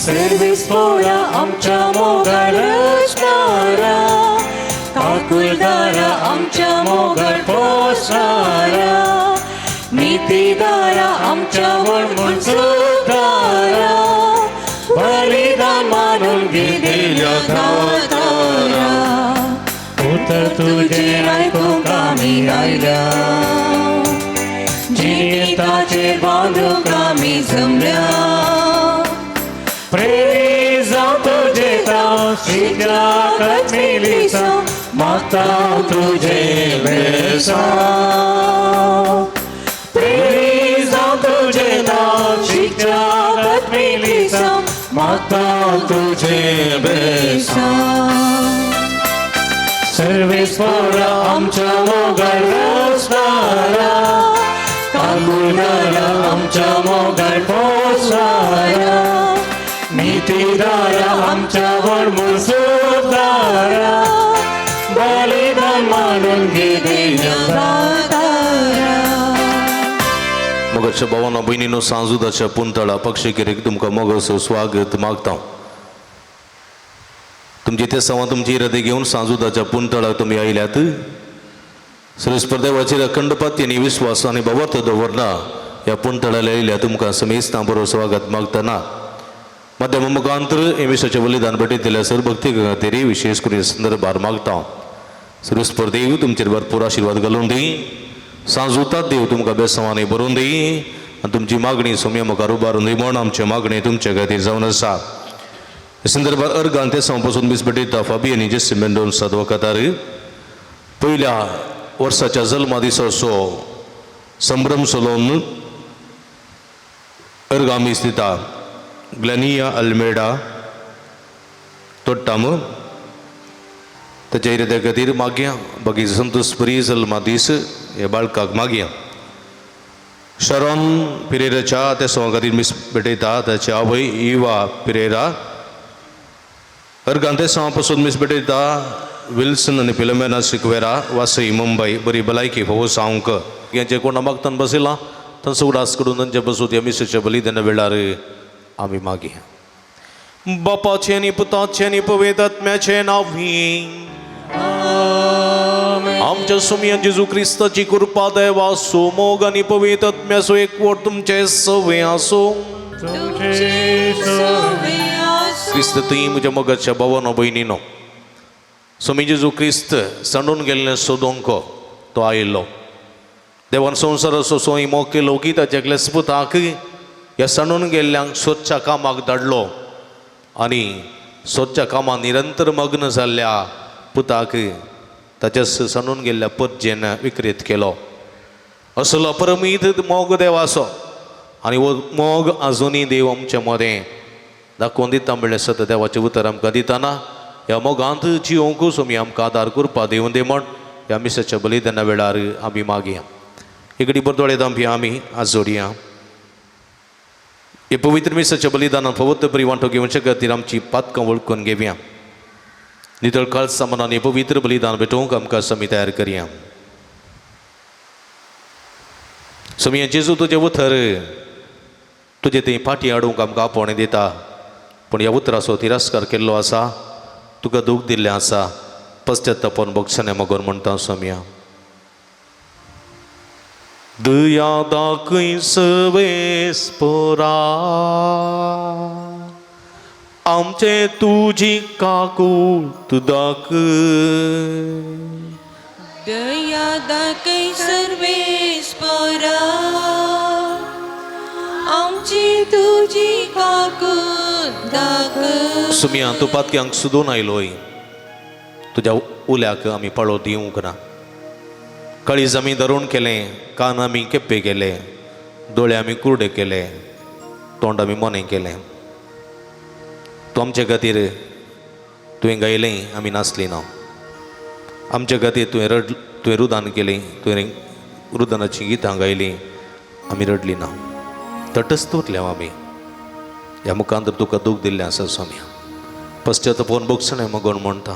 Service Pola आमच्या मोगळ रचणारा, काकुलदारा आमच्या मोगळ पोसणारा, नीतीदारा आमच्या वळमूळ सुधारा, बलिदान मानून दिल्या दातारा, उतर तुझे ऐकून आम्ही आयल्या, जिताचे बांधूक आम्ही जमल्या, प्रेरी जाऊ तुझे ताव शिकाकत मिलीसा, माता तुझे बेसा, प्रेरी जाऊ तुझे ताव शिकाकत मिलीसा, माता तुझे बेसा. सर्विस पोळा आमच्या मोगळ रचणारा, काकुलदारा आमच्या मोगळ पोसणारा, नीतीदारा आमच्या वळमूळ सुधारा, बलिदान मानून दिल्या दातारा. मोगाच्या भावांनो भयणींनो, सांजुदाच्या पुंतळा पक्षिकेरीक तुमकां मोगाचो स्वागत मागता. तुमचे ते सवा तुमची हृदय घेऊन सांजुदाच्या पुंतळाक तुम्ही आयल्यात. श्रेष्ठदेवाचेर अखंडपाती आनी विश्वास आनी भवर्थ दवरला ह्या पुंतळाला आयल्या तुमकां समेस्तां बरो स्वागत मागतना. माध्यम मुखांतर हे विश्वाचे बलिदान भेटयतल्या सर भक्ती खातीर विशेष करून संदर्भार मागता. श्रेष्ठ देव तुमचेर भरपूर आशिर्वाद घालून दी. सांजुतात देव तुमकां बेसवानी भरून दी आनी तुमची मागणी सोम्या मुखार उबारून दी म्हण आमची मागणी तुमचे खातीर जावन आसा. हे संदर्भात अर्गान ते पासून मीस भेटयता फाबी आनी जेसी मेंडोन सादवकातार पयल्या वर्साच्या जल्मा दिसाचो संभ्रम सोलोवन अर्गामीस दिता. ग्लेनिया अल्मेडा तोट्टाम ताच्या हृदया खातीर मागया. बाकी संतोष बरी जल्मा दीस हे बाळकाक मागया. शरॉन पिरेराच्या त्या सवा खातीर मीस भेटयता ताची आवय इवा पिरेरा. अर्गान ते सवा पासून मीस भेटयता विल्सन आनी फिलोमेना सिक्वेरा वासई मुंबई. बरी भलायकी फोव सांवक यांचे कोणा मागतान बसयला तांचो उडास करून तांच्या बसून ह्या मिसेच्या बलिदाना वेळार आमी मागया. बापाचे आनी पुताचे आनी पवित्र आत्म्याचे नांवी आमच्या सुमिया जेजू क्रिस्ताची कृपा दया सोमोग आनी पवित्र आत्म्याचो एकवट तुमचे सवे आसो. क्रिस्त तुई म्हज्या मोगाच्या भावांनो भयणींनो, स्वामी जेजू क्रिस्त सांडून गेल्ले सोदोंक तो आयिल्लो. देवान संवसाराचो सोय मोग केलो की ताच्या एकल्या पुताक ह्या सांडून गेल्ल्यांक स्वच्छ कामाक धाडलो आनी स्वच्छ कामां निरंतर मग्न जाल्ल्या पुताक ताच्या सांडून गेल्ल्या पद्जेन विक्रीत केलो. असलो अपरमीत मोग देव आसो आनी वो मोग आजुनी देव आमच्या मदें दाखोवन दिता म्हणल्यार सत देवाचें उतर आमकां दितना ह्या मोगांत जिवंक सोमी आमकां आदार करपा दिवन दे म्हण ह्या मिसाच्या बलिदाना वेळार आमी मागया. एक घडी बरदोळे दांबया आमी आज जोडया. हे पवित्र मिसाच्या बलिदानात पवित्र बरी वांटो घेवचे खातीर आमची पातकां वळखून घेवया. नितळ काळ सामानान हे पवित्र बलिदान भेटोवंक आमकां समी तयार करया. समी जेजू तुजे उतर तुजे थंय फाटी हाडूंक आमकां आपोवणें दिता. पूण ह्या उतराचो तिरस्कार केल्लो आसा, तुका दूख दिल्लें आसा, पश्चात्तापान भक्षणे मागोन म्हणटा सोम्या. दया दाखय सर्वेस्परा आमचे तुजी काकूट दाखय. दया दाखय सर्वेस्परा आमची तुजी काकूट दाखय. सुमिया तूं पातक्यांक सुदून आयलोय, तुज्या उल्याक आमी पळो दिवंक ना. काळीज आमी धरून केलें, कान आमी केप्पे केले, दोळे आमी कुर्डे केले, तोंड आमी मोनें केलें. तूं आमचे खातीर तुवें गायलें आमी नाचलीं ना. आमच्या खातीर तुवें रुदान केलें, तुवें रुदानाची गितां गायलीं, आमी रडलीं ना, तटस्थ उरल्या आमी. ह्या मुखांतर तुका दूख दिल्लें आसा स्वामी. पश्चातापोवन बक्षणें मगोन म्हणटा,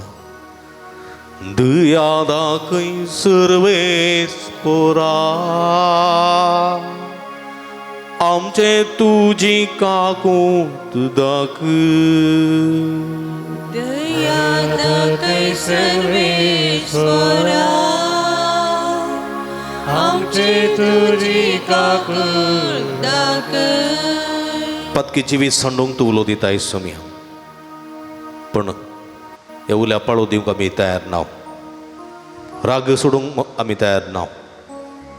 दया दाखय सर्वेस्परा, आमचे तुजी काकूत दाखय. दया दाखय सर्वेश्वरा, आमचे तुजी काकूत दाखय. पत्कीची वीज संडूंक तूं उलो दिताय स्वामी, पण हे उल्या पाळो दिवंक आमी तयार ना. राग सोडूंक आमी तयार ना,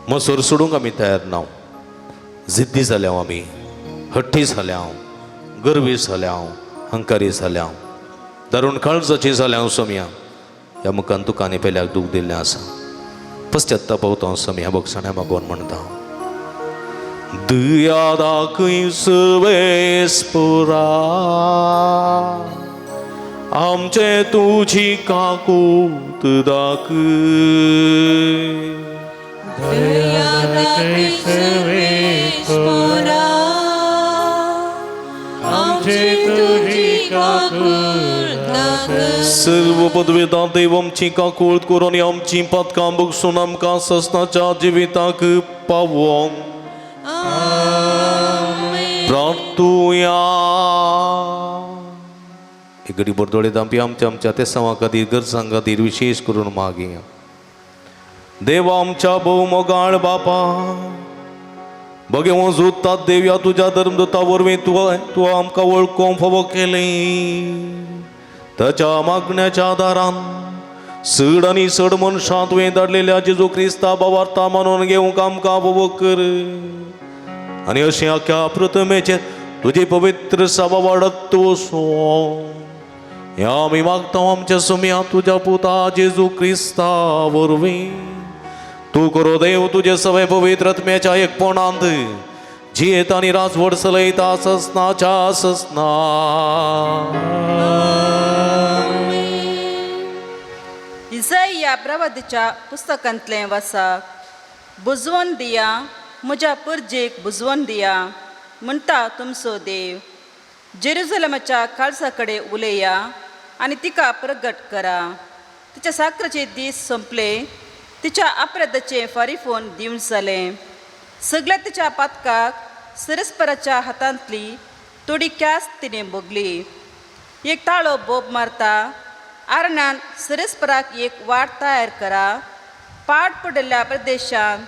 मसूर सोडूंक आमी तयार ना. जिद्दी जाल्या आमी, हट्टी जाल्या, गर्वी जाल्या, हंकारी जाल्या, दारूण काळजाची जाल्या स्वामी. ह्या मुखान तुका आनी पेल्याक दूख दिल्लें आसा. पश्चात्तापवता स्वामी. ह्या बक्षण्या मागोवन म्हणटा, दया दाखय सर्वेस्परा, आमचे तुजी काकूत दाखय. दया दाखय सर्वेश्वरा, आमचे तुजी काकूत दाखय. सर्व पदवेदां देवांची काकूळट करून आमची पदकां बगसून आमकां ससनाच्या जिविताक पावोन प्रार्थुया. एक घडी बरदोळे दांपी आमच्या ते सवां खातीर गरजां खातीर विशेष करून मागया. देवा आमच्या भोव मोगाळ बापा, बगे वजूतात देवया तुज्या धर्मदूता वरवीं तूं आमकां वळखूंक फावो केलें. ताच्या मागण्याच्या आदारान चड आनी चड मनशां तुवें धाडलेल्या जेजू क्रिस्ता भावार्था मानून घेवंक आमकां फावो कर. आनी अशें आख्या प्रथमेचेर तुजी पवित्र सभा वाडत वचो. ह्या आमी मागता आमच्या सुम्या तुज्या पुता जेजू क्रिस्ता वरवीं. तूं करो देव तुजे सवे पवित्र आत्म्याच्या एकपणांत जियेत आनी राजवट चलयता ससनाच्या ससना. इसाइया प्रवादीच्या पुस्तकांतलें वाचक. बुजवण दिया, म्हज्या परजेक बुजवण दिया, म्हणटा तुमचो देव. जेरुसलेमाच्या काळजा कडेन उलया आनी तिका प्रगट करा. तिच्या साकराचे दीस संपले, तिच्या आपरादाचें फारीफोन दिवंक जालें. सगळ्या तिच्या पातकाक सरस्पराच्या हातांतली थोडी कॅस तिणें भोगली. एक ताळो बोब मारता, आरणान सरस्पराक एक वाट तयार करा. पाड पडिल्ल्या प्रदेशांत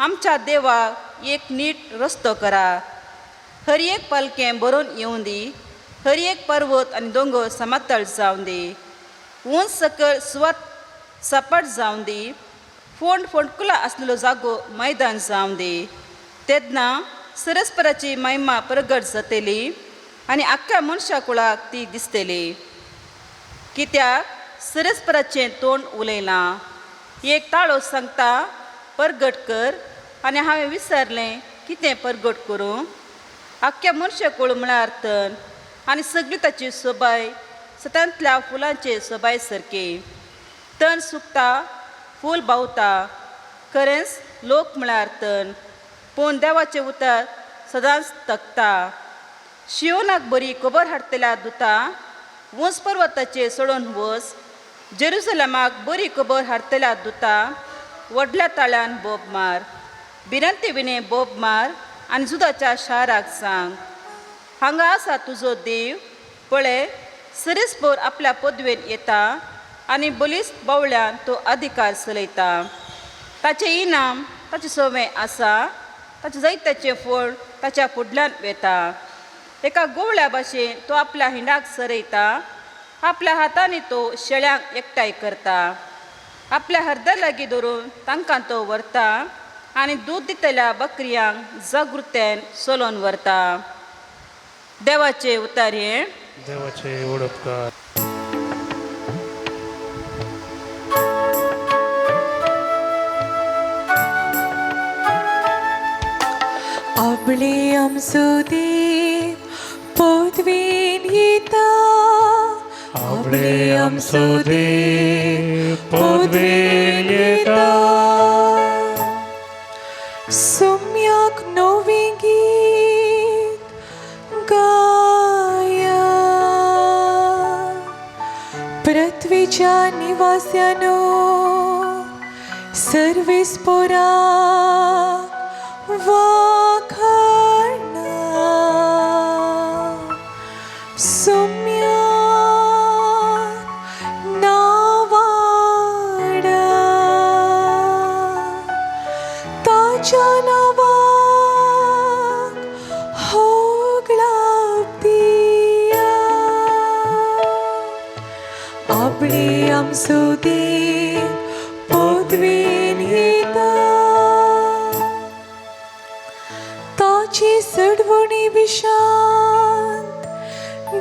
आमच्या देवाक एक नीट रस्तो करा. हर एक पालकें बरोवन येवं दी, हर एक पर्वत आनी दोंगर समतळ जावं दी, उंच सकल सुवात सपाट जावं दी, फोंड फोंडकुला आसलेलो जागो मैदान जावं दी. तेन्ना सरस्पराची महिमा प्रगट जातली आनी आख्ख्या मनशा कुळाक ती दिसतली. कित्याक सरस्पराचें तोंड उलयलां. एक ताळो सांगता परगट कर, आनी हांवें विचारलें कितें परगट करूं. आख्ख्या मनशा कुळ म्हळ्यार तण, आनी सगळी ताची सोबाय सतांतल्या फुलांचे सोबाय सारकी. तण सुकता, फूल भावता, खरेंच लोक म्हळ्यार तण, पूण देवाचें उतर सदांच तकता. शियोनाक बरी खबर हाडटल्या दुता, उंच पर्वताचेर सोडून वच. जेरुसलेमाक बरी खबर हाडटल्या दुता, व्हडल्या ताळ्यान बोब मार. भिरांती विणे बोब मार आनी जुदाच्या शाराक सांग, हांगा आसा तुजो देव. पळय, सरीसभर आपल्या पदवेन येता आनी बलिश्ट बावळ्यान तो अधिकार चलयता. ताचें इनाम ताचे सवें आसा, ताचे जायत्याचें फळ ताच्या फुडल्यान वेता. एका गोवळ्या भाशेन तो आपल्या हिंडाक सरयता, आपल्या हातांनी तो शेळ्यांक एकठांय करता. आपल्या हरद्या लागीं धरून तांकां तो व्हरता आनी दूद दितल्या बकऱ्यांक जागृतेन सोलोन व्हरता. देवाचे उतार हे. देवाचे ओळखकार. आपले आमचो देव पदवेन येता, आपले आमचो देव पदवेन येता सम्यक नवी गीत गाया पृथ्वीच्या निवास्यानो सर्वेस्पोरा वाखाणा सम्यक नावाडा ताच्या नावाक होगलाप दिया आपले आमचो देव पदवेन येता ताची सडवणी विशांत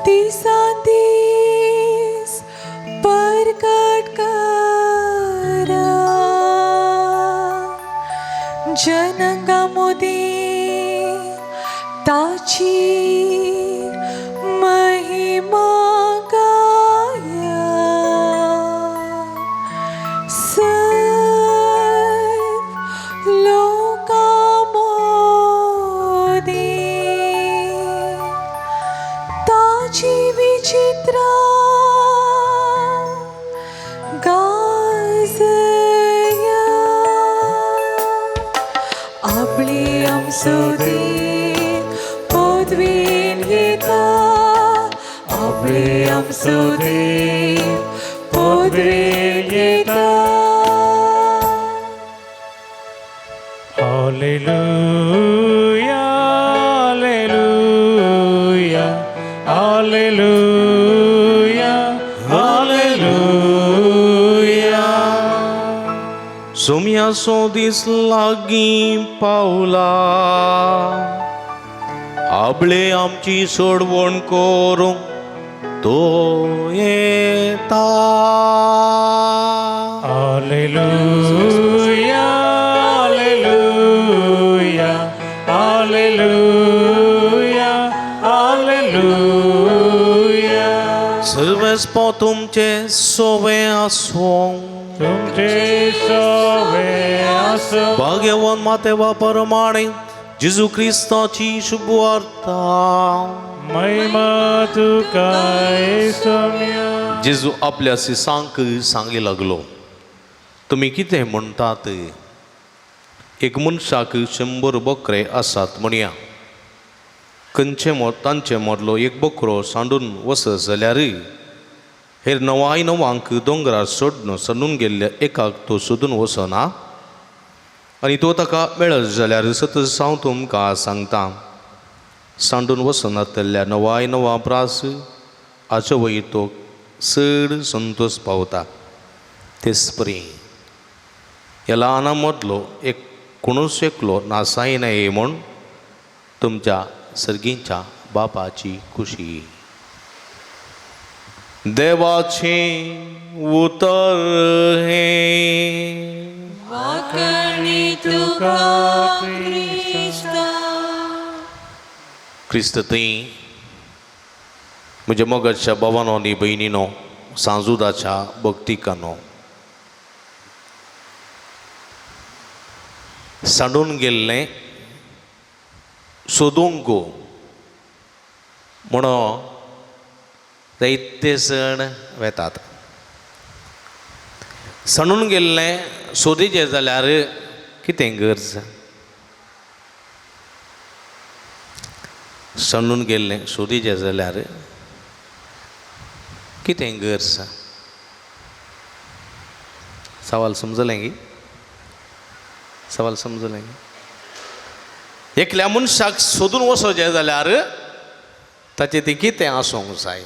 दिसान दीस परगट करा जनंगा मोदी ताची महिमा गाया सर्व लोकांमध्ये ताची विचित्रा गाजया आपले आमचो देव पदवेन येता आपले आमचो देव पदवेन येता हालेलुया हालेलुया हालेलुया हालेलुया सुम्यासो दीस लागीं पावला आपले आमची सोडवण करूंक तो येता हालेलुया हालेलुया हालेलुया हालेलुया सर्वस्पो तुमचे सोवे आसूं तुमचे सोवे आसो भाग्यवान मातेवा प्रमाणे जेजू क्रिस्ताची शुभवार्ता महिमा तुका येसुम्या जेजू आपल्या शिसांक सांगी लागलो तुम्ही कितें म्हणटात एक मनशाक 100 बकरे आसात म्हणया तांचे मदलो एक बकरो सांडून वसत जाल्यार हेर 99 दोंगरार सांडून गेल्ल्या एकाक तो सोदून वचना आनी तो ताका मेळत जाल्यार सतत हांव तुमकां सांगता सांडून वचनातल्या 99 प्रास हाचे वयर तो चड संतोश पावता तेच परी ह्या ल्हाना मदलो एक कोणूच एकलो नासाय नये म्हूण तुमच्या सर्गीच्या बापाची खुशी देवाचे उतर हे वाकणी तुका क्रिस्ता क्रिस्त थंय म्हज्या मोगाच्या भावानो आनी भयणीनो सांजुदाच्या भक्तिकानो सांडून गेल्लें सोदूंक म्हणून जायते जण वेतात सांडून गेल्लें सोदीचें जाल्यार कितें गरज सांडून गेल्लें सोदीचें जाल्यार कितें गरज सवाल समजलें गी सवाल समजलें गी एकल्या मनशाक सोदून वचोचें जाल्यार ताचें तें कितें आसूंक जाय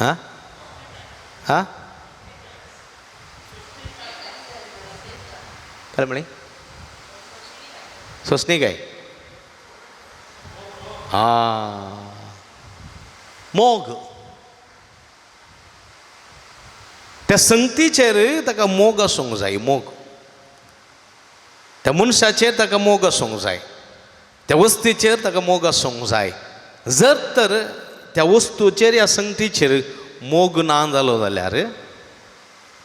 हा हा काय म्हणे सोसणी काय मोग त्या संगतीचेर ताका मोग आसूंक जाय मोग त्या मनशाचेर ताका मोग आसूंक जाय त्या वस्तीचेर ताका मोग आसूंक जाय जर तर त्या वस्तूचेर ह्या संगतीचेर मोग ना जालो जाल्यार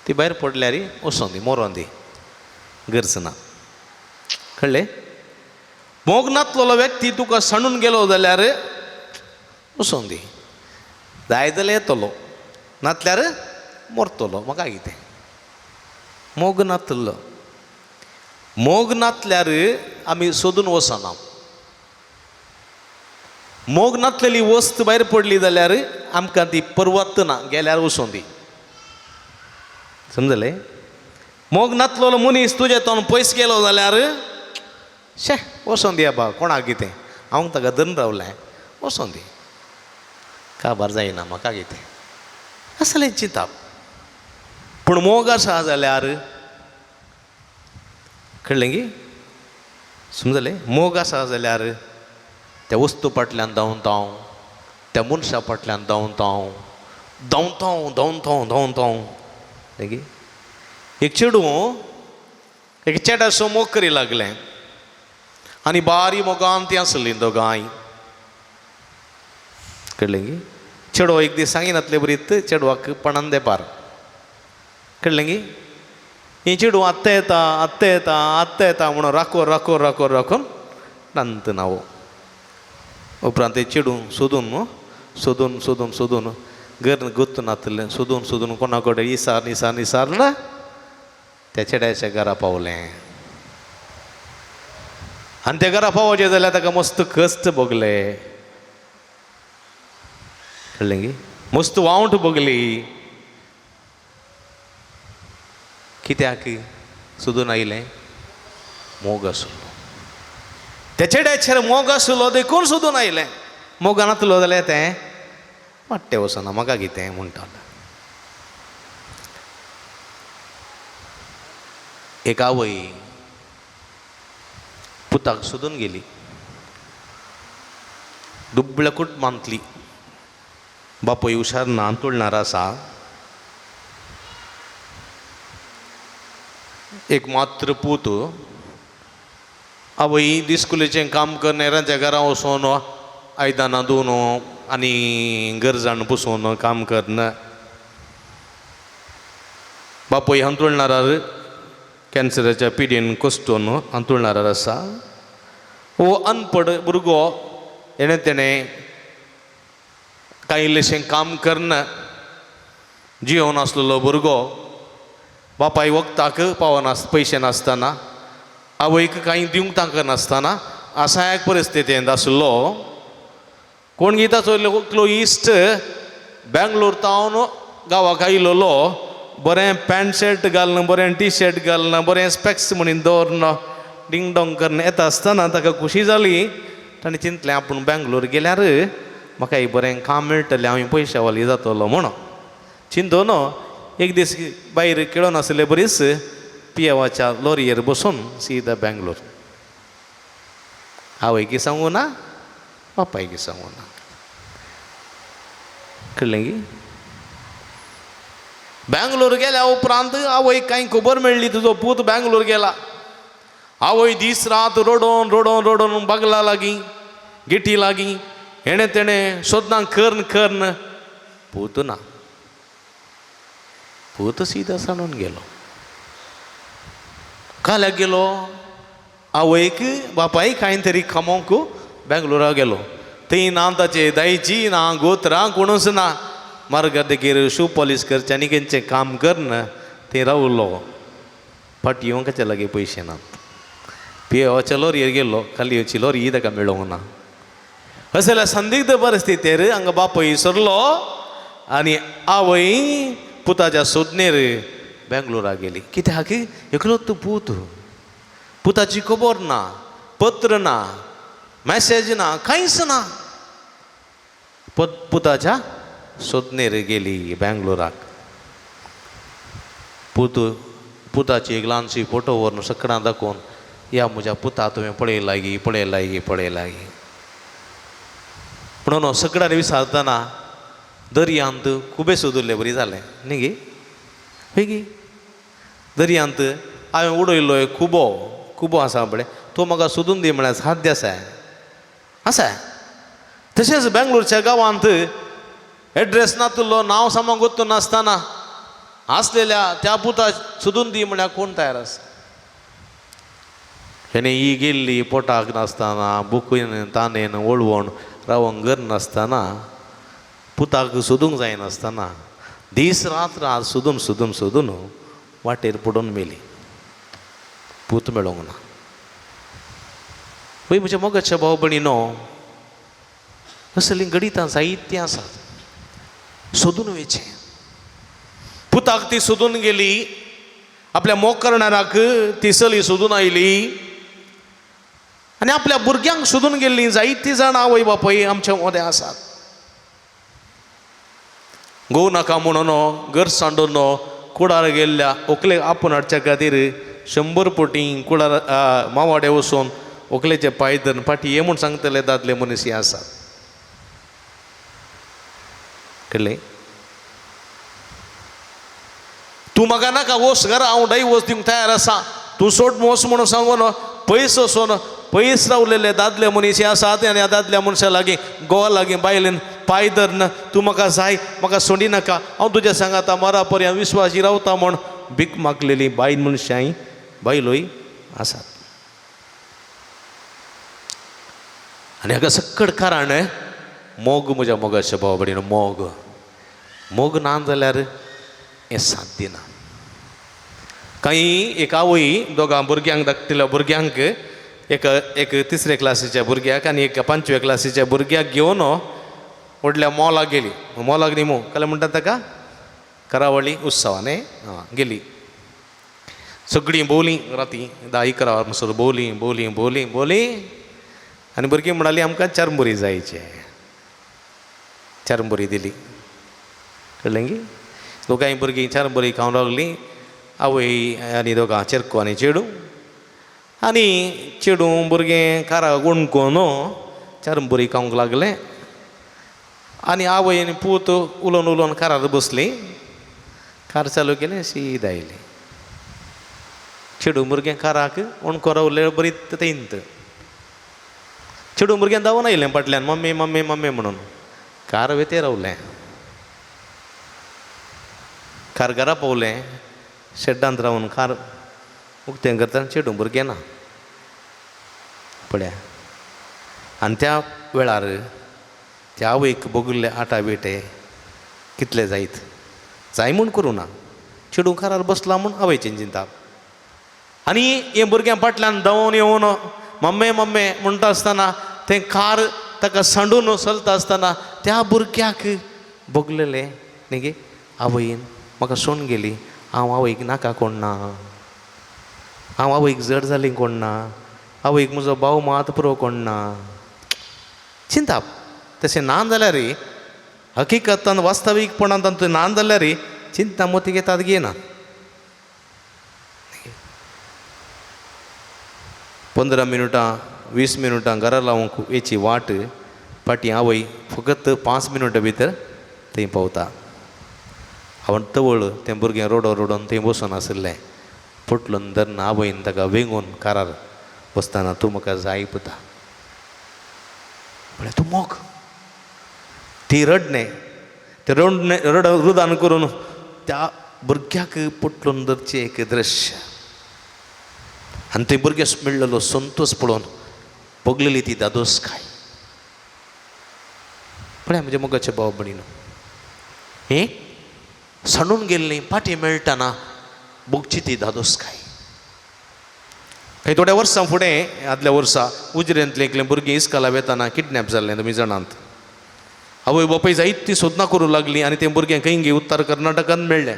ती भायर पडल्यार वसोंदी मोरोंदी गरज ना कळ्ळें मोग नातलो व्यक्ती तुका सणून गेलो जाल्यार वसोंदी जाय जाल्यार येतलो नातल्यार मरतलो म्हाका कितें मोग नातलो मोग नातल्यार आमी सोदून वचना मोग नातलेली वस्त भायर पडली जाल्यार आमकां ती परवडना गेल्यार वसोंदी समजलें मोग नातलो मनीस तुजे तोन पयस गेलो जाल्यार शे वसोंदी बा कोणाक कितें हांव ताका धरून रावलें वसोंदी काबार जायना म्हाका कितें असलें चिंतप पूण मोग आसा जाल्यार कळ्ळें गी समजलें मोग आसा जाल्यार त्या वस्तू फाटल्यान धांवतां त्या मनशा फाटल्यान धांवतां गी एक चेडू एक चेड्याचो मोग करी लागलें आनी बारी मोगान ती आसली दोगांय कळ्ळें गी चेडो एक दीस सांगिनातले बरीत चेडवाक पणान देपार कळ्ळें गी ही चेडू आत्ता येता म्हणून राखोन रांत नावो उपरांत ते चेडू सोदून घर गुत्त नातलें सोदून कोणा कडेन इसारना त्या चेड्याच्या घरा पावलें आनी त्या घरा पावचें जाल्यार ताका मस्त कश्ट भोगले कळ्ळें गी मस्त वावंट भोगली कित्याक सोदून आयलें मोग आसलो त्या चेड्याचेर मोग आसलो देखून सोदून आयलें मोग नातलो जाल्यार तें वाट्टें वचना म्हाका कितें म्हणटालो एक आवय पुताक सोदून गेली दुबळकूट मानतली बापूय हुशार ना तुळणार आसा एक मात्र पूत आवय दिसकुलेचें काम करणाऱ्यांच्या घरा वचून आयदनां धुवन आनी घर जाण पुसून काम करना बापूय हांतुळणारार कॅन्सराच्या पिडेन कोसटून हांतुळणारार आसा हो अनपड भुरगो तेणें कांय इल्लेशें काम करना जियोन आसलेलो भुरगो बापाय वखदाक पावना पयशे नासतना आवयक कांय दिवंक तांकां नासतना असा एक परिस्थितींत आसलो कोण गी ताचो एकलो इश्ट बेंगलोर तावन गांवाक आयिल्लो बरें पॅन्ट शर्ट घालना बरें टी शर्ट घालना बरें स्पेक्स म्हणून दवरना डिंग डोंग करना येता आसतना ताका खुशी जाली ताणें चिंतलें आपूण बेंगलोर गेल्यार म्हाका बरें काम मेळटलें हांव पयशावाली जातलो म्हणून चिंतून एक दीस भायर खेळून आसले बरीच पियेवाच्या लॉरयेर बसून सीदा बेंगलोर आवयकी सांगू ना बापायकी सांगू ना कळ्ळें गी बेंगलोर गेल्या उपरांत आवय कांय खबर मेळ्ळी तुजो पूत बेंगलोर गेला आवय दीस रात रोडोन बागला लागीं गिटी लागीं हेणें तेणें सोदना करन पूत ना पूत सीदा सांडून गेलो काल्याक गेलो आवयक बापायक कांय तरी खामोंक बेंगलोरा गेलो थंय ना ताचे दायची ना गोत्रा कोणूच ना मार्गादेगेर शू पॉलिश करचें आनी खंयचें काम करना थंय रावलो फाटी येवंकाचे लागीं पयशे नात पियेवाच्या लॉरयेर गेलो खालयेची लॉरी ताका मेळोंक ना अशें जाल्यार संदिग्ध परिस्थितीर हांगा बापूय सरलो आनी आवय पुताच्या सोदनेर बेंगलोरा गेली कित्याक एकलोच पूत पुताची खबर ना पत्र ना मॅसेज ना कांयच ना पुताच्या सोदनेर गेली बेंगलोराक पुताची एक ल्हानशी फोटो व्हरून सकाळां दाखोवन या म्हज्या पुता तुवें पळयला म्हणून सगळ्यान विचारतना दर्यांत खुबे सोदुल्ले बरी जालें न्ही गे हय गे दर्यांत हांवें उडयलोय खुबो आसा बळे तो म्हाका सोदून दी म्हळ्यार साध्य आसा तशेंच बेंगलोरच्या गांवांत एड्रेस नातलो नांव सामो गोत्तू नासतना असलेल्या त्या पुता सोदून दी म्हळ्यार कोण तयार आसा हेणे ही गेल्ली पोटाक नासतना बुकून ताणेन ओळवण रावंक घर नासतना पुताक सोदूंक जायनासतना दीस रात्र आज सोदून सोदून सोदून वाटेर पडून मेली पूत मेळोंक ना पळय म्हज्या मोगाच्या भाव भयणीनो असलीं गणितां जायतीं आसात सोदून वयचें पुताक ती सोदून गेली आपल्या मोग करणाराक ती चली सोदून आयली आनी आपल्या भुरग्यांक सोदून गेल्लीं जायतीं जाणां आवय बापूय आमच्या मदें आसात घोव नाका म्हणून घर सांडून कुडार गेल्ल्या व्हंकलेक आपूण हाडच्या खातीर 100 पोटी कुडार मावाडे वचून व्हंकलेचे पांय धरून फाटी ये म्हूण सांगतले दादले मनीस हे आसात कळ्ळें तूं म्हाका नाका वच घरा हांव डायवोर्स दिवंक तयार आसा तूं सोड वच म्हणून सांगून पयस वचून पयस रावलेले दादले मनीस हे आसात आनी ह्या दादल्या मनशा लागीं घोवा लागीं बायलेन पांय धरन तूं म्हाका जाय म्हाका सोडी नाका हांव तुज्या सांगाता मरा पर्यंत विश्वासी रावता म्हूण भीक मागलेली बायल मनशांय बायलोय आसात आनी हाका सक्कड कारण मोग म्हज्या मोगाच्या भावा भयणीनो मोग ना जाल्यार हें साध्य ना काही एक आवय दोगां भुरग्यांक धाकटेल्या भुरग्यांक एक 3रे क्लासीच्या भुरग्याक आनी एक 5व्या क्लासीच्या भुरग्याक घेवन व्हडल्या मॉलाक गेली मॉलाक न्ही मू काय म्हणटात ताका करावळी उत्सवान गेली सगळीं भोवलीं राती 10-11 म्हणसर भोवलीं आनी भुरगीं म्हणाली आमकां चरमुरी जायचे चरमुरी दिली कळ्ळें गी दोगांय भुरगीं चरमुरी खावन लागलीं आवय आनी दोगां चेरको आनी चेडू भुरगें काराक गुणकून चरमुरी खावंक लागलें आनी आवय आनी पूत उलोवन कारार बसली कार चालू केलें सीद आयली चेडू भुरगें काराक उणको रावलें बरी तेंत चेडू भुरगें धांवून आयलें फाटल्यान मम्मी म्हणून कार वेते रावलें कार घरा पावलें शेड्डांत रावन कार उक्तें करता चेडू भुरगें ना पळया आनी त्या वेळार त्या आवयक बोगुल्ले आटा बेटे कितले जायत जाय म्हूण करूं ना चेडू कारार बसला म्हूण आवयचें चिंता आनी हे भुरग्यां फाटल्यान धांवून येवन मम्मे म्हणटा आसतना तें कार ताका सांडून चलता आसतना त्या भुरग्याक बोगलेलें न्ही गे आवयन म्हाका सोडून गेली हांव आवयक नाका कोण ना हांव आवयक जड जालीं कोण ना आवयक म्हजो भाव मात पुरो कोण ना चिंता तशें ना जाल्यार हकिकतान वास्तवीकपणांत तें ना जाल्यार चिंता मोती घेतात घेना 15 मिनटां 20 मिनटां घरा लावंक वेची वाट फाटीं आवय फकत 5 मिनटां भितर थंय पावता हांव तवळ तें भुरगें रोडोन थंय बसून आसलें फुटलून धरून आवयन ताका वेंगून कारार बसतना तूं म्हाका जाय पुता म्हळ्यार तूं मोग ती रडणें तें रुदान करून त्या भुरग्याक फुटलून धरचें एक दृश्य आनी थंय भुरगे मेळ्ळेलो संतोश पळोवन भोगलेली ती दादोसकाय पळय म्हणजे मोगाचे भाव भयणीनो हें सांडून गेल्लीं फाटीं मेळटाना भोगची ती दादोसकाय काही थोड्या वर्सां फुडें आदल्या वर्सा उजरेंतलें एकलें भुरगें इस्काला वेताना किडनॅप जाल्लें तुमी जाणात आवय बापूय जायतीं सोदनां करूं लागलीं आनी तें भुरगें खंय उत्तर कर्नाटकांत मेळ्ळें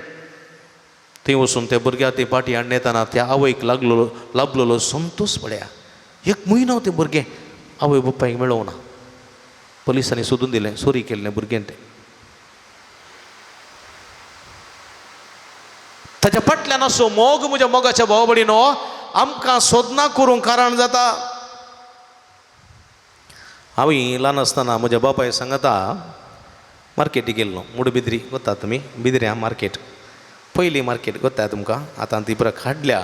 थंय वचून त्या भुरग्याक ते फाटीं हाडून येताना त्या आवयक लाभलेलो संतोश पळया 1 म्हयनो तें भुरगें आवय बापायक मेळोंक ना पुलिसांनी सोदून दिलें चोरी केल्लें भुरगें तें ताच्या फाटल्यान असो मोग म्हज्या मोगाच्या भाव भयणीनो आमकां सोदना करूंक कारण जाता हांव ल्हान आसतना म्हज्या बापाय सांगता मार्केटीक गेल्लो मुडबिद्री वता तुमी बिद्र्यां मार्केट पयलीं मार्केट कोत्ताय तुमकां आतां ती पुराय काडल्या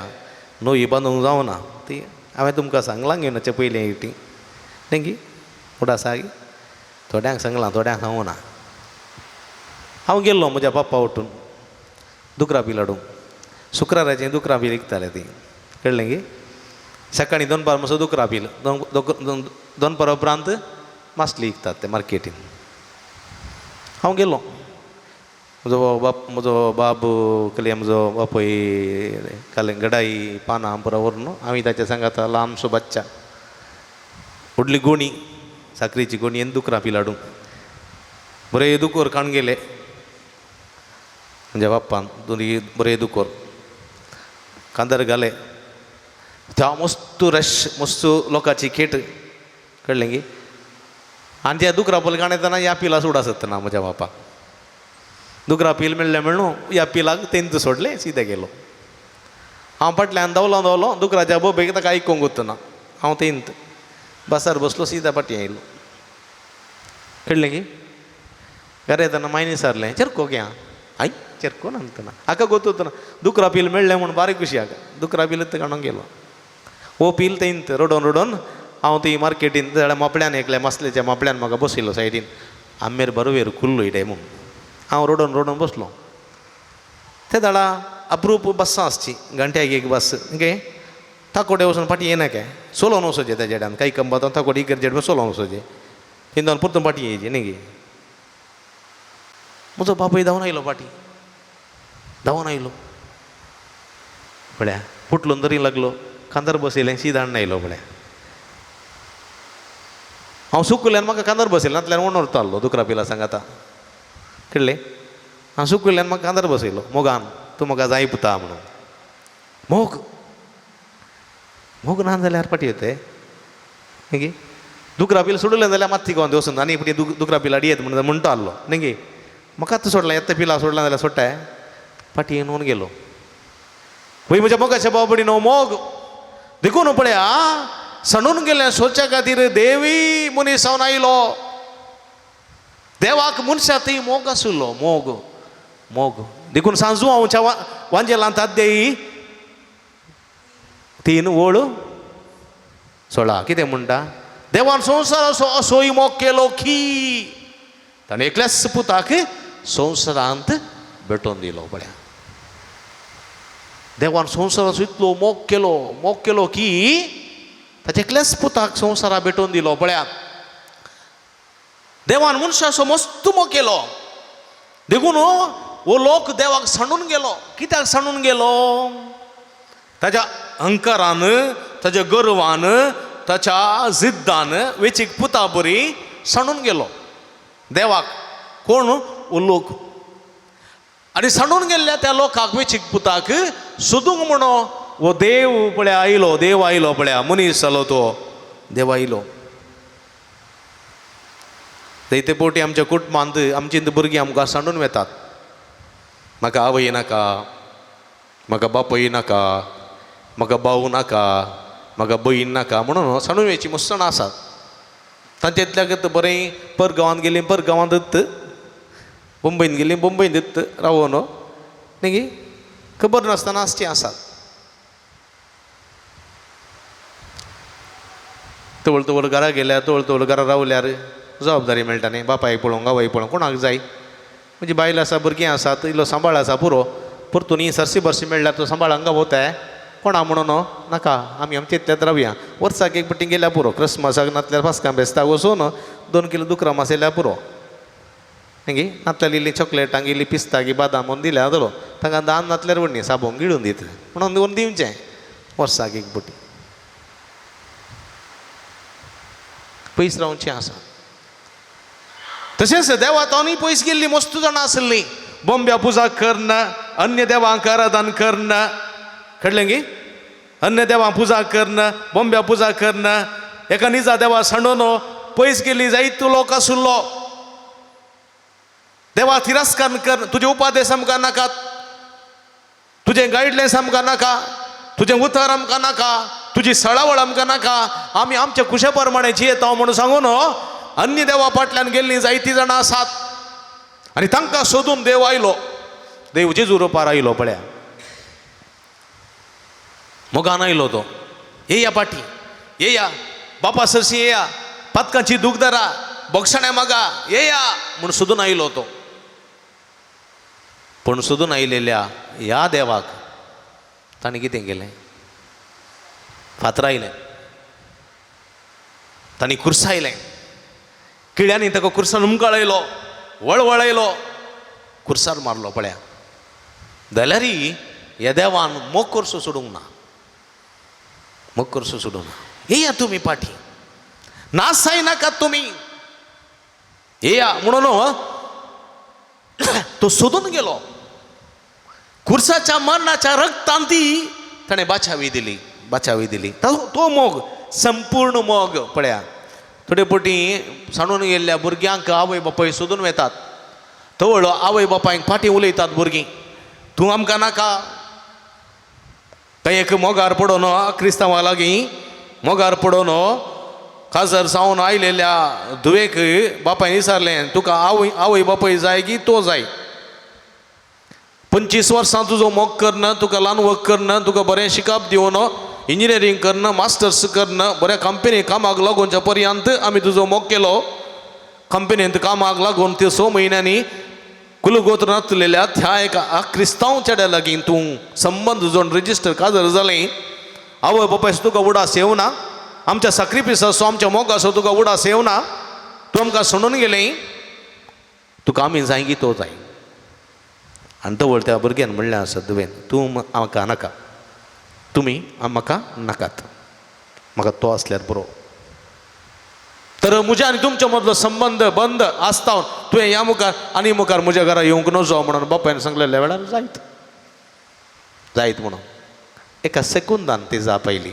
न्हंय बांदूंक जावना ती हांवें तुमकां सांगलां घेवनाचे पयलीं इटी न्ही उडासा थोड्यांक सांगलां थोड्यांक सांगूना हांव गेल्लो म्हज्या बापा वटून दुकरा पी लाडू शुक्राराचे दुकरा पी लिखताले ती कळलें गे सकाळी 2 पार मसो दुकरा पील 2 पार उपरांत मासली विकतात ते मार्केटीन हांव गेलो म्हजो बाब कली म्हजो बापूय काले गडाई पानां पुरा व्हरून हांवें ताच्या सांगात ल्हानसो बच्चा व्हडली गोणी साकरेची गोणी आनी दुकरां पी लाडू बरे दुकोर काण गेले म्हणजे बाप्पान दोनी बरे दुकोर कांदर घाले त्या मस्त रश मस्त लोकांची खेट कळलें गे आनी त्या दुकरा पयलीं काण येतना ह्या पिला सोड आसत ना म्हज्या बापाक दुकरा पील मेळ्ळें म्हणून ह्या पिलाक तेंत सोडलें सीदे गेलो हांव फाटल्यान धांवलो दुकराच्या बोबेक ताका आयकूंक वतना हांव तेंत बसार बसलो सीदा फाटी आयलो कळलें गे घरा येतना मायनी सारलें चेरको घ्या आई चेरको ना हाका गोतूतना दुकरा पील मेळ्ळें म्हूण बारीक खुशी हाका दुकरा पील काडून गेलो हो पील तेंत रडोन हांव ती मार्केटीन जाल्यार मोपड्यान एकल्या मसलेच्या मोपड्यान म्हाका बसयलो सायडीन आमेर बरोवेर खुल्लो इडे म्हूण हांव रडोन बसलो ते दाडा अप्रूप बस्सां आसची घंट्याक एक बस गे ताकोडे वचून फाटी येना काय सोलोन वचोचें त्या जेड्यान काही कंबात ताकोडे इकर जेड सोलोन वचोचें हिंदोन परतून फाटी येयची न्ही गे म्हजो बापूय धांवन आयलो फाटी धांवन आयलो पळया फुटलून तरी लागलो कांदर बसयलें सीदाण आयलो पळया हांव सुकल्यान म्हाका कांदर बसयलो नातल्यान वणोरतो आहलो दुकरा पिला सांगाता कळ्ळें हांव सुकल्यान म्हाका कांदर बसयलो मोगान तूं म्हाका जाय पुता म्हणून मोग ना जाल्यार फाटी येते न्ही गे दुकरा पिला सोडलें जाल्यार मात्ती गोवन वचून आनी फाटी दुकरा पिला येत म्हणून म्हणटो आहलो न्ही गे म्हाका आतां सोडलां येता पिला सोडला जाल्यार सोडटाय फाटी येवन गेलो वय म्हज्या मोगाच्या बाबडी न्हू मोग देखून पळया सणून गेले सोच्या खातीर देवी मनीस जावन आयलो देवाक मनशा ती मोग आसलो मोग देखून सांजू हांव वांजेलांत आद्याई 3 वळ 16 कितें म्हणटा देवान संवसार असोय मोग केलो की ताणें एकल्याच पुताक संवसारांत भेटोवन दिलो पळया देवान संवसाराचो इतलो मोग केलो की ताच्या एकल्याच पुताक संवसारा भेटोवन दिलो पळया देवान मनशाचो मस्त मोग केलो देखून हो लोक देवाक सांडून गेलो कित्याक सांडून गेलो ताच्या अहंकारान ताच्या गर्वान ताच्या जिद्दान वेचीक पुता बरी सांडून गेलो देवाक कोण हो लोक आनी सांडून गेल्ल्या त्या लोकाक वेचीक पुताक सोदूंक म्हणो वो देव पळया आयलो देव आयलो पळया मनीस जालो तो देव आयलो ते पोटी आमच्या कुटुंबांत आमची भुरगीं आमकां सांडून वेतात म्हाका आवय नाका म्हाका बापूय नाका म्हाका भाऊ नाका म्हाका भयण नाका म्हणून सांडून वेची मस्तण आसात तांच्यातल्याक बरें परगांवांत गेलीं परगांवांत दत्त मुंबयन गेलीं मुंबयन दत्त रावोन न्ही गे खबर नासतना आसची आसात तवळ घरा गेल्यार तवळ घरा रावल्यार जबाबदारी मेळटा न्ही बापायक पळोवंक आवय पळोवंक कोणाक जाय म्हणजे बायल आसा भुरगीं आसात इल्लो सांबाळ आसा पुरो परतून ही सरसी बरसी मेळ्ळ्यार तो सांबाळांक गावताय कोणा म्हणून नाका आमी इतल्यात रावया वर्साक एक पट्टी गेल्यार पुरो क्रिस्मसाक नातल्यार पास्कां बेस्ताक वचून 2 किलो दुकरां मासयल्यार पुरो न्ही नातल्यार इल्ली चॉकलेटांक इल्ली पिस्तांकी बादाम म्हणून दिल्यार जालो तांकां दान नातल्यार व्हडणी साबोंक गिळून दित म्हणून व्हरून दिवचें वर्साक एक पट्टी पयस रावचें आसा तशेंच देवातांनी पयस गेल्लीं मस्त जाणां आसलीं बोंब्या पुजा करना अन्य देवांक आराधन करना कळलें गे अन्य देवांक पुजा करना बोंब्या पुजा करना एका निजा देवा सांडून पयस गेल्ली जायतो लोक आसलो देवा तिरस्कार कर तुजे उपादेश आमकां नाकात तुजें गायडलायन्स आमकां नाका तुजें उतर आमकां नाका तुजी सळावळ आमकां नाका आमी आमच्या कुशा प्रमाणे जियेता म्हणून सांगून अन्य देवा फाटल्यान गेल्लीं जायतीं जाणां आसात आनी तांकां सोदून देव आयलो देव जेजू रुपार आयलो पळया मोगान आयलो तो येया पाटी येया बापा सरशी येया पातकांची दुखदारा बोगसाण्या मागा येया म्हूण सोदून आयलो तो पण सोदून आयलेल्या ह्या देवाक ताणें कितें केलें? फातरायलें, तांणी कुर्सायलें, किळ्यांनी ताका कुर्सान उमकळयलो, वळवळयलो, कुर्सार मारलो. पळया, जाल्यारय ह्या देवान मोग करचो सोडूंक ना, मोग करचो सोडूंक ना. येया तुमी पाठी, नास जायनाकात तुमी, येया म्हणून तो सोदून गेलो. कुर्साच्या मरणाच्या रक्तान ती ताणें बाचावी दिली. तो मोग, संपूर्ण मोग. पळया, थोडे पटी सांडून गेल्ल्या भुरग्यांक आवय बापाय सोदून वेतात, थोडो आवय बापायक फाटीं उलयतात भुरगीं, तूं आमकां नाका. काय एक मोगार पडोन क्रिस्तांवां लागीं मोगार पडोन काजर जावन आयलेल्या धुवेक बापायन विचारलें, तुका आवय बापाय जाय की तो जाय? 25 वर्सां तुजो मोग करना, तुका ल्हान वर्क करना, तुका बरें शिकप दिवन, इंजिनियरींग करना, मास्टर्स करना, बऱ्या कंपनी कामाक लागूनच्या पर्यंत आमी तुजो मोग केलो. कंपनींत कामाक लागून ते 6 म्हयन्यांनी कुलगोत्र नातलेल्या त्या एका क्रिस्तांव चेड्या लागीं तूं संबंद जोडून रजिस्टर काजर जालें. आवय बापायचो तुका उडास येवना, आमच्या सॅक्रिफिसाचो आमच्या मोगाचो तुका उडास येवना, तूं आमकां सोडून गेलें, तुका आमी जाय की तो जाय. आनी तो त्या भुरग्यान म्हणलें आसा तुवें, तूं म्हाका नाका, तुमी म्हाका नाकात, म्हाका तो आसल्यार बरो. तर म्हज्या आनी तुमच्या मदलो संबंद बंद आसता, तुवें ह्या मुखार आनी मुखार म्हज्या घरा येवंक नजो म्हणून बापायन सांगलेल्या वेळार जायत म्हणून एका सेकुंदान ती जाप आयली.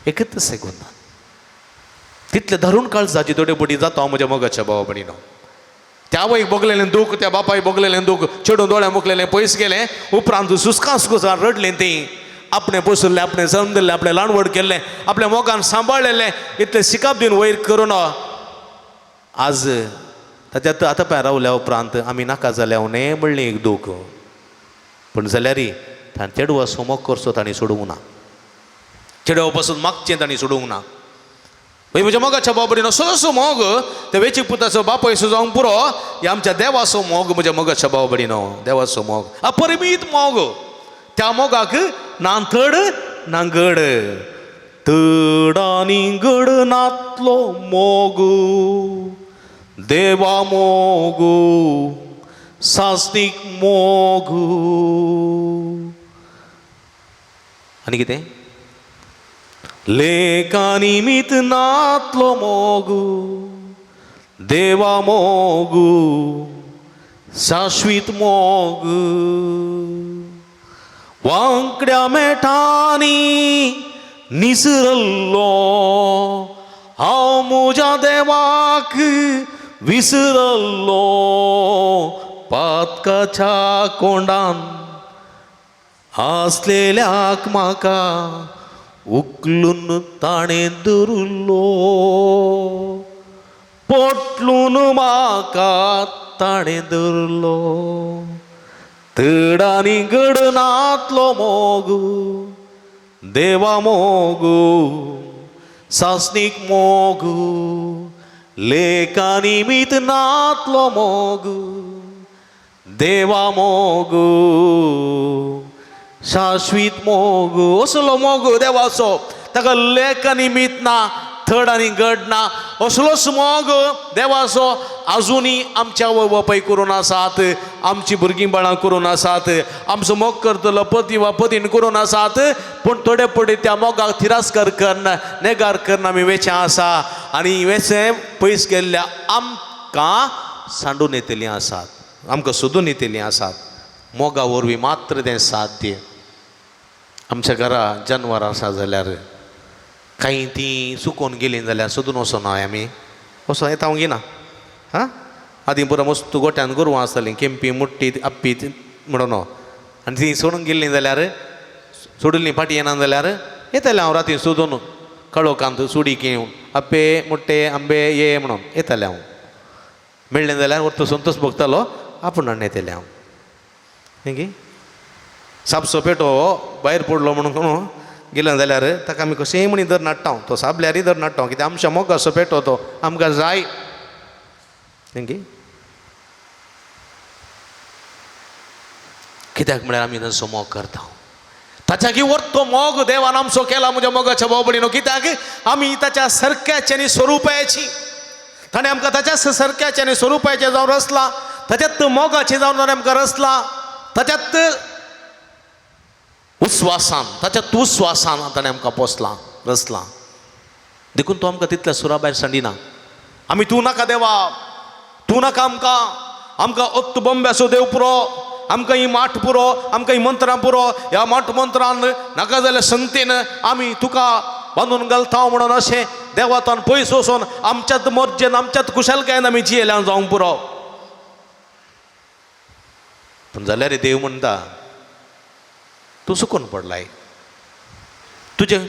एकच सेकुंदान तितले धरून काळजाची थोडे पटी जाता म्हज्या मोगाच्या भावा भयणीनो. त्या आवयक बगलेलें दूख, त्या बापायक बगलेलें दूख चेडूं दोळ्यां मुकलेलें पयस गेलें. उपरांत सुस्कां रडलें तीं. आपणें पसरलें, आपणें समजलें, आपणें ल्हानवड केल्लें, आपल्या मोगान सांबाळलेलें, इतलें शिकप दिवन वयर करून आज ताच्या आतां पळय रावल्या उपरांत आमी नाका जाल्या न्ही म्हणलें एक दूख. पूण जाल्यारय ताणें चेडवा असो मोग करचो ताणें सोडूंक ना, चेडवा पासून मागचें ताणें सोडूंक ना. म्हज्या मोगाच्या बाबडीन असो मोग त्या वेंचीक पुताचो बापायचो जावंक पुरो, हे आमच्या देवाचो मोग म्हज्या मोगाच्या बाबडीनो. देवाचो मोग अपरिमीत मोग. त्या मोगाक ना थड ना गड, थड आनी गड नातलो मोग, देवा मोग, सास्तीक मोग. आनी कितें? लेकानिमीत नातलो मोग, देवा मोग, शाश्वीत मोग. वांकड्या मेठांनी निसरल्लो हांव म्हज्या देवाक विसरल्लो. पातकाच्या कोंडान आसलेल्याक म्हाका उखलून ताणें धरलो, पोटलून म्हाका ताणें धरलो. थड आनी गड नातलो मोग, देवा मोग, सासनीक मोग. लेकानिमीत नातलो मोग, देवा मोग, शाश्वीत मोग. असलो मोग देवाचो, ताका लेकानिमीत ना, थड आनी गड ना. असलोच मोग देवाचो आजुनी आमच्या आवय बापाय करून आसात, आमची भुरगीं बाळां करून आसात, आमचो मोग करतलो पती वा पतीन करून आसात. पूण थोडे पडे त्या मोगाक तिरस्कार करना, नेगार करना आमी वेचे आसा. आनी वेचे पयस गेल्ल्या आमकां सांडून येतलीं आसात, आमकां सोदून येतलीं आसात. मोगा वरवीं मात्र तें साध्य. आमच्या घरा जनवरां आसा जाल्यार काही ती चुकोवन गेलीं जाल्यार सोदून वचोना आमी, वचोन येता हांव घेना. हां, आदीं बरो मस्त गोट्यान गोरवां आसतालीं, केंपी मुट्टी आप्पी म्हणून, आनी ती सोडून गेल्लीं जाल्यार सोडिल्लीं फाटीं येना जाल्यार येतालें हांव राती सोदून. कळोकांत सुडी घेवन आप्पे मुट्टे आंबे ये म्हणून येतालें हांव. मेळ्ळें जाल्यार व्हरतो संतोश भोगतालो, आपुणान येतलें हांव. हें सापसो पेटो भायर पडलो म्हणून गेलो जाल्यार ताका आमी कशेंय म्हणी धर नाडटा, तो साबल्यारय धर नाडटा, कित्याक आमच्या मोगाचो पेटो तो आमकां जाय. कित्याक म्हळ्यार आमी तसो मोग करता ताच्या की तो मोग देवान आमचो केला म्हज्या मोगाच्या भावबडिनो कित्याक आमी ताच्या सारक्याची आनी स्वरुपाची ताणें आमकां ताच्या सारक्याचे आनी स्वरुपाचे जावन रचला ताच्यात मोगाचे जावन आमकां रचला ताच्यात उस्वासान ताणें आमकां पोसला रचला देखून तो आमकां तितल्या सुरा भायर सांडिना आमी तूं नाका देवा तूं नाका आमकां ओत्त बोंब्याचो देव पुरो आमकां ही माठ पुरो आमकां ही मंत्रां पुरो ह्या माठ मंत्रान नाका जाल्यार संगतीन आमी तुका बांदून घालता म्हणून अशें देवातान पयस वचोन आमच्याच मर्जेन आमच्याच कुशलकायेन आमी जियेल्यान जावंक पुरो पूण जाल्यार देव म्हणटा तूं सुकून पडलाय तुजें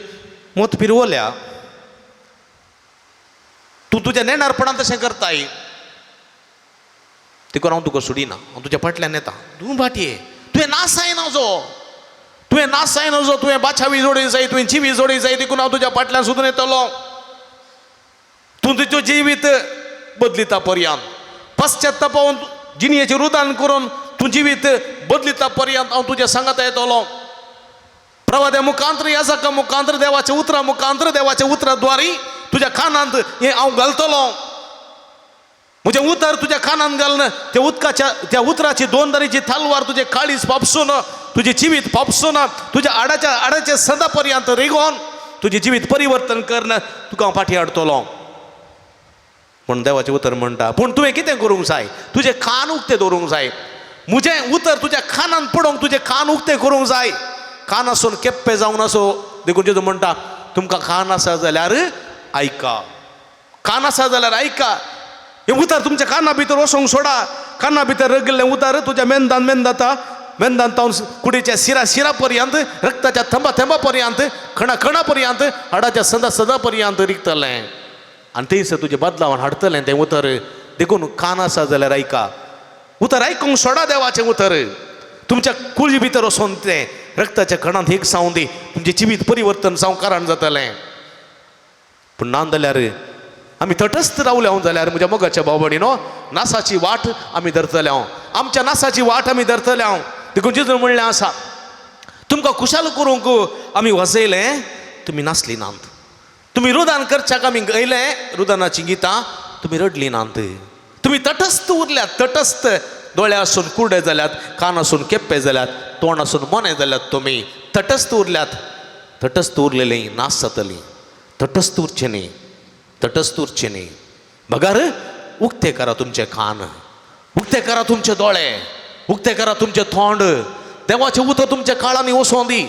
मत पिरवल्या तूं तुज्या नेणारपणान तशें करताय देखून हांव तुका सोडिना हांव तुज्या फाटल्यान येता तूं भाटये तुवें नासाय नजो तुवें बाछावी जोडी जाय तुवें चिवी जोडी जाय देखून हांव तुज्या फाटल्यान सोदून येतलो तूं तुजें जिवीत बदलिता पर्यंत पश्चात्तापावन जिणयेचें रुदान करून तूं जिवीत बदलिता पर्यंत हांव तुज्या सांगात येतलो प्रवाद्या मुखांतर याजका मुखांतर देवाच्या उतरा मुखांतर देवाच्या उतराद्वारी तुज्या कानांत हें हांव घालतलो म्हजें उतर तुज्या कानांत घालन त्या उतराची दोनदारीची थालवार तुजें काळीज पापसून तुजें जिवीत पापसून तुज्या आडाच्या सदा पर्यंत रेगोन तुजें जिवीत परिवर्तन करन तुका हांव फाटीं हाडटलो म्हूण देवाचें उतर म्हणटा पूण तुवें कितें करूंक जाय तुजें कान उक्ते दवरूंक जाय म्हजें उतर तुज्या कानांत पडोवंक तुजें कान उक्ते करूंक जाय कान आसून केप्पे जावन असो देखून जेजू म्हणटा तुमकां कान आसा जाल्यार आयका कान आसा जाल्यार आयका हें उतर तुमच्या काना भितर वचोंक सोडा काना भितर रगल्लें उतर तुज्या मेंदान तावन कुडीच्या शिरा पर्यंत रक्ताच्या थंबा पर्यंत खणा पर्यंत हाडाच्या सदा पर्यंत रिगतलें आनी थंयसर तुजें बदलावन हाडटलें तें उतर देखून कान आसा जाल्यार आयका उतर आयकूंक सोडा देवाचें उतर तुमच्या कुळी भितर वचोन तें रक्ताच्या कणांत एक जावं दी तुमचें जिवीत परिवर्तन जावं कारण जातलें पूण ना जाल्यार आमी तटस्थ रावल्या जाल्यार म्हज्या मोगाच्या भाव भयणीनो नासाची वाट आमी धरतले आमच्या नासाची वाट आमी धरतले देखून जेजून म्हणलें आसा तुमकां खुशाल करूंक आमी वचयलें तुमी नासली नात तुमी रुदान करच्याक आमी गयलें रुदानाची गितां तुमी रडली नात तुमी तटस्थ उरल्यात तटस्थ दोळे आसून कुर्डे जाल्यात कान आसून केप्पे जाल्यात तोंड आसून मोने जाल्यात तुमी तटस्थ उरल्यात तटस्थ उरलेलीं नास जातलीं तटस्थ उरचें न्ही बगार उक्ते करा तुमचे कान उक्ते करा तुमचे दोळे उक्ते करा तुमचे तोंड देवाचें उतर तुमच्या काळांनी वचोन दी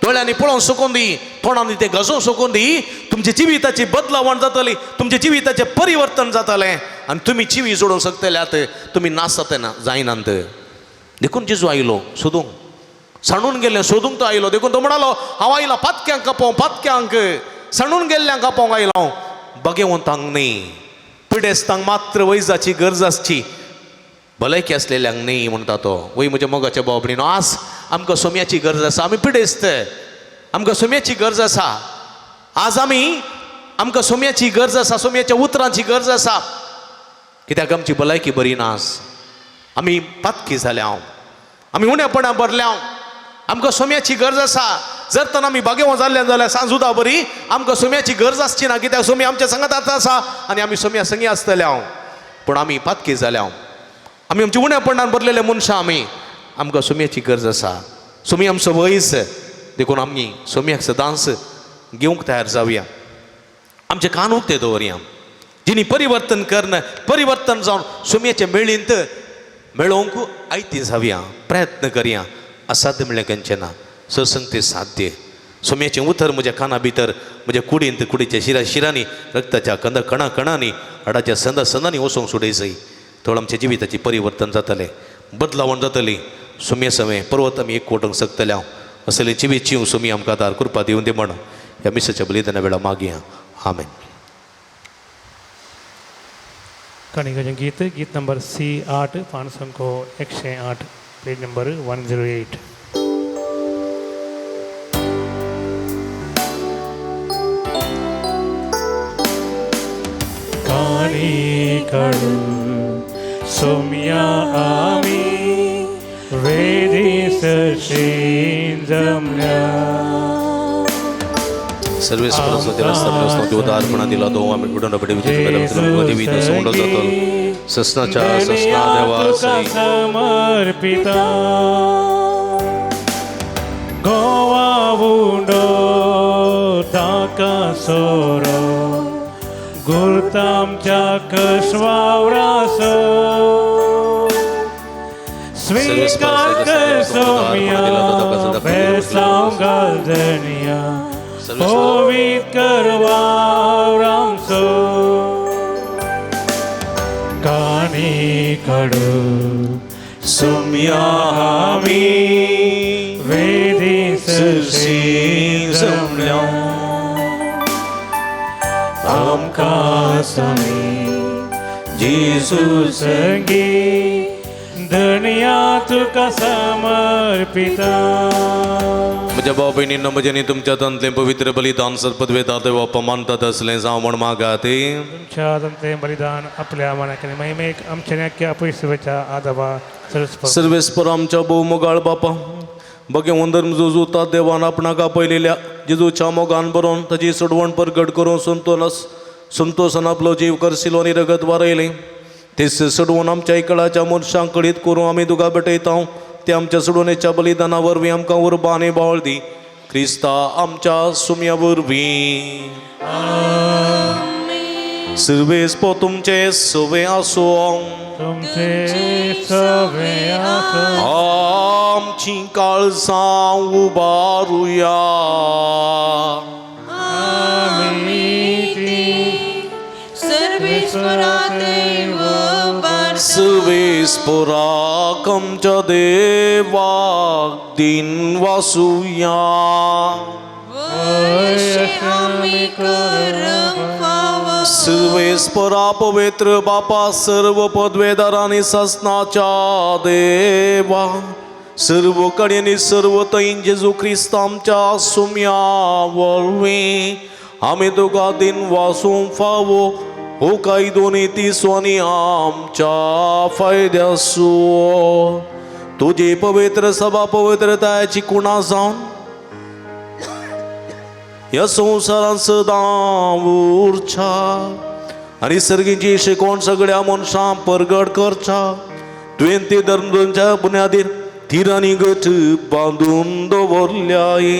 दोळ्यांनी पळोवन सोकून दी तोंडांनी तें गजोवन सोकून दी तुमच्या जिविताची बदलावण जातली तुमच्या जिविताचें परिवर्तन जातलें आनी तुमी जिवी जोडूंक शकतल्यात तुमी नासता जायनात देखून जेजू आयलो सोदूंक सांडून गेल्लें सोदूंक तो आयलो देखून तो म्हणालो हांव आयला पातक्यांक कापोवंक सांडून गेल्ल्यांक कापोवंक आयलो बगेवंतांक न्ही पिडेस्तांक मात्र वैजाची गरज आसची भलायकी असलेल्यांक न्ही म्हणटा तो वय म्हज्या मोगाच्या भाव भयणीनो आज आमकां सोम्याची गरज आसा आमी पिडेस्त आमकां सोम्याची गरज आसा आज आमकां सोम्याची गरज आसा सोम्याच्या उतरांची गरज आसा कित्याक आमची भलायकी बरी नास आमी पातकी जाल्या आमी उणेपणां भरल्या आमकां सोम्याची गरज आसा जर तर आमी बागेवं जाल्ले जाल्यार सांज उदा बरी आमकां सोम्याची गरज आसची ना कित्याक सोमी आमच्या संगात आसा आनी आमी सोम्या संगी आसतले पूण आमी पातकी जाल्या आमी आमच्या उणेपणान भरलेले मनशां आमकां सोम्याची गरज आसा सोमी आमचो वयस देखून आमी सोम्याक सदांच घेवंक तयार जावया आमचे कान उक्ते दवरया जिणी परिवर्तन जावन सोम्याचे मेळींत मेळोवंक आयती जावया प्रयत्न करया असाध्य म्हणलें खंयचें ना ससंगते साध्य सोम्याचें उतर म्हज्या काना भितर म्हज्या कुडींत कुडीच्या शिरांनी रक्ताच्या कणांनी हाडाच्या संदांनी वचोंक सोडय जाय थोडं आमच्या जिविताची परिवर्तन जातलें बदलावण जातली सोम्या समें पर्वत आमी एकवटूंक शकतले असले जिवीत जीव सोमी आमकां आदार कृपा दिवन दी म्हण ह्या मिसाच्या बलिदाना वेळा मागया आमेन कणिकाचें गीत नंबर C8 पान संख्या 108 पेज नंबर 108 काणिकळु सोम्या आमी वेदीस सशीन जमल्या सर्वेस परस्वतीला सर्वस्व उदारपणा दिला तो आम्ही विडून बडे विजय देवी सोंड जातो ससनाच्या ससना देवा समर्पिता गोवावुंडो ताका सोरो गुरतामच्या कश्वावरासो स्वीकार कर सोमिया बेसाव गालदनिया पवित करवावरामसो कानी कडू सोमिया आमी वेदी सशीन जमल्या आमकां समी जेजू संगी धन्या तुका समर्पिता म्हज्या भाव भयणींनो म्हजें न्ही तुमच्या तंतलें पवित्र बलिदान सत्पद वेता देवा पमानतात असलें जावं म्हण मागात तुमच्या तंतलें बलिदान आपल्या मनाक महिमेक आमच्या नेक्या पयसुवेच्या आदवा सर्वेस्पर आमच्या भोवमोगाळ बापा बगे वंदर जुजूता देवान आपणाक आपयलेल्या जेजूच्या मोगान बरोवन ताची सोडवण परगट करून संतोषान आपलो जीव करशिलो आनी रगत वारयलें ते सोडवून आमच्या इकळाच्या मनशांक कळीत करून आमी तुका भेटयता ते आमच्या सोडवणेच्या बलिदाना वरवीं आमकां उर्बा आनी बाळ दी क्रिस्ता आमच्या सुम्या वरवीं सर्वेस्पो तुमचे सवे आसो तुमचे सवे आसो आमची काळजां उबारुया सर्वेस्पराक आमच्या देवाक दिन वासुया सर्वेस्परा पवित्र बापा सर्व पदवेदारांनी ससनाच्या देवा सर्व कडेनी सर्व तैन जेजू क्रिस्त आमच्या सुम्या वरवीं आमी तुका दिन वासूंक फावो हो काही दोन्ही तिसवानी आमच्या फायद्यासो तुझी पवित्र सभा पवित्रताची कुणा जावन या संवसारान सदां उरच्या आनी सर्गीची शिकोवण सगळ्या मनशां परगट करच्या तुवें ती धर्माच्या बुन्यादीर तिरांनी गट बांदून दवरल्याय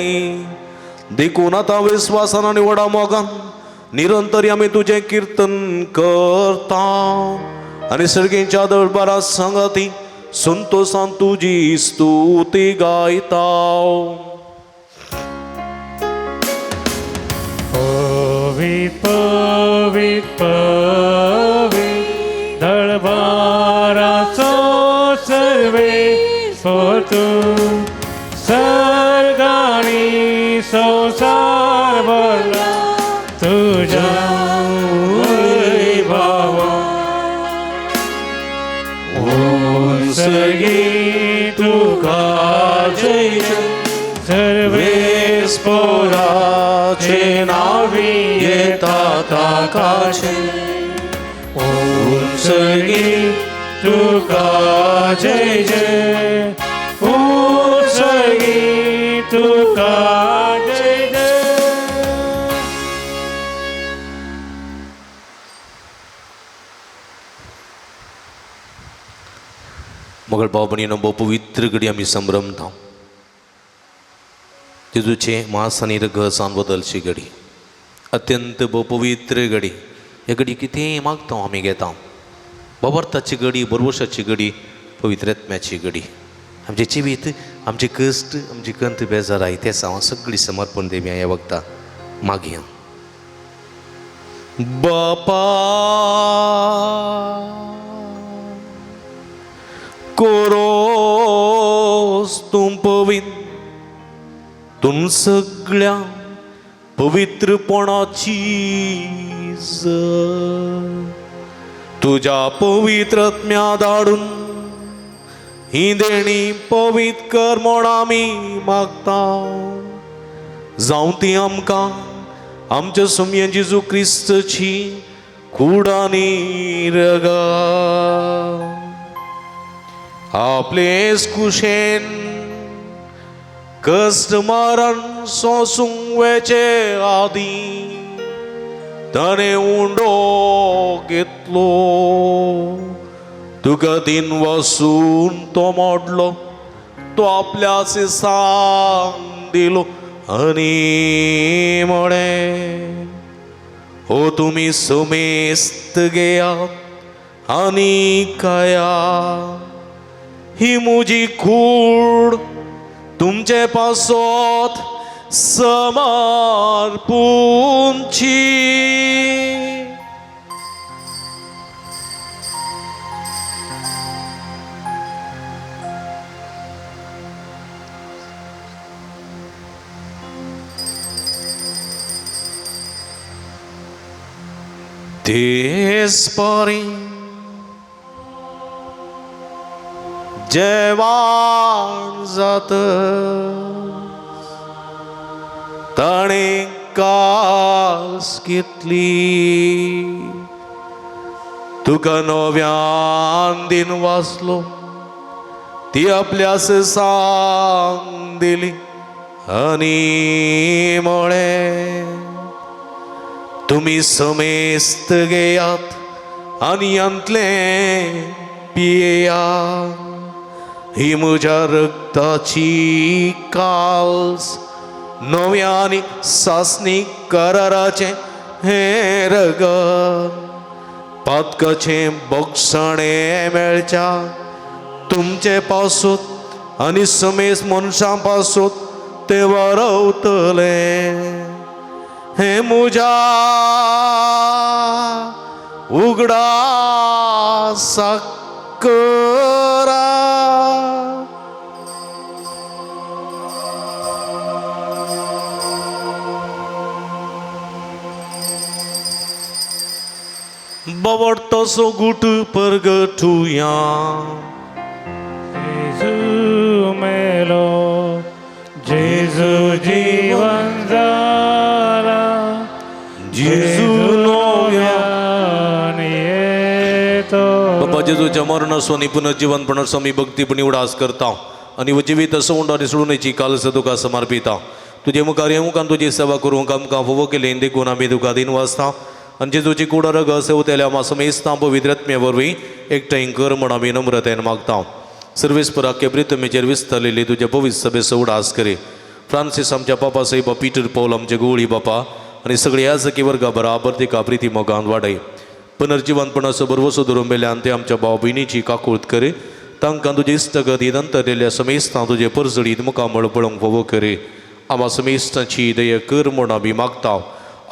देखून आतां विस्वासान आनी व्हडा मोगान निरंतर आमी तुझें कीर्तन करता आनी सर्गीच्या दरबारात सांगाती संतोषान तुजी स्तुती गायता पवित पवित पवित दरबाराचो सर्वे फोटो सर्गानी संसार भरला तुझ्या वैभवा सर्गी तुका जय सर्वेस्पराचे नावी येता ताकाचे सर्गी तुका जय जय सर्गी तुका जय जय मगळ बाबणीनो बो पवित्र घडी आमी संभ्रमता जेजूचे मास आनी रगसान बदलची घडी अत्यंत बो पवित्र घडी हे घडी कितेंय मागता आमी घेता बाबर्ताची घडी बरवशाची घडी पवित्रत्म्याची घडी आमचे जिवीत आमचे कश्ट आमची कंत बेजाराय ते हांव सगळी समर्पण देवया ह्या वखदा मागया बापा कोरोस तुम पवित्र तुम सगळ्या पवित्रपणाची तुझ्या पवित्रत्म्या धाडून ही देणी पवित्र कर म्हण आमी मागता जावं ती आमकां आमच्या सुमये जेजू क्रिस्तची कूड आनी रगा आपलेच कुशेन कष्ट मरण सोसूंक वेचे आदी ताणे उंडो घेतलो तुका दिन वसून तो मोडलो तो आपल्या सांग दिलो आणि म्हणे हो तुम्ही समेस्त घेयात आणि खाया ही मुजी खूड तुमचे पासोत समर्पूंची. देस्परी जेवाण जात ताणे कास घेतली तुका नव्यान दिन वाचलो ती आपल्यास सांग दिली आणि म्हळे तुम्ही समेस्त घेयात आणि अंतले पियेया ही म्हज्या रक्ताची काल्स नव्यानी सासणी कराराचे हे रगत पातकाचे बक्षणे मेळच्या तुमचे पासूत आणि समेस मनशां पासूत ते वारवतले हे मुजा उगडा साकरा. बवडतोसो गुट परगटुया जेजू मेलो जेजू जीवन जाला जेजू नव्यान येतो. बाबा जेजूच्या मरणासो आणि पुनर्जीवनपणासो मी भक्तीपणी उडास करता आणि जिवीत असो उंडा सोडूनची कालस तुका समर्पिता. तुझे मुखार येऊन तुझी सेवा करूंक आमकां फोव केले देखून आमी तुका दिन वाचता आणि जेजूची कुडा रग सेवतेल्या मासो मेस्तां पवित्रत्मे वरवीं एकठांय कर म्हण आमी नम्रतेन मागता. सर्वेस्परा केब्रितमेचेर विस्तारलेली तुझ्या पवित्र सभेचो उडास करे. फ्रांसीस आमच्या पापा सैबा पीटर पौल आमचे गोळी बापा आणि सगळे याजकी वर्गा बराबर तिका प्रिती मोगान वाडय. पुनर्जीवनपणाचो बरवसो धरून बेल्यान ते आमच्या भाव भयणीची काकुळत करे. तांकां तुजे इश्टगतींत अंतरलेल्या समेस्तां तुजे परजडीत मुखामळ पळोवंक फोव करे. आम्हा समेस्तांची दय कर म्हण आमी मागता.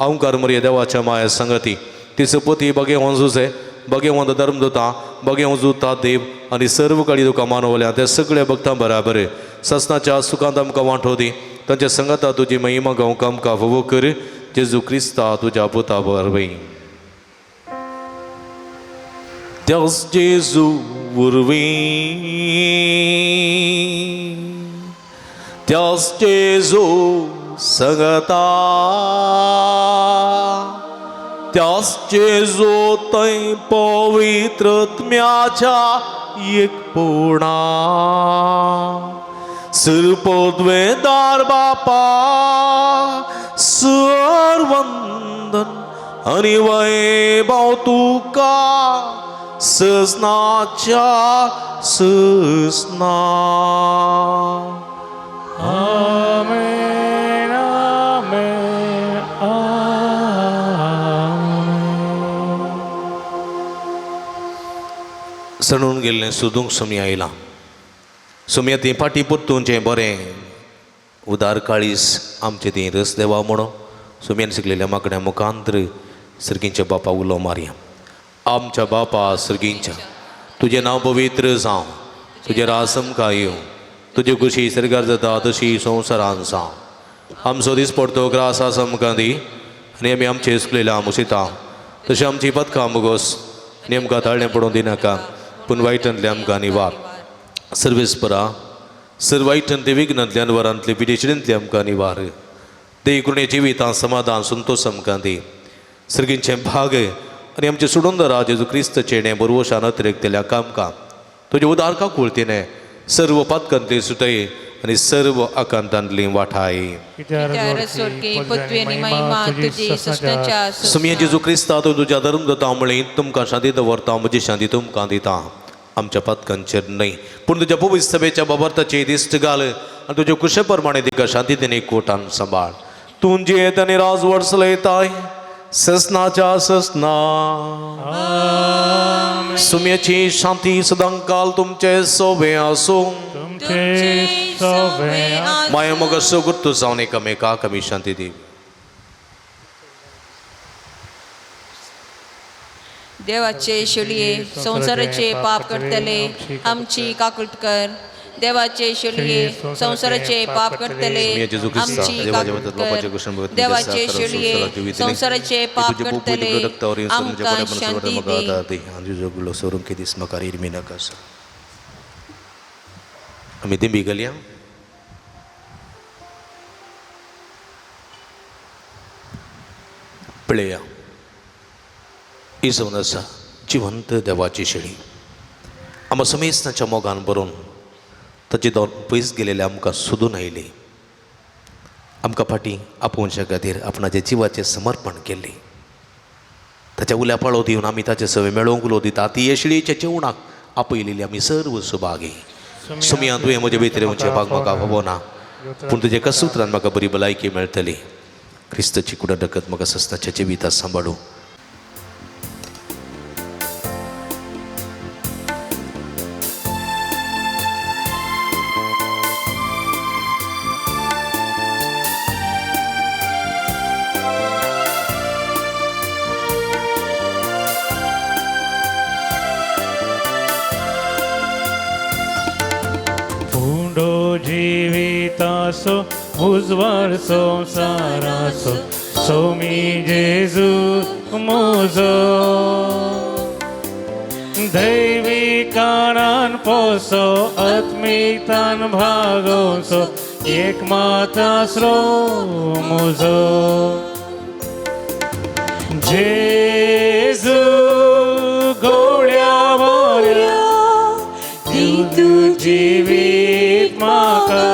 ओंकार मरिया देवाच्या माया संगती तिचो पती बगे वंजुसे बगे वंद धर्मदूता बगे वंजुता देव आणि सर्व काळी तुका मानवल्या त्या सगळ्या भक्तां बराबर ससनाच्या सुखांत आमकां वांटो दी तांच्या संगता तुजी महिमा गावंक आमकां फोव कर. जेजू क्रिस्ता तुज्या पुता वरवीं त्याच जेजू वरवीं त्याच जेजू संगता त्याच जेजू तै पवित्रत्म्याच्या एकपुणा सर्वोद्वेदार बापा सर्वंदन आणि वैभव तुका ससनाच्या ससना. आमेन आमेन आमेन. सणून गेल्लें सोदूंक सोमी आयलां. सोम्या ती फाटी परतूंचें बरें उदार काळीस आमचें ती रस देवा म्हणून सोम्यान शिकलेल्या माकड्या मुखांतर सर्गींच्या बापा उलो मारया. आमच्या बापा सर्गींच्या तुजें नांव पवित्र जावं तुजें राज आमकां येवं तुजी खुशी सर्गार जाता तशी संवसारान जावं. आमचो दीस पडतो ग्रास आसा आमकां दी आनी आमी आमचे इसकलेल्या मुसिता तशें आमची पथकां मुगोस आनी आमकां ताळणें पडूं दिनाका पूण वायटांतले आमकां निवार. सर्वेस्परा सर्वायटांतले विघ्नांतल्यान वरांतले पिडेचणींतले आमकां निवार. देव करुणे जिवितां समाधान संतोश आमकां दी. सर्गींचें भाग आनी आमचें सोडून दरा जेजू क्रिस्ताचें हें बरोवशान अतिरेकतेल्या आमकां तुजे उदारका कुळतीने सर्व पातकांतले सुटय आणि सर्व आकांतांतली वाठाय. कित्यार सोडके पृथ्वी आणि महिमा तुझी सस्ताच्या सुमिये जेजू क्रिस्ता तुझ्या धर्मदतामुळे तुमकां शांती दवरता, म्हजी शांती तुमकां दिता. आमच्या पथकांचेर न्हय पूण तुज्या पवित्र सभेच्या बाबर्ताचे दिश्ट घाल आनी तुज्या कुशे प्रमाणे तिका शांती दिने कोटान सांबाळ. तूं जेत आनी राज वर्सलयताय ससनाच्या ससना. सुमयेची शांती सदांकाल तुमचे सोबे आसूं. माया मग गुर्तू जावन एकामेकाक आमी शांती दी. देवाचे शेळये संसाराचे पाप करतले आमची काकुट कर. देवाचे शेळये संसाराचे पाप करतले आमची काकुट कर. देवाचे शेळये संसाराचे पाप करतले आमकां शांती दे. आमी दिंबी घालया. पळया ही जावन आसा जिवंत देवाची शेळी. आमकां समेस्ताच्या मोगान बरोवन ताचे दोन पयस गेलेले आमकां सोदून आयली. आमकां फाटीं आपोवच्या खातीर आपणाचे जिवाचें समर्पण केल्ली. ताच्या उल्या पाळो दिवन आमी ताचे सवे मेळोवंक उलो दिता. ती हे शेळयेच्या जेवणाक आपयलेली आमी सर्व सुभागी. सुमिया तुवें म्हजे भितर येवचें भाग म्हाका हवो ना पूण तुजे एका सुत्रान म्हाका बरी भलायकी मेळटली. क्रिस्ताची कुडा डकत म्हाका सस्ताच्या जिवितांत सांबाळूं. जिवितासो उजवाड संसारासो सोमी जेजू मोजो. दैविकानान पोसो आत्मिकतान भागोसो एक मातास्रो मोजो. जेजू गवळ्या बऱ्या तू जिवीत म्हाका.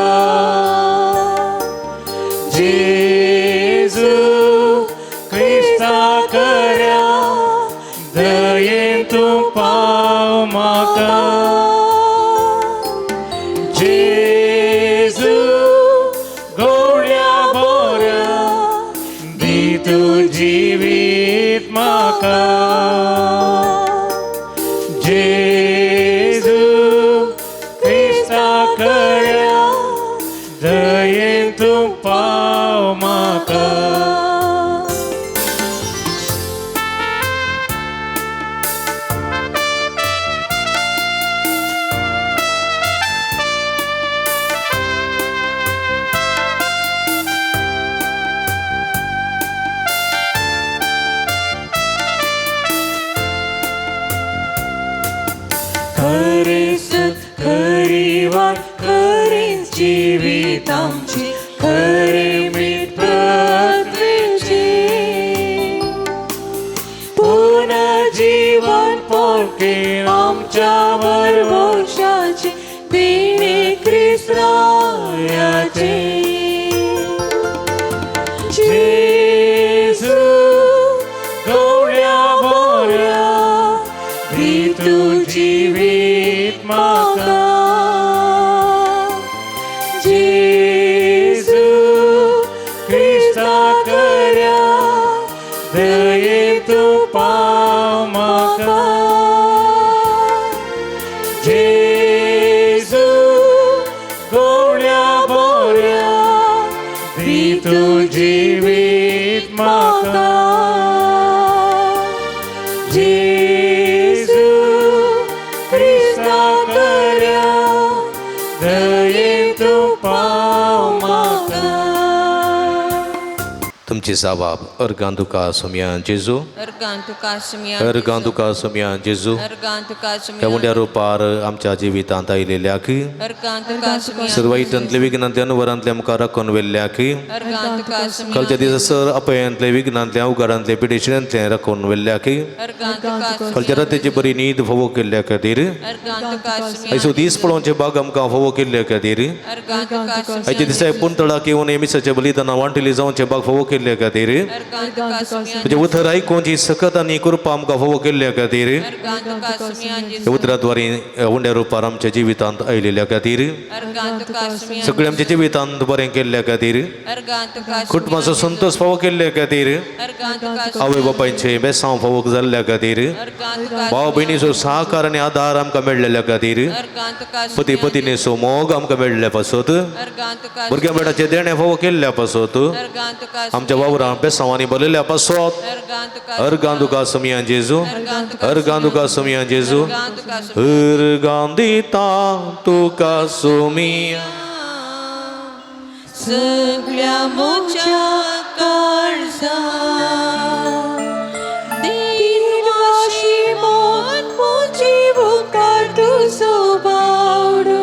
जेजू क्रिस्ता करया दयेन तूं पाव म्हाका. जेजू गवळ्या बऱ्या दी तूं जिवीत म्हाका. जेजू क्रिस्ता करया दयेन तूं पाव म्हाका. खरी वाट खरी जिवीत आमची खरी मीठ पृथ्वीची. पुन्हा जीवन पोकेन आमच्या भरवशाची दिने क्रिस्तायाची. जेजू गवळ्या बऱ्या दी तूं जिवीत म्हाका. जेजू क्रिस्ता करया दयेन तूं पाव म्हाका. जेजू गवळ्या बऱ्या दी तूं जिवीत म्हाका. जेजू क्रिस्ता करया दयेन तूं पाव म्हाका. तुमचे साबाब अर्गां तुका सोम्या जेजू अर्गां तुका सुम्या अर्गां तुका सोम्या जेजू अर्गां तुका ह्या सुम्या उंड्या रुपार आमच्या जिवितांत आयलेल्याक अर्गां तुका सुम्या सर्व इतंतले विघ्नांतल्यान वरांतले आमकां राखून व्हेल्ल्याक अर्गां तुका सुम्या कालच्या दिसा सर अपयांतले विघ्नांतल्या उगारांतले पिडेशिरांतले राखून व्हेल्ल्याक अर्गां तुका कालच्या रातीची बरी न्हीद फोव केल्ल्या खातीर अर्गां तुका सुम्या आयचो दीस पळोवचे भाग आमकां फोव केल्ल्या खातीर अर्गां तुका आयच्या दिसा पुंतळाक येवन एमिसाचे बलिदानां वांटिली जावचे भाग फोव केल्ल्या खातीर अर्गां तुका सुम्या तुजे उतर आयकून जी सकत आनी कृपा आमकां फोव केल्ल्या खातीर अर्गां तुका सुम्या ह्या उतराद्वारे उंड्या रुपार आमच्या जिवितांत आयलेल्या खातीर अर्गां तुका सुम्या सगळें आमच्या जिवितांत बरें केल्ल्या खातीर अर्गां तुका कुटुंबाचो संतोष फावो केल्ल्या खातीर अर्गां तुका आवय बापायचे बेसांव फावो जाल्ल्या खातीर अर्गां तुका भाव भयणीचो सहकार आनी आदार आमकां मेळ्ळेल्या खातीर अर्गां तुका पती पत्नीचो मोग आमकां मेळ्ळ्या पासत अर्गां तुका भुरग्या बेटाचे देणे फावो केल्ल्या पासत अर्गां तुका आमच्या वावरां बेसांवांनी भरलेल्या पासत अर्गां तुका अर्गां तुका सोम्या जेजू अर्गां तुका सोम्या जेजू अर्गां तुका अर्गां दिता तुका सोम्या सगळ्या मोच्या काळजा देवाशी मन मोची मुखार तुझो बावडो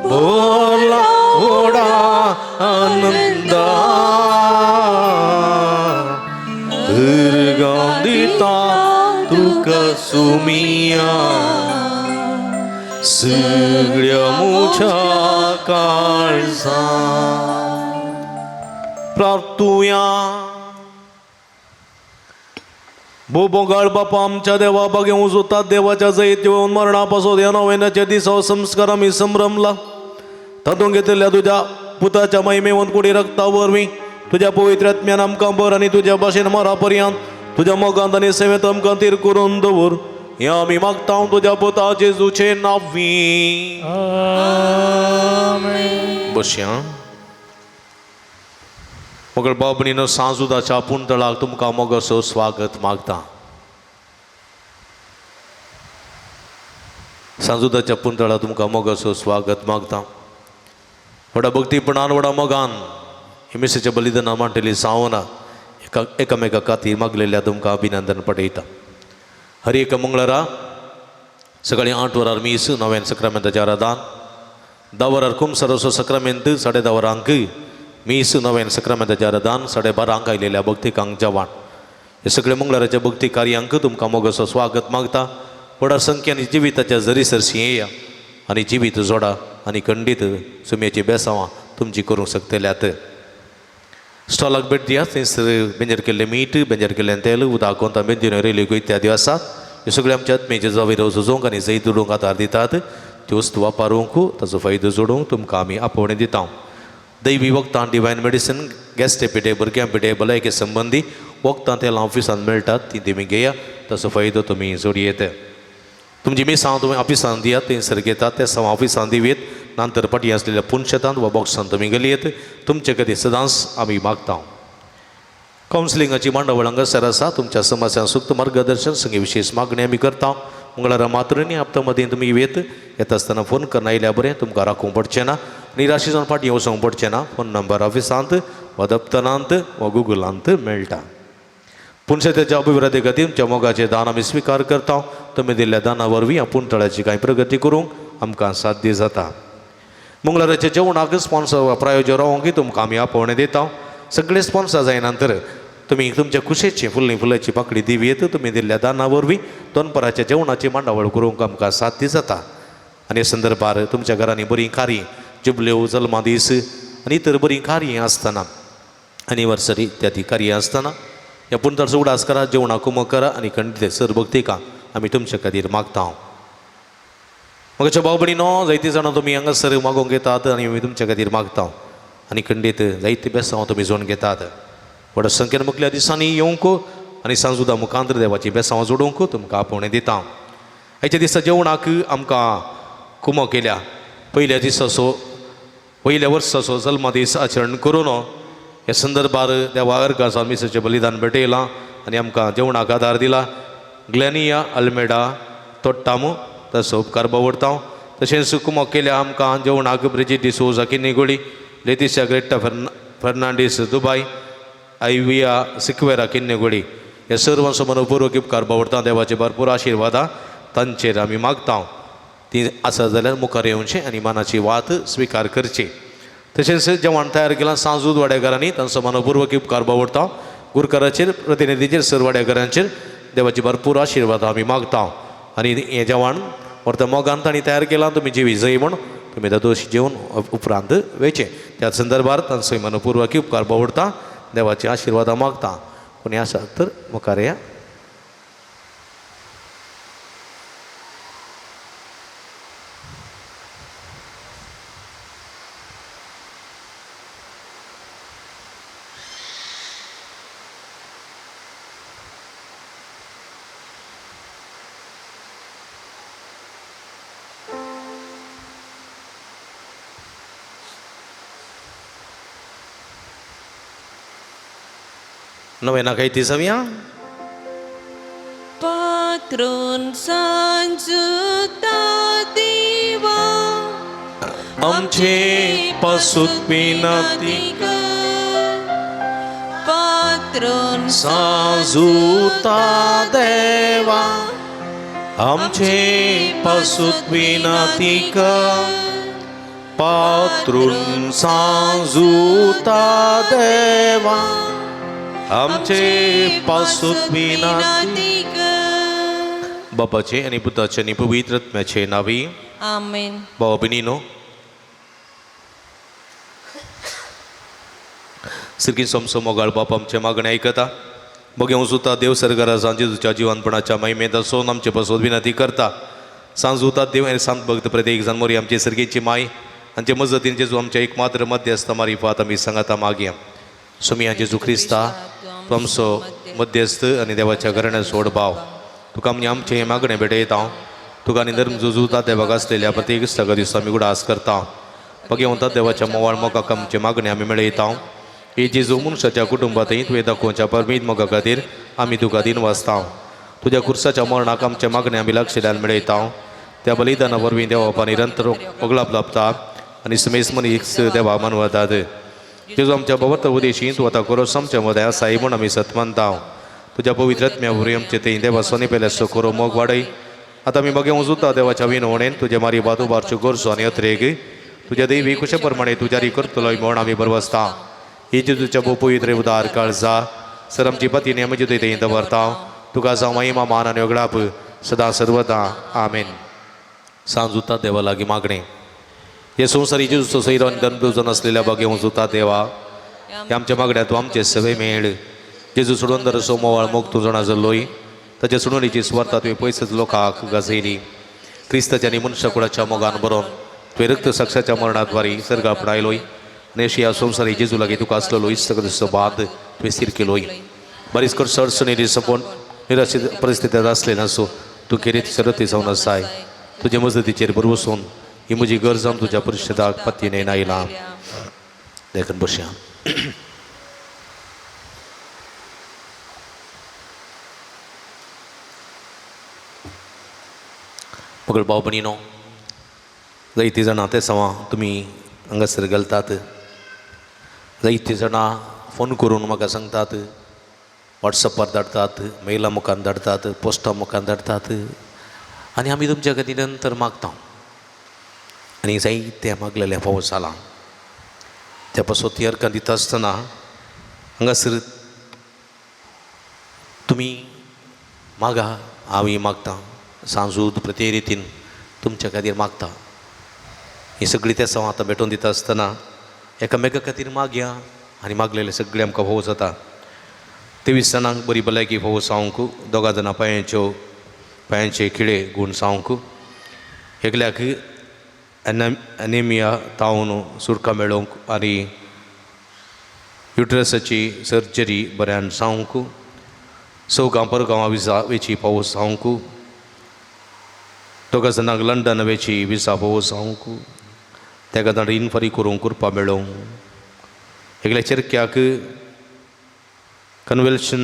भोला ओडा आनंदा अर्गां दिता तुका सोम्या सगळ्या मोच्या काळजा प्रार्थुया बोबोगाळ बापा आमच्या देवा बागे उजोतात देवाच्या जैत जेवण मरणापासून या नव्याच्या दिसा संस्कार आम्ही संभ्रमला तातूंत घेतलेल्या तुझ्या पुताच्या महिमेवंत कुडी रक्ता वरवीं तुझ्या पवित्र आत्म्यान आमकां बर आनी तुझ्या भाशेन मरा पर्यंत तुझ्या मोगांत आनी सेवेंत आमकां तीर करून दवर हें आमी मागता तुझ्या पुता जेजूचे नांवी बसया मगळ बाबणीनो सांजुदाच्या पुंतळाक तुमकां मोगसो स्वागत मागता सांजुदाच्या पुंतळाक तुमकां मोगसो स्वागत मागता व्हडा भक्तीपणान व्हडा मोगान हिमेसाच्या बलिदानां मांडलेली सावना एकामेका खातीर मागलेल्या तुमकां अभिनंदन पटयता हर एक मंगळारा सकाळीं 8 वरार मीस 9 सक्रामेंताचें आराधन 10 वरार कुमसारोचो सक्रामेंत 10:30 वरांक मीस 9 सक्रामेंताचें आराधन 12:30 आयलेल्या भक्तिकांक जेवण हे सगळे मंगळाराच्या भक्ती कार्यांक तुमकां मोगसो स्वागत मागता व्हडा संख्येन जिविताच्या जरीसरशी येया आनी जिवीत जोडा आनी खंडीत सुमयेची बेसांवां तुमची करूंक शकतल्यात स्टॉलाक भेट दियात थंयसर बेंजार केल्लें मीठ बेंजार केल्लें तेल उदक कोंता बेंजिनो रेल्यो इत्यादी आसात हे सगळे आमच्या आत्मेचे जवेरो झुजोवंक आनी जैत जोडूंक आदार दितात त्यो वस्तू वापरूंक ताचो फायदो जोडूंक तुमकां आमी आपोवणें दिता दैवी वखदां डिवायन मेडिसीन गॅस्टे पिटे भुरग्यां पिटे भलायके संबंदी वखदां तेलां ऑफिसान मेळटात ती तुमी घेया ताचो फायदो तुमी जोडयेत तुमची मिसांव तुमी ऑफिसान दियात थंयसर घेतात ते साव ऑफिसान दिवेत नंतर पाटी आसलेल्या पुनशेतांत वा बॉक्सांत तुमी घालयेत तुमचे खातीर सदांच आमी मागता कावन्सिलिंगाची मांडावळ हांगासर आसा तुमच्या समस्या सुक्त मार्गदर्शन संगे विशेष मागणी आमी करता मंगळारा मात्रुनी हप्ता मदीं तुमी येता आसतना फोन करन आयल्या बरें तुमकां राखूंक पडचें ना निराशी जावन फाटीं वचूंक पडचें ना फोन नंबर ऑफिसांत वा दफ्तरांत वा गुगलांत मेळटा पुनशेताच्या अभिवृद्धी खातीर तुमच्या मोगाचें दान आमी स्विकार करता तुमी दिल्ल्या दाना वरवीं ह्या पुंतळाची कांय प्रगती करूंक आमकां साध्य जाता मंगळाराच्या जेवणाक स्पॉन्सर प्रायोजक रावोंक तुमकां आमी आपोवणें दिता सगळे स्पॉन्सर जाय नंतर तुमी तुमच्या कुशेची फुलांची पाकळी दिवयेत तुमी दिल्ल्या दाना वरवीं दनपराच्या जेवणाची मांडावळ करूंक आमकां साध्य जाता आनी ह्या संदर्भार तुमच्या घरांनी बरीं कार्य जुबल्यो जल्मा दीस आनी इतर बरीं कार्य आसतना एनिवर्सरी इत्यादी कार्य आसतना ह्या पुंतळाचो उडास करा जेवणाक कुमक करा आनी खंडीत सरभक्तिका आमी तुमचे खातीर मागता मगाच्या भाव भयणीनो जायतीं जाणां तुमी हांगासर मागोवंक येतात आनी आमी तुमच्या खातीर मागता आनी खंडीत जायती बेसांव तुमी जोडून घेतात व्हडा संख्येन मुखल्या दिसांनी येवंक आनी सांजुदा मुखांतर देवाची बेसांव जोडूंक तुमकां आपोवणें दिता आयच्या दिसा जेवणाक आमकां कुमक केल्या पयल्या वर्साचो जल्मा दीस आचरण करून ह्या संदर्भार देवा अर्गासान मिसेचें बलिदान भेटयलां आनी आमकां जेवणाक आदार दिला ग्लॅनिया अल्मेडा तोट्टामू ताचो उपकार बावडता तशेंच कुमक केल्या आमकां जेवणाक ब्रिजीट डिसोजा किन्निगोळी लेतिशा ग्रेटा फर्नांडीस दुबाय आयविया सिक्वेरा किन्नेगोडी हे सर्वांचो मनपूर्वक उपकार बावडता देवाचे भरपूर आशिर्वादा तांचेर आमी मागता ती आसा जाल्यार मुखार येवचें आनी मनाची वात स्विकार करची तशेंच जेवण तयार केलां सांजूद वाड्याकारांनी तांचो मनपूर्वक उपकार बावडता गुरकाराचेर प्रतिनिधीचेर सर वाड्याकारांचेर देवाची भरपूर आशिर्वाद आमी मागता आनी हें जेवण व्हरता मोगान तांणी तयार केलां तुमी जेवी जय म्हण तुमी दोशी जेवन उपरांत वेचें त्या संदर्भात तांचो मनपूर्वक उपकार बावडता देवाचे आशिर्वाद मागता कोणी आसा तर मुखार या Novena Kaitisavia. Patron sanjuta deva आमचे पासूत विनंती Patron सांजुता देवा आमचे पासूत विनंती पात्रून सांजुता देवा आमचे पासूत विनंती बापाचे आणि पुताचे आणि पवित्र आत्म्याचे नावी Amen. भावा भयणीनो सिरकी सोमसो मोगाळ बाप आमचे मागणे ऐकता मग येऊन सुद्धा देव सरकारा सांजे तुझ्या जीवनपणाच्या महिमेत असोन आमचे पासून विनंती करता सांज उतात देव आणि सांत भक्त प्रत्येक जण मोरी आमचे सर्गेची माय आमचे मजतीन जेजू आमच्या एक मात्र मध्यस्थ मारी फात आम्ही सांगता मागया सुमिया जेजू ख्रिस्ता तू आमचो मध्यस्थ आणि देवाच्या घराण्या सोड भाव तुका आमी आमचे हे मागणे भेटयता तुका निधर्म जुजुता देवाक असलेल्या प्रत्येक सगळ्या दिवसा आमी उडास करता मग येऊन देवाच्या मोवाळ मोगाक आमचे मागणे आमी मेळयता हे जेजू मनशाच्या कुटुंबातही तुवें दाखोवच्या परमीत मोगा खातीर आमी तुका दिन वाचता तुज्या खुर्साच्या मरणाक आमचे मागणे आमी लक्ष द्यान मेळयता त्या बलिदाना वरवीं देवा निरंतर ओगलाप लाभता आनी समेस मनीस देवा मनवतात जेजू आमच्या भवत उदेशी तूं आतां करोस आमच्या मदें आसाय म्हूण आमी सत मानता तुज्या पवित्र आत्म्या वरवीं आमचे थंय देवा सोने पेल्या सोकोरो मोग वाडय आतां आमी मागें वचूता देवाच्या विनवणेन तुजे मारी बातू बारच्यो करचो आनी अत्रेक तुज्या दैवी कुशे प्रमाणे तूं जारी करतलो म्हूण आमी बरवसता ही जेजूच्या भोव पवित्र उदार काळजा सर आमची पतीने आमी जें थंय दवरता तुका जावं महिमा मान आनी ओगळाप सदां सर्वदा आमेन सांज उता देवा लागीं मागणें हे संवसारी जेजूचो सैरान गणभूजन असलेल्या बागे वचूता देवा हे आमच्या मागण्या तूं आमचे सवे मेळ जेजू सोडून दर सोमवार मोग तूं जाणा जाल्लोय ताच्या सुणोरीची स्वार्था तुवें पयसच लोकांक गाजयली क्रिस्ताच्या आनी मनशा कुळाच्या मोगान बरोवन तुवें रक्त साक्षाच्या मरणाद्वारी सर्ग आपणायलोय आनी अशी ह्या संवसारी जेजू लागीं तुका आसलेलो इश्ट दिसो बाद तुवें स्थिर केलोय बरीच कर अडचणी दिसपून निराशीत परिस्थितीत असले नासो तूं खेरीत शरती जावन आसाय तुजे मजतीचेर बरोबर वचून ही म्हजी गरज आम तुज्या परिशदाक पत्तीने आयला देखून बसया पगड भाव भयणीनो जायतीं जाणां ते सवां तुमी हांगासर घालतात जायतीं जाणां फोन करून म्हाका सांगतात वॉट्सॅपार धाडटात मेला मुखार धाडटात पोस्टा मुखार धाडटात आनी आमी तुमच्या खातीर नंतर मागता आनी जायते मागलेले फावो जाला त्या पासून ती अर्कां दिता आसतना हांगासर तुमी मागा हांवूय मागता सांजूद प्रते रितीन तुमच्या खातीर मागता ही सगळीं ते सवां आतां भेटोवन दिता आसतना एकामेका खातीर मागया आनी मागलेले सगळे आमकां फावो जाता 23 जाणांक बरी भलायकी फावो सावंक दोगा जाणां पांयांचे किडे गूण सावंक एकल्याक एनेमिया तावन सुडका मेळोवंक आनी युट्रसाची सर्जरी बऱ्यान सावंक चौगांव परगांवां विजा वेची फावो सावंक दोगा जाणांक लंडन वेची विजा फावो सावंक तेका जाणां इन्फरी करूंक करपा मेळोवंक एकल्या चेरक्याक कन्वेल्शन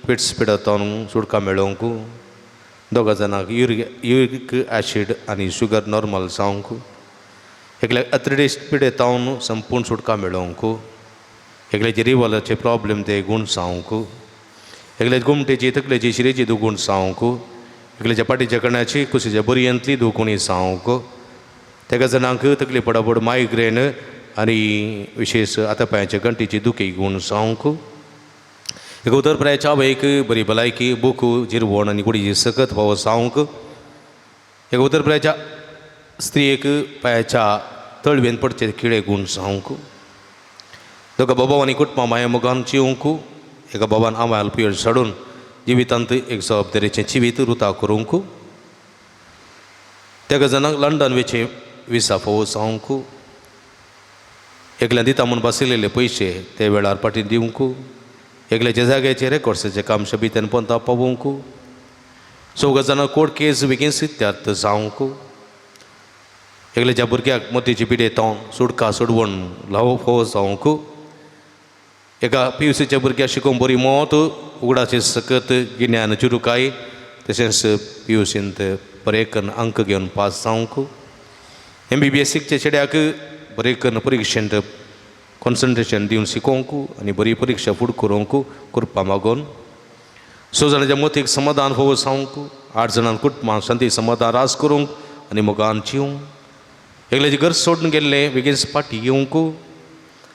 पिट्स पिडातावन सुडका मेळोवंक दोगा जाणांक युरिक एसीड आनी शुगर नॉर्मल जावंक एकल्याक एथ्रिटीस पिडेतावन संपूर्ण सुडका मेळोवंक एकल्याचे रिवॉलाचे प्रॉब्लेम ते गुण सांगू एकल्याचे गुमटेची तकलेची शिरेची दुगूण सांगू एकल्याच्या पाठीच्या कण्याची कुशीच्या बरयंतली दुखणी सांगू तेका जाणांक तकली पडापड मायग्रेन आनी विशेष आतापांयाच्या गंटीची दुखी गुण सांगू एक उदरपुऱ्याच्या एक बरी भलायकी बुक जिरवण आनी कुडीची सकत फावो सांगूक एक उदरपुऱ्याच्या स्त्रियेक पांयाच्या तळवेन पडचे किडे गुण सांगूक दोगा बाबा आनी कुटुंबा माया मोगान जिवंक एका बाबान आम्हाला पियड सोडून जिवितांत एक जबाबदारीचें जिवीत रुता करूंक तेका जाणांक लंडन वेचे विसा फावो सांगूक एकल्या दिता म्हूण बसयलेले पयशे ते वेळार पाटी दिवंक एकल्याच्या जाग्याचे रेकॉर्ड्साचें काम शबितेन पंता पावोवंक चौगा जाणां कोर्ट केस बेगीन सित्यात जावंक एकल्याच्या भुरग्याक मोतीची पिडे तावन सुडका सोडवण लाव फावो जावंक एका PUCच्या भुरग्याक शिकोवन बरी मोत उगडाचे सकत गिन्यान चुरुकाय तशेंच PUCंत बरे करून अंक घेवन पास जावंक MBBSच्या चेड्याक बरे करून परिक्षेंत कॉन्सन्ट्रेशन दिवन शिकोवंक आनी बरी परीक्षा फुडें करूंक करपा मागोन 6 जाणांच्या मतीक समाधान फावो जावंक 8 जाणां कुटुंबां शांती समाधान रास करूंक आनी मोगान जिवंक एकल्याची घर सोडून गेल्ले बेगीन फाटी येवंक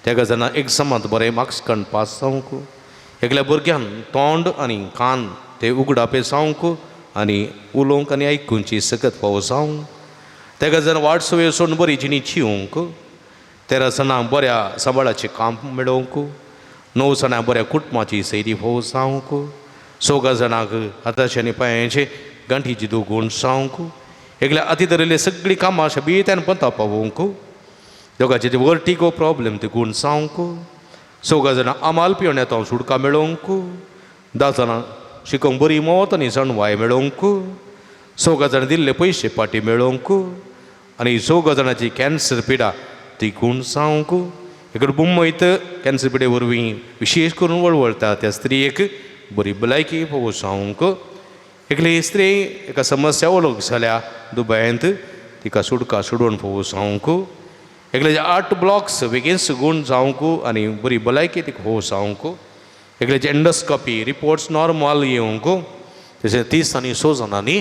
तेका जाणां एग्जामांत बरें मार्क्स काडून पास जावंक एकल्या भुरग्यान तोंड आनी कान ते उगडापे जावंक आनी उलोवंक आनी आयकूंची सकत फावो जावंक तेका जाणां वाट सवय सोडून बरी जिणी जिवंक 13 जाणांक बऱ्या सांबाळाचें काम मेळोवंक 9 जाणांक बऱ्या कुटुंबाची सैरी फावो जावंक 16 जाणांक हाताचे आनी पांयाचे गांठीची दुगूण जावंक एकल्या हाती धरिल्ली सगळीं कामां अशें बित्यान पंता पावोवंक दोगांचे ते वर्टिगो प्रॉब्लेम ते गुण जावंक 16 जाणां आमाल पिवण येता सुडका मेळोवंक 10 जाणां शिकोवंक बरी मोत आनी जणवाय मेळोवंक 16 जाणां दिल्ले पयशे पाटी मेळोवंक आनी 16 जाणांची कॅन्सर पिडा ती गुण जावंक इकडे मुंबयत कॅन्सर पिडे वरवीं विशेश करून वळवळटा त्या स्त्रियेक बरी भलायकी फावो जावंक एकली स्त्री एका समस्या वळख जाल्या दुबयांत तिका सुडका सोडवण फावो जावंक एकल्याचे 8 ब्लॉक्स बेगीन गुण जावंक आनी बरी भलायकी तिका फावो जावंक एकल्याची एंडोस्कोपी रिपोर्ट्स नॉर्मल येवंक तशें 30 आनी 6 जाणांनी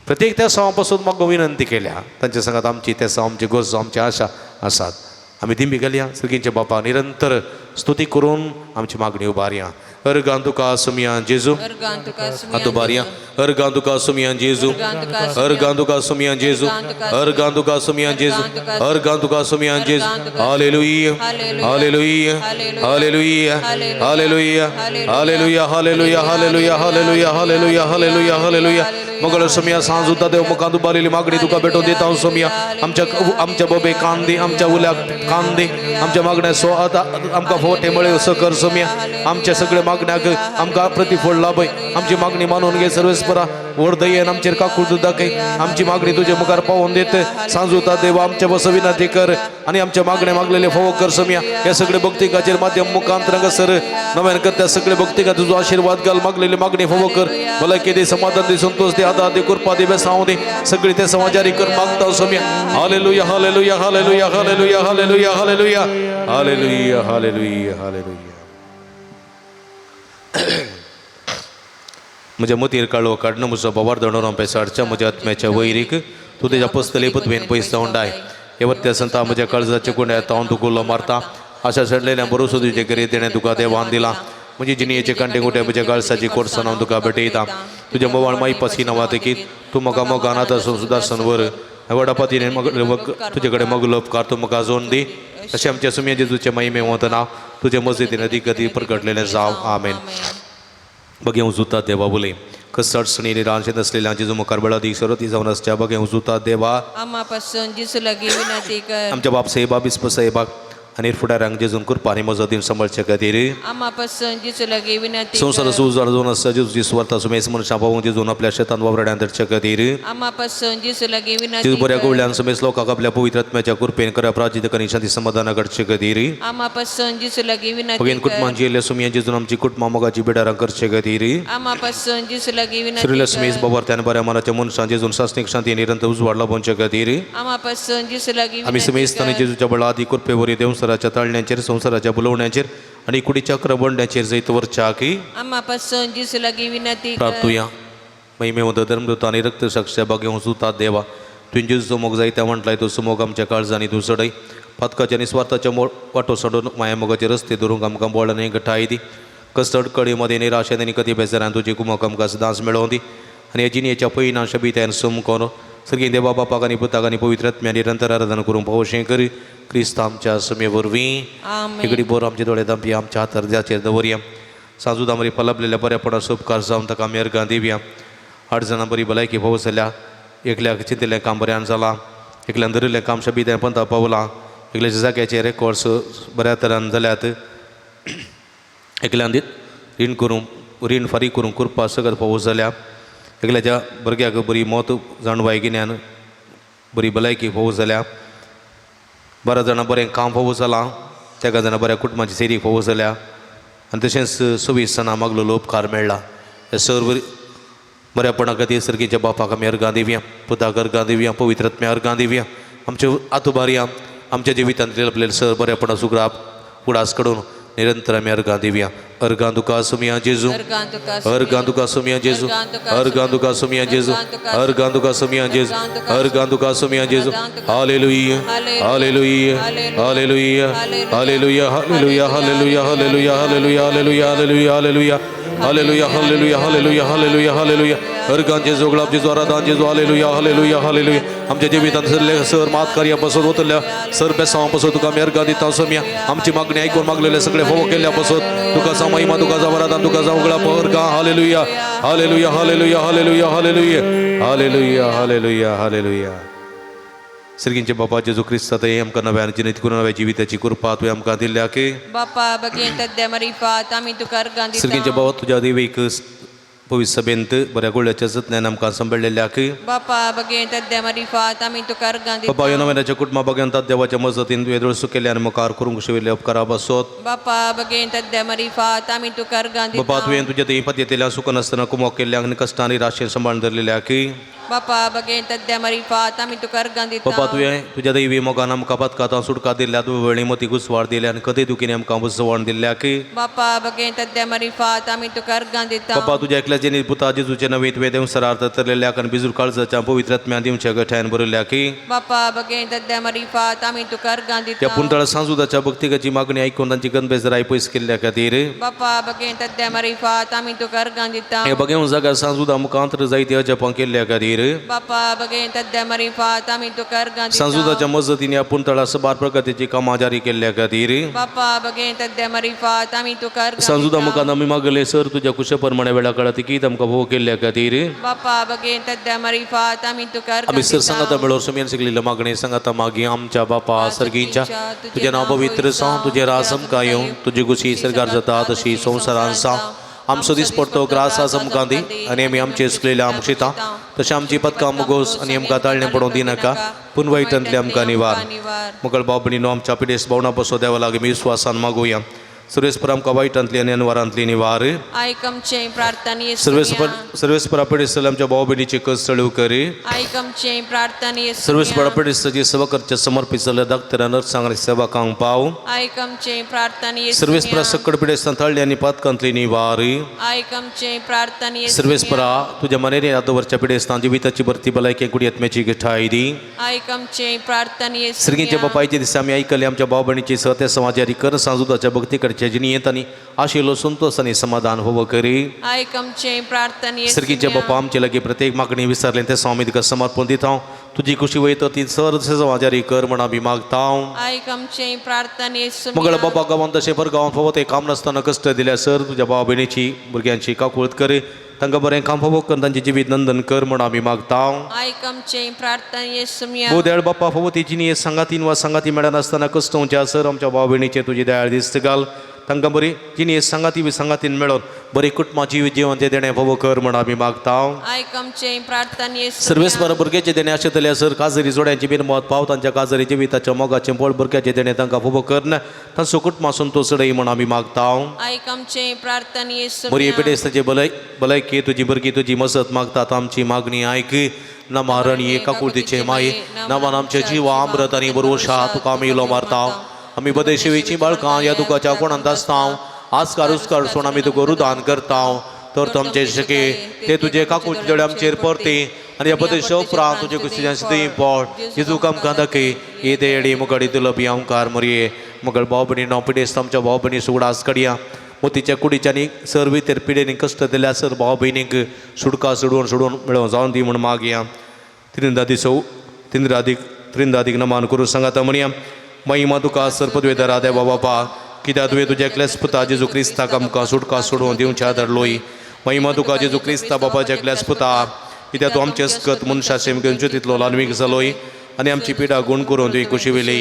प्रत्येक त्या सवा पासून म्हाका विनंती केल्या तांचे सांगात आमची त्या सवा आमची गरजो आमची आशा आसात आमी ती गेल्या सगळींच्या बापा निरंतर स्तुती करून आमची मागणी उबारया अर्गां तुका सुमिया जेजू आतुबारया अर्गां तुका सुमिया जेजू अर्गां तुका सुमिया जेजू अर्गां तुका सुमिया जेजू अर्गां तुका सुमिया जेजू hallelujah hallelujah hallelujah hallelujah hallelujah hallelujah hallelujah hallelujah hallelujah hallelujah hallelujah मगळ सुमिया सांज उता देव मुखांत उबारिल्ली मागणी तुका भेटोवन दिता हांव सुमिया आमच्या बोबे कान दी आमच्या उल्याक कान दी आमच्या मागण्या सो आतां आमकां फोटे मेळ्यो असो कर सुमिया आमच्या सगळ्या मागण्याक आमकां प्रतिफळ लाभय आमची मागणी मानून घे सर्वेस्परा व्हड दयेन आमचेर काकूळ दाखय आमची मागणी तुजे मुखार पावोवन देत सांज उता देव आमच्या बस विनंती कर आनी आमच्या मागणे मागलेले फावो कर सुमिया ह्या सगळे भक्तिकाचेर माध्यम मुखांतर हांगासर नव्यान करता सगळे भक्तिका तुजो आशीर्वाद घाल मागलेली मागणी फावो कर भलायकी दी समाधान दी संतोष दी आदार दी कृपा दी बेसांव दी सगळी ते समाजारी कर मागता सुमिया hallelujah hallelujah hallelujah hallelujah hallelujah hallelujah hallelujah hallelujah hallelujah म्हज्या मतीर काळो काडणं म्हजो बाबार दंडोरां पेसाडच्या म्हज्या आत्म्याच्या वैरीक तूं तेज्या पस्तले पदवेन पयस जावंडाय हे वत्या संता म्हज्या काळजाच्या कोंड्यात हांव तुका मारता अशा सडलेल्या बरोसो तुजे करी तेणें तुका देवान दिला म्हजी जिणयेचे कांटे गोट्या म्हज्या काळजाची कोर्सान हांव तुका भेटयता तुज्या मोवाळ माई पासी नांवा देखीत तूं म्हाका मोगान आतां सुदारसन वर वडापातीने तुजे कडेन मगलो उपकार तूं म्हाका जोन दी अशें आमच्या सुमिया जेजूचे महिमे वतना तुजे मजतीन अदीक अदीक प्रगटलेलें जावं आमेन बघे उजुता देवा बोले कस अडचणी रांचेत असलेल्या जेजू मुखार बळा दी सरती जावन आसच्या बघे उजुता देवा आम्हा पासून जिसू लागी विनंती कर आमच्या बाप साहेबा बिस्प साहेबाक आनी फुडारांक जेजून कृपानी म्हजो दिन सांबाळचे खातीर आम्हा पासून जिसू लागी विनंती संसार सुजार जावन आसता जेजूची स्वार्था सुमेस मनशां पावून जेजून आपल्या शेतान वावरड्यान धरचे खातीर आम्हा पासून जिसू लागी विनंती जेजू बऱ्या गोवळ्यान सुमेस लोकांक आपल्या पवित्र आत्म्याच्या कृपेन करा प्राजित करी शांती समाधान करचे खातीर आम्हा पासून जिसू लागी विनंती बगेन कुटुंबांची येयल्या सुमिया जेजून आमची कुटुंबां मोगाची बेडारां करचे खातीर आम्हा पासून जिसू लागी विनंती श्रीला सुमेस बाबार त्यान बऱ्या मनाच्या मनशां जेजून शासनीक शांती निरंतर उजवाड लाभोवचे खातीर आम्हा पासून जिसू लागी आमी सुमेस तांणी जेजूच्या बळा आदी कृपे वरी देवसराच्या ताळण्यांचेर संसाराच्या बुलवण्यांचेर आणि कुडी चक्र बंड्याचेर जैतवर चाकी आम्हा पासून जिसू लागी विनंती कर प्रार्थूया महिमेमध्ये धर्मदूत आणि रक्तसाक्षी भाग्य सुतात देवा तुझे सुमोग जायत्या म्हटलाय तो सुमोग आमच्या काळजानी तू सडय पथकाच्या निस्वार्थाच्या वाटो सोडून मायामोगाचे रस्ते धरून आमकां बोळाने गठाई दी कस्त अडकळीमध्ये निराशेने कधी बेजारान तुझी कुमक आमकां सदांच मेळोवन दी आणि याची याच्या पयना शबित्यान सुम कोण सगळी देवा बापाक आणि पुताक आणि पवित्र आत्म्या निरंतर आराधना करून पावशें कर क्रिस्त आमच्या समे वरवीं आमेन इकडी बोर आमचे दोळे दांपया आमच्या हातार दवरया साजू दामरी पलपलेल्या बऱ्यापणा उपकार जावन ताका आमी अर्गां दिवया 8 जाणां बरी भलायकी भोवस जाल्या एकल्याक चिंतिल्लें काम बऱ्यान जालां एकल्यान धरिल्लें काम शबित्यान पंता पावलां एकल्याच्या जाग्याचे रेकॉर्ड्स बऱ्या तरान जाल्यात एकल्यान रीण करून रीण फारीक करून करपा सगळ्यात पावस जाल्या एकल्याच्या भुरग्याक बरी मौत जाणवाय गिन्यान बरी भलायकी फावूस जाल्या 12 जाणां बरें काम फावूस जालां 3 जाणां बऱ्या कुटुंबाची सेरी फावूस जाल्या आनी तशेंच 26 जाणां मागलो उपकार मेळ्ळा हे सर्व बऱ्यापणा खातीर सर्गीच्या बापाक आमी अर्गां दिवया पुताक अर्गां दिवया पवित्र आत्म्या अर्गां दिवया आमचे आतुबारया आमच्या जिवितांत लपलेले सर बऱ्यापणा सुग्राप उडास कडून निरंतर आमी अर्गां दिवया अर्गां तुका सुमिया जेजू अर्गां तुका सुमिया जेजू अर्गां तुका सुमिया जेजू अर्गां तुका सुमिया जेजू अर्गां तुका सुमिया जेजू hallelujah hallelujah hallelujah hallelujah hallelujah hallelujah hallelujah hallelujah hallelujah hallelujah hallelujah hallelujah hallelujah hallelujah hallelujah अर्गां जेजू गुलाब जेजू आराधना जेजू हालेलुया हालेलुया हालेलुया आमच्या जिवितांत सर मात कार्या पासून वतल्या सर बेसांवा पासून तुका आमी अर्गां दिता सुमिया आमची मागणी आयकून मागलेले सगळे फोव केल्ल्या पासून तुका जावं महिमा तुका जावं आराधना तुका जावं गुलाब अर्गां hallelujah hallelujah hallelujah hallelujah hallelujah hallelujah hallelujah hallelujah सर्गींचे बापा जेजू क्रिस्तातय आमकां नव्यान जिणेत करून नव्या जिविताची कृपा तुवें आमकां दिल्या की बापा बगेन तद्या मरिफात आमी तुका अर्गां सर्गींचे दिता बाबा तुझ्या देवीक पवित्र सभेंत बऱ्या गोळ्याच्या जतनान आमकां सांबाळलेल्या की बापा बगेन तद्या मरिफात आमी तुका अर्गां बाबा दिता ह्या नव्याच्या कुटुंबा बघ्यांतात देवाच्या मजतीन तुवें दोळ सुकेले आनी मुखार करूंक शिविल्ले उपकारा बसोत बापा बगेन तद्या मरिफात आमी तुका अर्गां बाबा दिता तुवें तुज्या देवी पद्यतेल्या सुख नासतना कुमोक केल्ल्या आनी कश्टांनी राशेन सांबाळून धरलेल्या की बापा बगेन तद्या मरिफात आमी तुका अर्गां बाबा दिता तुवें तुज्या दैवी मोगान आमकां पथकातां सुटका दिल्या तुवें वेळी मती गुसवाड दिल्या आनी कधी दुखीने आमकां बुजवण दिल्या की बापा बगेन तद्या मरिफात आमी तुका अर्गां दिता बाबा तुज्या एकल्या जेनी पुता जेजूचे नवे तुवें देव सरार्थ तरलेल्या आनी बिजूर काळजाच्या पवित्र आत्म्या दिवच्या गठ्यान बरयल्या की बापा बगेन तद्या मरिफात आमी तुका अर्गां त्या दिता पुंतळ सांजुदाच्या भक्तिकाची मागणी ऐकून तांची गणबेजराय पयस केल्ल्या खातीर बापा बगेन तद्या मरिफात आमी तुका अर्गां दिता हे बघेन जागा सांजुदा मुखांतर जायते अजपां केल्ल्या खातीर बापा बगेन तद्या मरिफात आमी तुका अर्गां दिता सांजुदाच्या मजतीन ह्या पुंतळा सबार प्रगतीची कामां जारी केल्ल्या खातीर बापा बगेन तद्या मरिफात आमी तुका अर्गां सांजुदा दिता मुखान आमी मागले सर तुज्या कुशप्रमाणे वेळा काळात की आमकां भोव केल्ल्या खातीर बापा बगेन तद्या मरिफात आमी तुका अर्गां आमी सर दिता सांगाता मेळोर सुमेन शिकलेल्या मागणी सांगाता मागी आमच्या बापा सर्गींच्या तुझे नाव पवित्र सांग तुझे रास आमकां येवं तुजी कुशी सरकार जाता तशी संवसारान सांग आमचो दीस पडतो ग्रास आसा आमकां दी आनी आमी आमचे सुकलेल्या आमकां शिता तशें आमची पथकां मुगोस आनी आमकां ताळणें पडोवंक दिनाका पूण वायटांतले आमकां निवार मुगळ बाबणीनो आमच्या पिडेस भावना बसो देवा लागीं आमी विस्वासान मागुया सर्वेस्पर आमकां वायटांतली आनी अनवरांतली निवार आयक आमचें प्रार्थना सर्वेस्परा पिडेस आमच्या भाव भयणीची कस चळव कर आयक आमचें प्रार्थना सर्वेस्परा पिडेसाची सेवा करचे समर्पीत जाल्ल्या धाकट्या नर्सांक आनी सेवकांक पाव आयक आमचें प्रार्थना सर्वेस्परा सकड पिडेस्तान तळ्ळी आनी पातकांतली निवार आयक आमचें प्रार्थना सर्वेस्परा तुझ्या मनेरे आदवरच्या पिडेस्तान जिविताची भरती भलायकी कुडी आत्म्याची गिठाय दी आयक आमचें प्रार्थना सर्गींच्या बापायचे दिसा आमी आयकले आमच्या भाव भयणीची सत्य समाजारी कर सांजुदाच्या भक्ती कडचे जिणेंत आनी आशिल्लो संतोष आनी समाधान होवो करी आयक आमचें प्रार्थना सर्गींच्या बापा आमचे लागीं प्रत्येक मागणी विसरले ते स्वामी तुका समर्पण दिता तुजी खुशी वयता ती सर समाजारी कर म्हण आमी मागता आयक आमचें प्रार्थना मुगळ बाबा गांवांत तशें भर गांवांत फावो ते काम नासतना कश्ट दिल्या सर तुज्या भाव भयणीची भुरग्यांची काकुळत कर तांकां बरें काम फावो कर तांचे जिवीत नंदन कर म्हण आमी मागता आयक आमचें प्रार्थना भोव दयाळ बाप्पा फावो तेजी न्ही सांगातीन वा सांगाती मेळनासतना कश्टोवच्या सर आमच्या भाव भयणीचे तुजी दयाळ दिस्त घाल तांकां बरी जिणी सांगाती बी सांगातीन मेळोन बरी कुटुंबाची जिवन ते देणें फावो कर म्हण आमी मागता आयक आमचें प्रार्थना सर्वेस्पर भुरग्याचे देणें अशें जाल्यार सर काजरी जोड्यांची बीन मत पाव तांच्या काजरी जिविताच्या मोगाचें पळ भुरग्याचे देणें तांकां फावो करना तांचो कुटुंबासून तो सडय म्हण आमी मागता आयक आमचें प्रार्थना बरी पिडेस्ताची भलायकी तुजी भुरगीं तुजी मसत मागतात आमची मागणी आयक नमारण एका कुळतीचे माये नमान आमचे जिवा अमृत आनी बरोशा तुका आमी इलो मारता आमी बदेशेवेची बाळकां या दुखाच्या कोणांत आसतांव आज कारूस कारसून आमी तुका रुदान करतांव तर तो आमचे शके ते तुजे काकूच जडे आमचेर परते आनी ह्या बदेशा उपरांत तुजे कुस्तीचे पोट जेजूक आमकां दाखय येदे येडी मुगाडी तुला बियांकार मरये मुगळ भाव भणी णव पिडेस्त आमच्या भाव भणी सुगडास काडया मोतीच्या कुडीच्यांनी सर भितर पिडेनी कश्ट दिल्या सर भाव भयणीक सुडका सोडून मेळों जावन दी म्हूण मागया त्रिंदादीक नमान करून सांगाता म्हणया महिमा तुका सर्पद्वेदरा देवा बापा कित्याक तुवें तुज्या एकल्याच पुता जेजू क्रिस्ताक आमकां सुटका सोडून दिवच्या धरलोय महिमा तुका जेजू क्रिस्ता बापाच्या एकल्याच पुता कित्याक तूं आमचे स्कत मनशाशें घेवचे तितलो लानवीक जालोय आनी आमची पिडा गुण करून तुवें खुशी वेली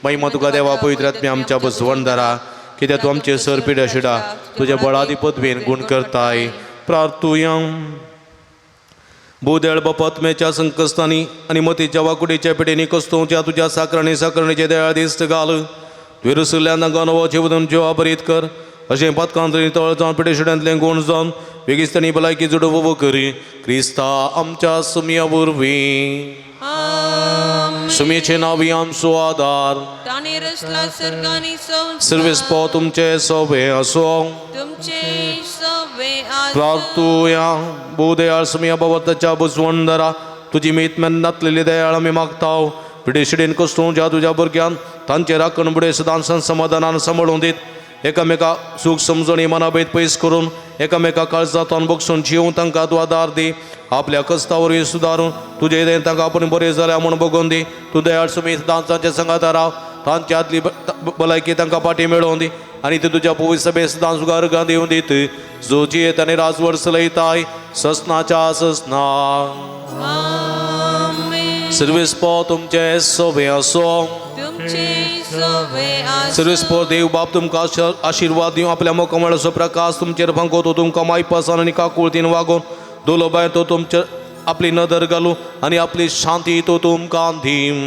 महिमा तुका देवा पवित्र आत्म्या आमच्या बसवणदारा कित्याक तूं आमचे सर पिड्या शिडा तुज्या बळादी पदवेन गुण करताय प्रार्थुया बोदेळ बपत्मेच्या संकस्तांनी आनी मतीच्या वाकुडीच्या पिडेनी कस्तोवच्या तुज्या साकरणीचे दयाळ दिश्ट घाल विरसल्या नांगा नवो जीवन जेवा बरीत कर अशें पातकांतरी तळ जावन पिडे शिड्यांतलें गुण जावन वेगिस्तांनी भलायकी जुडव करी क्रिस्ता आमच्या सुमया वरवीं सुमेचे नावी आमचो आदार ताणे रचला सर्गांनी सर्वेस्पो तुमचे सोबे असो तुमचे सवे आस प्रार्थुया बोदयाळ सुमया भवताच्या बुजवणदारा तुजी मीत मेन्नातलेली दयाळ आमी मागताव पिडे शिडेन कस्तून ज्या तुज्या भुरग्यान तांचे राखण बुडे सदांसन समाधानान सांबाळून दीत एकामेका सूख समजणी मनाभेद पयस करून एकामेका काळजांतून बगसून जिवून तांकां तूं आदार दी आपल्या कस्तावरय सुदारून तुजे इदेन तांकां आपूण बरें जाल्या म्हूण बगोवन दी तूं दयाळ सुमी दांतांच्या संगात राव तांच्या आदली भलायकी तांकां पाटी मेळोवन दी आनी ती तुज्या पवित्र सभे सदां सुगारगां दिवन दीत जो जियेत आनी राजवर चलयताय ससनाच्या ससना सर्वेस्पो तुमचे सोबे असो तुमचे सवे आस सर्वेस्पो देव बाप तुमकां आशिर्वाद दिवं आपल्या मोकमळाचो प्रकाश तुमचेर फांको तुमकां मायपासान आनी काकुळतीन वागोवन दोलो भायर तो तुमचे आपली नदर घालूं आनी आपली शांती तो तुमकां दिम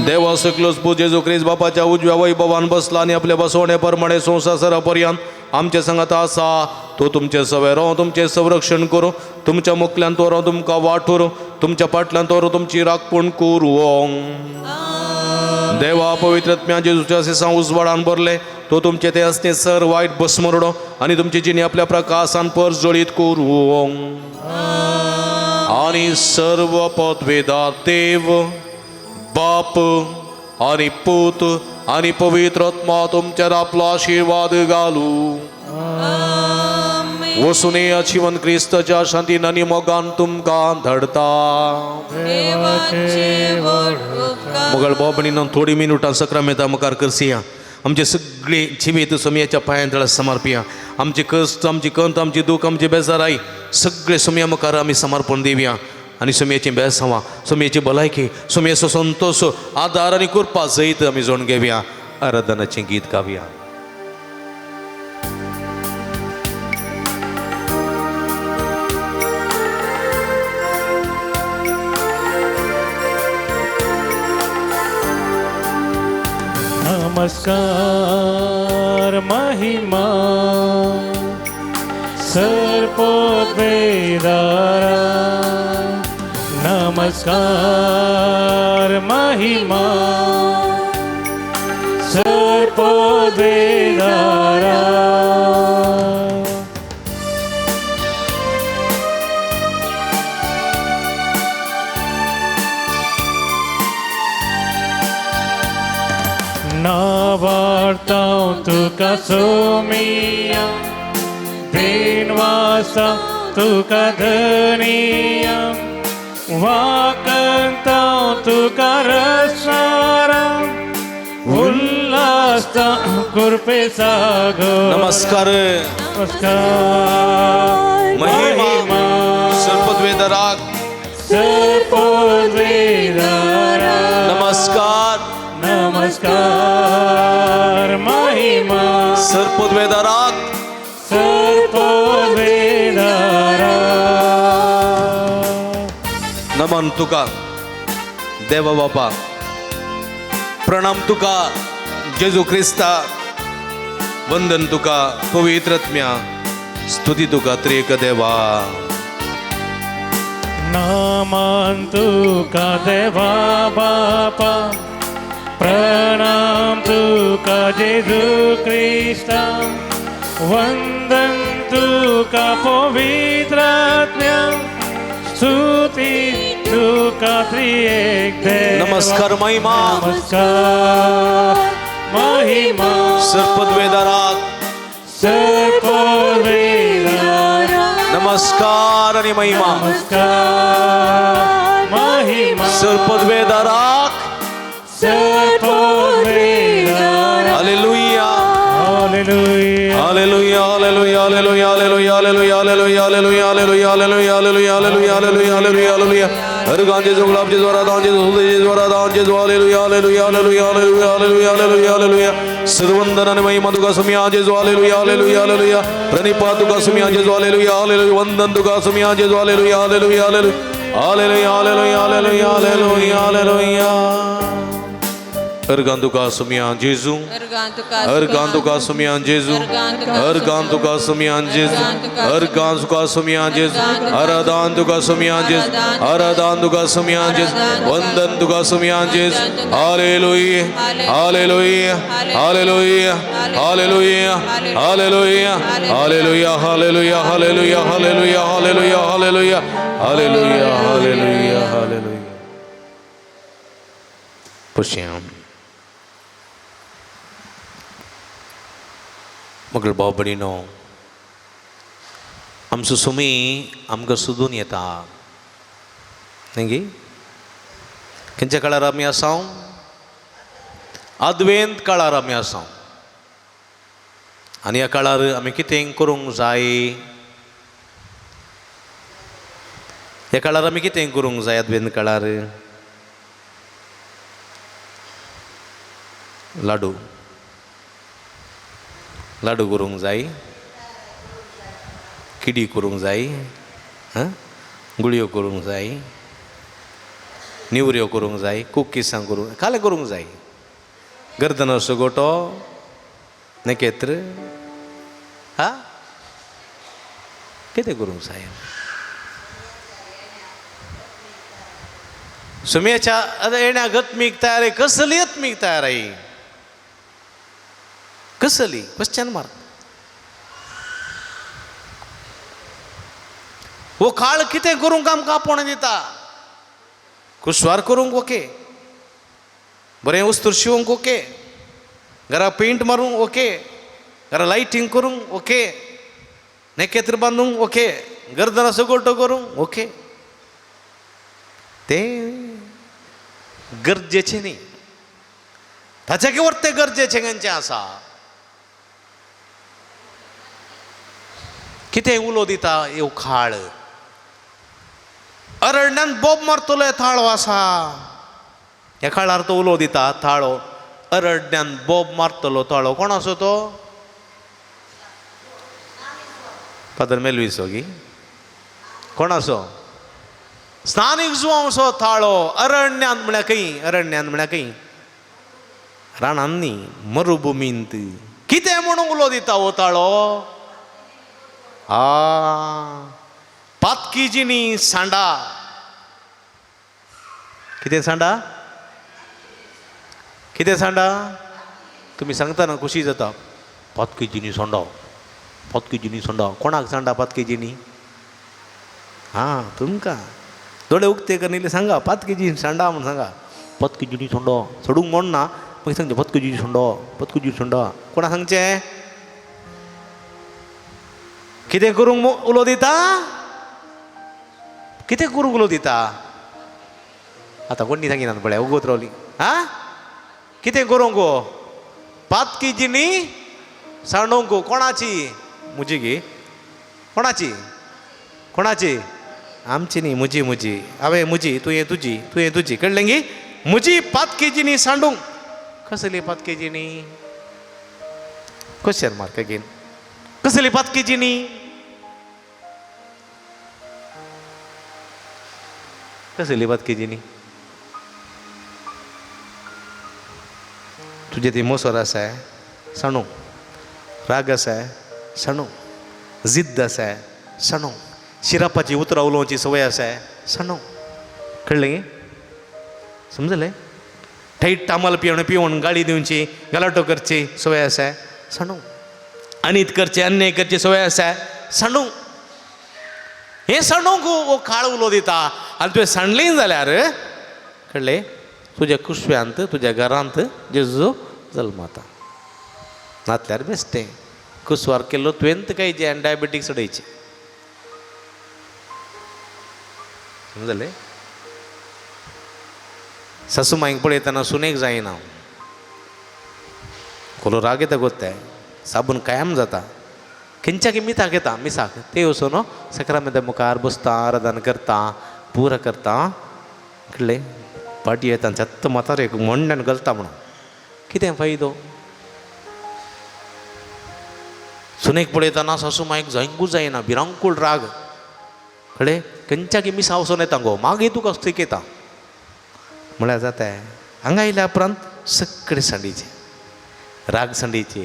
देवा सकलोच पू जेजू क्रिस्त बापाच्या उजव्या वैभवान बसला आनी आपल्या बसवणे प्रमाणे संवसारा पर्यंत आमचे सांगात आसा तो तुमचे सवे राव तुमचे संरक्षण करूं तुमच्या मुखल्यान तो राव तुमकां वाठूर तुमच्या फाटल्यान तो राव तुमची राखण करूं देवा पवित्रत्म्या जेजूच्या सिसां उजवाडान भरले तो तुमचे ते असते सर वायट बसमरडो आनी तुमची जिणी आपल्या प्रकाशान परस जळीत करूं आनी सर्व पदवेदार देव बाप आनी पूत आनी पवित्र आत्मा तुमचेर आपलो आशिर्वाद घालू वसुने जीवन क्रिस्ताच्या शांतीन आनी मोगान तुमकां धडता मुगळ बाबणीन थोडी मिनटां सक्रामेता मुखार करसिया आमचे सगळे जिवीत सोमयाच्या पांयां समर्पिया आमचे कश्ट आमची कंत आमची दूख आमची बेजाराई सगळे सोमया मुखार आमी समर्पण दिवया आनी सोमयाची बेसांवां सोमयाची भलायकी सोमयाचो संतोष आदार आनी कृपा जैत आमी जोड घेवया आराधनाचें गीत गावया नमस्कार महिमा सर्पद्वेदारा नमस्कार महिमा सर्पद्वेदारा नावार्तां तुका सोमिया देनवासा तुका धनिया वाकंतां तुका रसारा उल्लासा कुर्पे सागो नमस्कार नमस्कार महिमा सर्पद्वेदराक सर्पद्वेदारा नमस्कार नमस्कार महिमा सर्पद्वेदराक सर्पद्वेदारा नमन तुका देवा बापा प्रणाम तुका जेजू क्रिस्ता वंदन तुका पवित्र आत्म्या स्तुती तुका त्रेक देवा नामान तुका देवा बापा प्रणाम तुका जेजू क्रिस्ता, वंदन तुका पवित्रात्म्या, स्तुती तुका त्रिएक देवा. नमस्कार महिमा नमस्कार महिमा सर्पद्वेदाराक सर्पवेदारा. नमस्कार आणि महिमा नमस्कार महिमा सर्पद्वेदाराक सर्पवेदारा. Hallelujah hallelujah hallelujah hallelujah hallelujah hallelujah hallelujah hallelujah hallelujah hallelujah hallelujah hallelujah hallelujah hallelujah hallelujah hallelujah. हर गांजे जो गुलाब जे द्वारा दान जे सुदे जे द्वारा दान जे hallelujah hallelujah hallelujah hallelujah hallelujah hallelujah hallelujah. सर्वंदन आणि महिमा तुका सुमिया जे हालेलुया हालेलुया हालेलुया. प्रणिपात तुका सुमिया जे हालेलुया हालेलुया. वंदन तुका सुमिया जे hallelujah hallelujah hallelujah hallelujah hallelujah hallelujah hallelujah hallelujah. Ergan tuka sumian Jesu, ergan tuka sumian Jesu, ergan tuka sumian Jesu, ergan tuka sumian Jesu, aradan tuka sumian Jesu, aradan tuka sumian Jesu, vandan tuka sumian Jesu. Hallelujah, hallelujah, hallelujah, hallelujah, hallelujah, hallelujah, hallelujah, hallelujah, hallelujah, hallelujah, hallelujah, hallelujah, hallelujah, hallelujah. Pushing. मगर भाव बहिणीनो, आमचो सुमी आमकां सोदून येता न्ही गे. खंयच्या काळार आमी आसा? अद्वेंत काळार आमी आसा. आनी ह्या काळार आमी कितें करूंक जाय? ह्या काळार आमी कितें करूंक जाय? अद्वेंत काळार लाडू लाडू करूंक जाय, किडी करूंक जाय, गुळयो करूंक जाय, निवऱ्यो करूंक जाय, कुकीसां करूंक, काले करूंक जाय. गर्दन सुगोटो नकेत्र कितें करूंक जाय? सुमयेच्या येण्यागत मीक तयार आहे. कसली मीक तयार आहे? कसली? Question mark. वो काळ कितें करूंक आमकां आपोण दिता? कुशवार करूंक ओके, बरें वस्तूर शिवूंक ओके, घरा पेंट मारूंक ओके, घरा लायटिंग करूंक ओके, नकेत्र बांदूंक ओके, गर्दना सुगोटो करूंक ओके. ते गरजेचें न्ही. ताचे के वर्ते गरजेचें खंयचें आसा? कितें उलो दिता ह्यो खाळ? अरण्यान बोब मारतलो थाळो आसा. ह्या काळार तो उलो दिता थाळो. अरण्यान बोब मारतलो थाळो कोण असो तो? फादर मेलविसो गी कोण असो? स्थानीक जुवांसो थाळो. अरण्यान म्हळ्यार खंय? अरण्यान म्हळ्यार खंय? रानांत न्ही, मरुभुमींत. कितें म्हणून उलो दिता हो थाळो? पातकी जिणी सांडा. कितें सांडा? कितें सांडा? तुमी सांगतना खुशी जाता. पातकी जिणी सांडा, पातकी जिणी सांडा. कोणाक सांडा पातकी जिणी? तुमकां दोळे उक्ते करिल्ले सांगा. पातकी जिणी सांडा म्हूण सांगा. पातकी जिणी सांडा सोडूंक म्हणना, मागीर सांगचे पातकी जिणी सांडा, पातकी जिणी सांडा. कोणा सांगचें? कितें करूंक उलो दिता? कितें करूंक उलो दिता? आतां कोणी सांगिना पळय, उगोत रावली. कितें करूंक? पातकी जिणी सांडूंक. कोणाची? म्हजी गे. कोणाची? कोणाची? आमची न्ही, म्हजी. म्हजी हांवें म्हजी, तुवें तुजी, तुवें तुजी. कळ्ळें गे? म्हजी पातकी जिणी सांडूंक. कसली पातकी जिणी? Question mark again. कसली पातकी जिणी? कसली पातकी जिणी? तुजे ती मोसोर आसा सांडूंक, राग आसा सांडूंक, जिद्द आसा सांडूंक, शिरापाची उतरां उलोवची संवय आसा सांडूंक. कळ्ळें गे? समजलें? थैट टामाला पिवन गाडी दिवची गलाटो करची सवय आसा सांडू अनित करचे अन्याय करचे सवय आसा सांडू हे सांडूंक वो काळ उलो दिता आनी तुवें सांडलीं जाल्यार कळ्ळें तुज्या कुशव्यांत तुज्या घरांत जेजू जल्माता नातल्यार बेश्टें कुसवार केल्लो तुवें खायचें आनी डायबेटीक्स उडयची समजलें सासू मांयक पळयतना सुनेक जायना कोलो राग येता गोत्ताय साबून कायम जाता खंयच्या मिसाक येता मिसाक ते वचून सक्रामेंता मुखार बसता आराधना करता पुरा करता कळ्ळें पाटी येता झत्त मातार एक मोंड्यान घालता म्हणून कितें फायदो सुनेक पळयतना सासू मांयक जायंकूच जायना भिरांकूळ राग कळ्ळें खंयच्या मिसा वचून येता गो मागीर तुका स्थिक येता म्हळ्यार जाता हांगा आयल्या उपरांत सगळे सांडीचे राग सांडीचे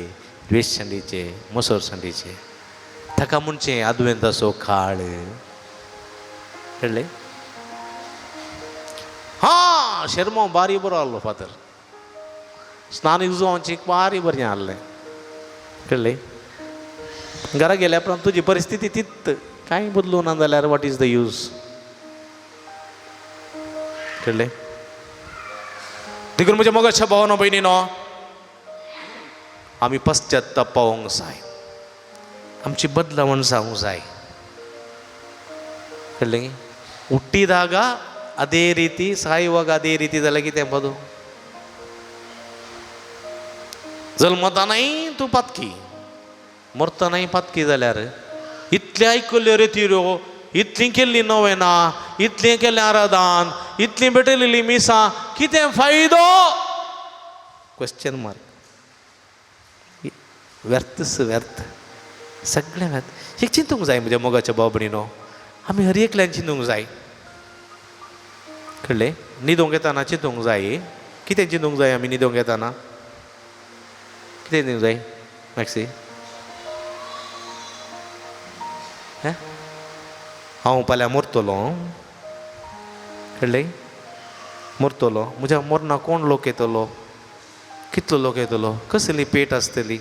द्वेश सांडीचे मसोर सांडीचे ताका म्हणचें आदवेंत असो खाळ कळ्ळें हा शर्मो बारी बरो आहलो फादर स्नान उजोवची बारी बरें आहलें कळ्ळें घरा गेल्या उपरांत तुजी परिस्थिती तीच कांय बदलूं ना जाल्यार वॉट इज द यूज कळ्ळें देखून म्हज्या मोगाच्या भावानो भयणीनो आमी पश्चात्ताप पावोंक जाय आमची बदलावण जावंक जाय कळ्ळें ಹುಟ್ಟಿದಾಗ ಅದೇ ರೀತಿ ಸಾಯುವಾಗ ಅದೇ ರೀತಿ जाल्यार कितें बदो जल्मतानाय तूं पातकी मरतनाय पातकी जाल्यार इतले आयकल्ल्यो रितीऱ्यो इतलीं केल्लीं नोवेना इतलें केलें आराधन इतलीं भेटलेलीं मिसां कितें फायदो क्वेश्चन मार्क व्यर्थच व्यर्थ सगळें व्यर्थ एक चिंतूंक जाय म्हज्या मोगाच्या भाव भयणीनो आमी हर एकल्यान चिंतूंक जाय कळ्ळें न्हिदोंक येताना चिंतूंक जाय कितें चिंतूंक जाय आमी न्हिदोंक येताना कितें चिंतूंक जाय मॅक्सी हांव फाल्यां मरतलो कळ्ळें मरतलो म्हज्या मरना कोण लोक येतलो कितलो लोक येतलो कसली पेट आसतली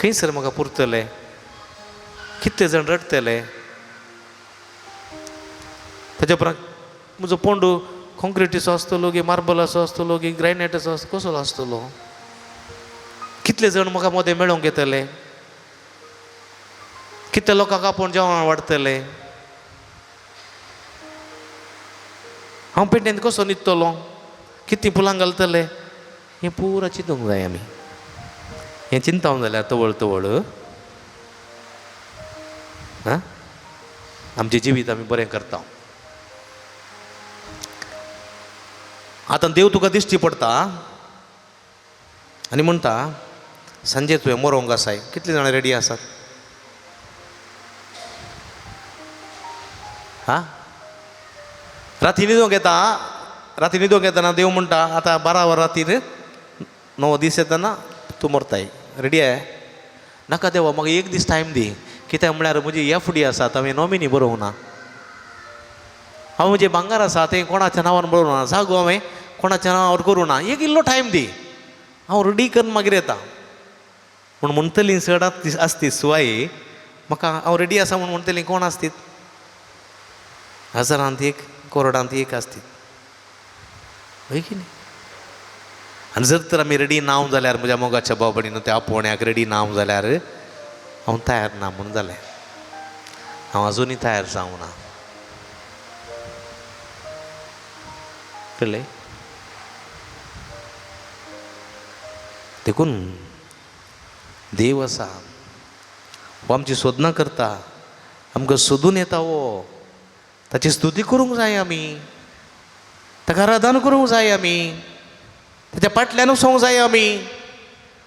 खंयसर म्हाका पुरतले कितले जाण रडतले ताच्या उपरांत म्हजो पोंडू कॉन्क्रिटीचो आसतलो की मार्बलाचो आसतलो की ग्रायनायटाचो कसलो आसतलो कितले जाण म्हाका मदें मेळोंक येतले कितले लोकांक आपूण जेवण वाडटले हांव पेटेंत कसो न्हिदतलो कितलीं फुलां घालतले हें पुरा चिंतूंक जाय आमी हें चिंतावन जाल्यार तवळ तवळ आमचें जिवीत आमी बरें करता आतां देव तुका दिश्टी पडटा आनी म्हणटा सांजे तुवें मरोंक आसाय कितले जाण रेडी आसात राती न्हिदोंक येताना देव म्हणटा आतां 12 वरां रातीर 9 दीस येताना तूं मरताय रेडी आहे नाका देवा म्हाका एक दीस टायम दी कित्याक म्हळ्यार म्हजी एफडी आसा हांवें नॉमिनी बरोवंक ना हांव म्हजें भांगार आसा तें कोणाच्या नांवान बरोवंक ना जागो हांवें कोणाच्या नांवार करूं ना एक इल्लो टायम दी हांव रेडी करून मागीर येता म्हूण म्हणटलीं चडात आसती सुवाई म्हाका हांव रेडी आसा म्हूण म्हणटलीं कोण आसतीत 1000 एक करोडांत एक आसतीत हय की न्ही आनी जर तर आमी रेडी ना जाल्यार म्हज्या मोगाच्या भाव भयणीनो त्या आपोवण्याक रेडी ना जाल्यार हांव तयार ना म्हणून जालें हांव आजुनूय तयार जावं ना कळ्ळें देखून देव आसा हो आमची सोदना करता आमकां सोदून येता हो ताची स्तुती करूंक जाय आमी ताका आराधना करूंक जाय आमी ताच्या फाटल्यान वचोंक जाय आमी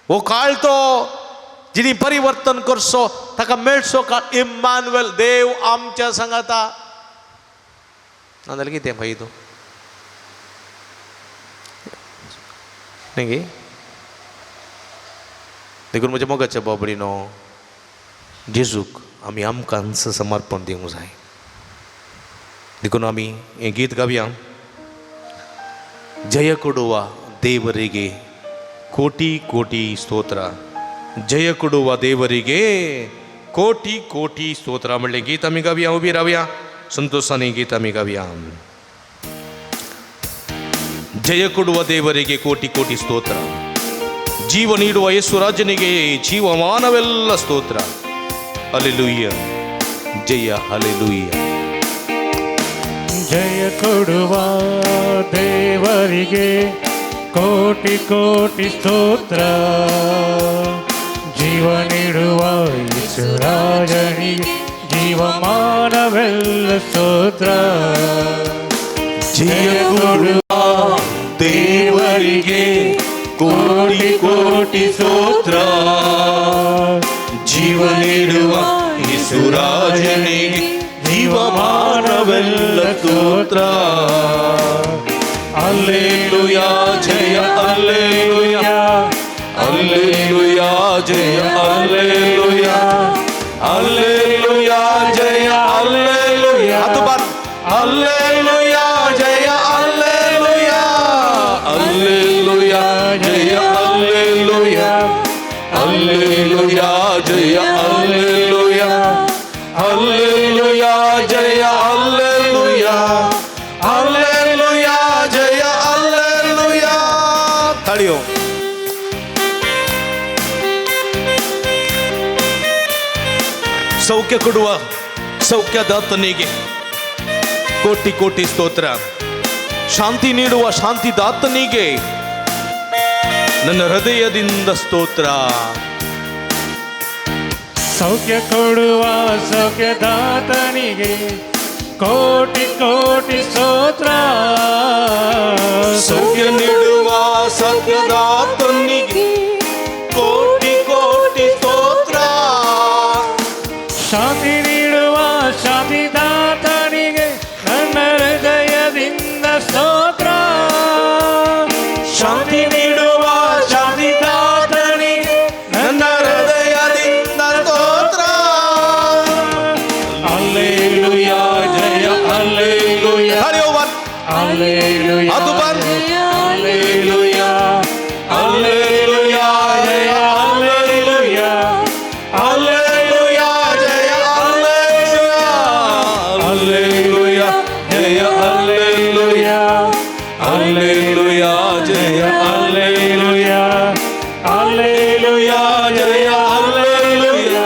हो काळ तो जिणी परिवर्तन करचो ताका मेळचो काळ इम्मानुएल देव आमच्या सांगाता नाजाल्यार कितें फायदो न्ही गे देखून म्हज्या मोगाच्या भाव भयणीनो जेजूक आमी आमकांच समर्पण दिवंक जाय देखून आमी हें गीत गावया जय कोडोवा ದೇವರಿಗೆ ಕೋಟಿ ಕೋಟಿ ಸ್ತೋತ್ರ. ಜಯ ಕೊಡುವ ದೇವರಿಗೆ ಕೋಟಿ ಕೋಟಿ ಸ್ತೋತ್ರ. म्हणले गीत आम्ही गाऊया, उभी राहूया, संतोषाने गीत आम्ही गाऊया. ಜಯ ಕೊಡುವ ದೇವರಿಗೆ ಕೋಟಿ ಕೋಟಿ ಸ್ತೋತ್ರ. ಜೀವ ನೀಡುವ ಯೇಸು ರಾಜನಿಗೆ ಜೀವಮಾನವೆಲ್ಲ ಸ್ತೋತ್ರ. ಹಲ್ಲೆಲೂಯ, ಜಯ ಹಲ್ಲೆಲೂಯ. ಜಯ ಕೊಡುವ ದೇವರಿಗೆ ಕೋಟಿ ಕೋಟಿ ಸ್ತೋತ್ರ. ಜೀವ ನೀಡುವ ಯೇಸು ರಾಜನಿಗೆ ಜೀವಮಾನವೆಲ್ಲ ಸ್ತೋತ್ರ. ಜಯ ಕೊಡುವ ದೇವರಿಗೆ ಕೋಟಿ ಕೋಟಿ ಸ್ತೋತ್ರ. ಜೀವ ನೀಡುವ ಯೇಸು ರಾಜನಿಗೆ ಜೀವಮಾನವೆಲ್ಲ ಸ್ತೋತ್ರ. ಹಲ್ಲೆಲೂಯ, ಜಯ ಹಲ್ಲೆಲೂಯ, ಹಲ್ಲೆಲೂಯ, ಜಯ ಹಲ್ಲೆಲೂಯ, ಹಲ್ಲೆಲೂಯ, ಜಯ ಹಲ್ಲೆಲೂಯ. ಅದು ಬರ್ ಹಲ್ಲೆಲೂಯ, ಜಯ ಹಲ್ಲೆಲೂಯ, ಹಲ್ಲೆಲೂಯ, ಜಯ ಹಲ್ಲೆಲೂಯ, ಹಲ್ಲೆಲೂಯ, ಜಯ ಹಲ್ಲೆಲೂಯ, ಹಲ್ಲೆಲೂಯ, ಜಯ ಹಲ್ಲೆಲೂಯ, ಹಲ್ಲೆಲೂಯ, ಜಯ ಹಲ್ಲೆಲೂಯ. ತಡೆಯೋ. ಸೌಖ್ಯ ಕೊಡುವ ಸೌಖ್ಯದಾತನಿಗೆ ಕೋಟಿ ಕೋಟಿ ಸ್ತೋತ್ರ. ಶಾಂತಿ ನೀಡುವ ಶಾಂತಿದಾತನಿಗೆ ನನ್ನ ಹೃದಯದಿಂದ ಸ್ತೋತ್ರ. ಸೌಖ್ಯ ಕೊಡುವ ಸೌಖ್ಯದಾತನಿಗೆ ಕೋಟಿ ಕೋಟಿ ಸ್ತೋತ್ರ. ಸೌಖ್ಯ ನೀಡುವ ಸೌಖ್ಯದಾತನಿಗೆ ಕೋಟಿ ಕೋಟಿ ಸ್ತೋತ್ರ. ಶಾಂತಿ ನೀಡುವ ಶಾಂತಿದಾತನಿಗೆ ನನ್ನ ಹೃದಯದಿಂದ ಸ್ತೋತ್ರ. ಶಾಂತಿ ನೀಡುವ ಶಾಂತಿದಾತನಿಗೆ ನನ್ನ ಹೃದಯದಿಂದ ಸ್ತೋತ್ರ. ಹಲ್ಲೆಲೂಯ, ಜಯ ಹಲ್ಲೆಲೂಯ, ಹಲ್ಲೆಲೂಯ, ಅದು ಬರ್ ಹಲ್ಲೆಲೂಯ, ಹಲ್ಲೆಲೂಯ, ಜಯ ಹಲ್ಲೆಲೂಯ, ಹಲ್ಲೆಲೂಯ, ಜಯ ಹಲ್ಲೆಲೂಯ, ಹಲ್ಲೆಲೂಯ, ಜಯ ಹಲ್ಲೆಲೂಯ, ಹಲ್ಲೆಲೂಯ, ಜಯ ಹಲ್ಲೆಲೂಯ, ಹಲ್ಲೆಲೂಯ, ಜಯ ಹಲ್ಲೆಲೂಯ,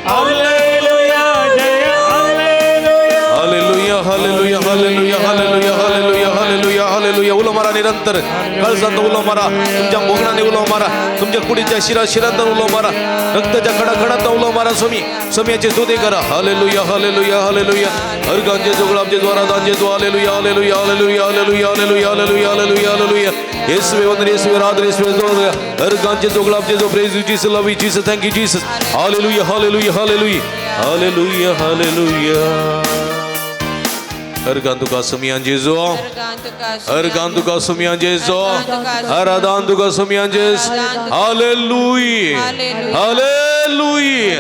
ಹಲ್ಲೆಲೂಯ, ಜಯ hallelujah. Hallelujah, hallelujah, hallelujah, hallelujah, hallelujah, hallelujah, hallelujah. उलो मारा निरंतर कळसात उलो मारा, तुमच्या मोगणाने उलो मारा, तुमच्या कुडीच्या शिरात उलो मारा, रक्ताच्या खडाखडात उलो मारा. स्वामीयाची स्तुती करा. Hallelujah, hallelujah, hallelujah. अर्गांचे जो गुलाबचे द्वारादांचे जो hallelujah, hallelujah, hallelujah, hallelujah, hallelujah, hallelujah, hallelujah, hallelujah. येशूवे वंदन, येशूवे आराधना, येशूवे स्तोत्र. अर्गांचे जो गुलाबचे जो praise you Jesus, love you Jesus, thank you Jesus. Hallelujah, hallelujah, hallelujah, hallelujah, hallelujah. अर्गांतुका सुमियान जेजो, अर्गांतुका सुमियान जेजो, आराधांतुका सुमियान जेस. Hallelujah, hallelujah,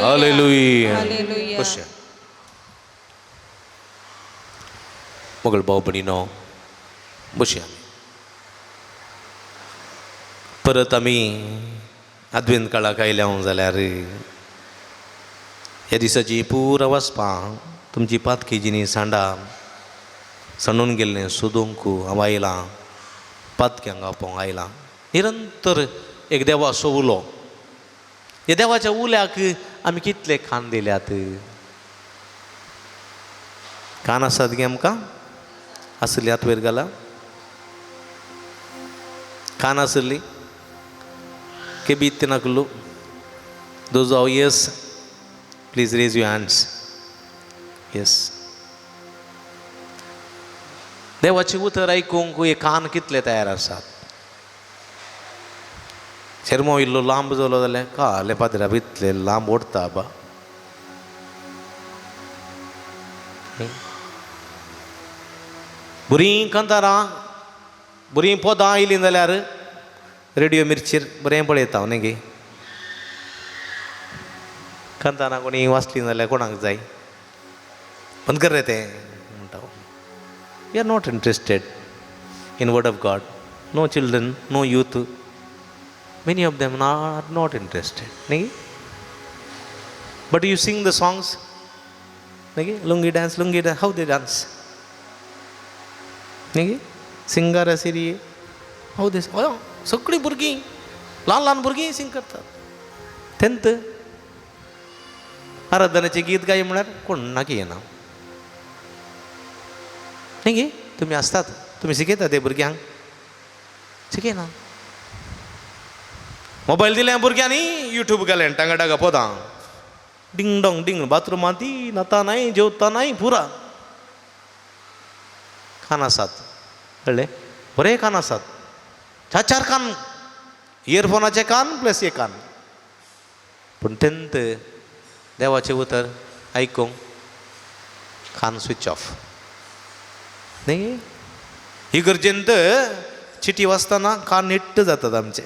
hallelujah. खुश मगल भाऊ बहिणीनो, बसया. परत आम्ही अद्वेंत काळाक आयल्या जाल्यार ह्या दिसाची पुरा वचपा तुमची पातकी जिनी सांडा सणून गेल्लें सोदूंक हांव आयलां, पातक्यांक आपोवंक आयलां. निरंतर एक देवाचो उलो. ह्या देवाच्या उल्याक आमी कितले कान दिल्यात. कान आसात गे आमकां? आसली हात वयर घाला. कान आसली के बीत नाकलो. Those who yes, please raise your hands. Yes. देवाची उतर आयकूंक हे कान कितले तयार आसात. शर्मो इल्लो लांब जालो जाल्यार काले पाद्रा इतले लांब ओडता बा. बरीं कांतारां, बरीं पोदां आयलीं जाल्यार रेडिओ मिर्चीर बरें पळयता हांव न्ही गे. कांतारां कोणी वाचलीं जाल्यार कोणाक जाय. बंद कर रे तें म्हणटा. We are not interested in word of God. no children, no youth. Many of them are not interested. Nahi? But you sing the songs. Nahi? Lungi dance, how they dance? Nahi? Singara siri, how they sing? Oh, sakdi burgi, lan burgi sing करतात. 10th आराधनाचे गीत गाय म्हणणार कोण नाकी येणार नाही गे तुम्ही असतात तुम्ही शिकयता ते भुरग्यांक शिकयना मोबाईल दिल्या भुरग्यांनी यूट्यूब घालें टांगा टांगा पोदां डिंग डोंग डिंग बाथरूमांत ती नाता नाही जेवता नाही पुरा कान आसात कळ्ळें बरे कान आसात 4 कान इयरफोनाचे कान प्लस एक कान पूण 10th देवाचे उतर ऐकूंक कान स्विच ऑफ नाही ही गरजेंत चिटी वाचतना कान निट्ट जातात आमचे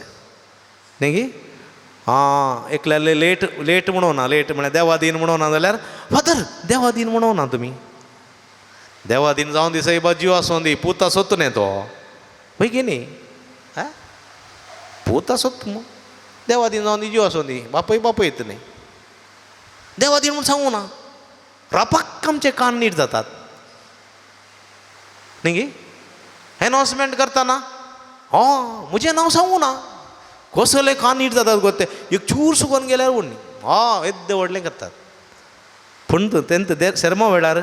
नाही हां एकल्याले लेट म्हणूना लेट म्हळ्यार देवा दिन म्हणूना जाल्यार फादर देवा दिन म्हणूना तुमी देवा दिन जावन दी सैबा जीव आसूं दी पूत आसोत न्ही तो पळय की न्ही आ पूत आसोत मग देवा दिन जावन दी जीव आसूं दी बापयत न्ही देवा दिन म्हूण सांगू ना रापाक आमचे कान नीट जातात न्ही एनाउन्समेंट करतना म्हजें नांव सांगू ना कसले कान नीट जातात गो ते एक चूर सुकून गेल्यार उरनी येद्दे व्हडलें करतात पूण तेंत शर्मा वेळार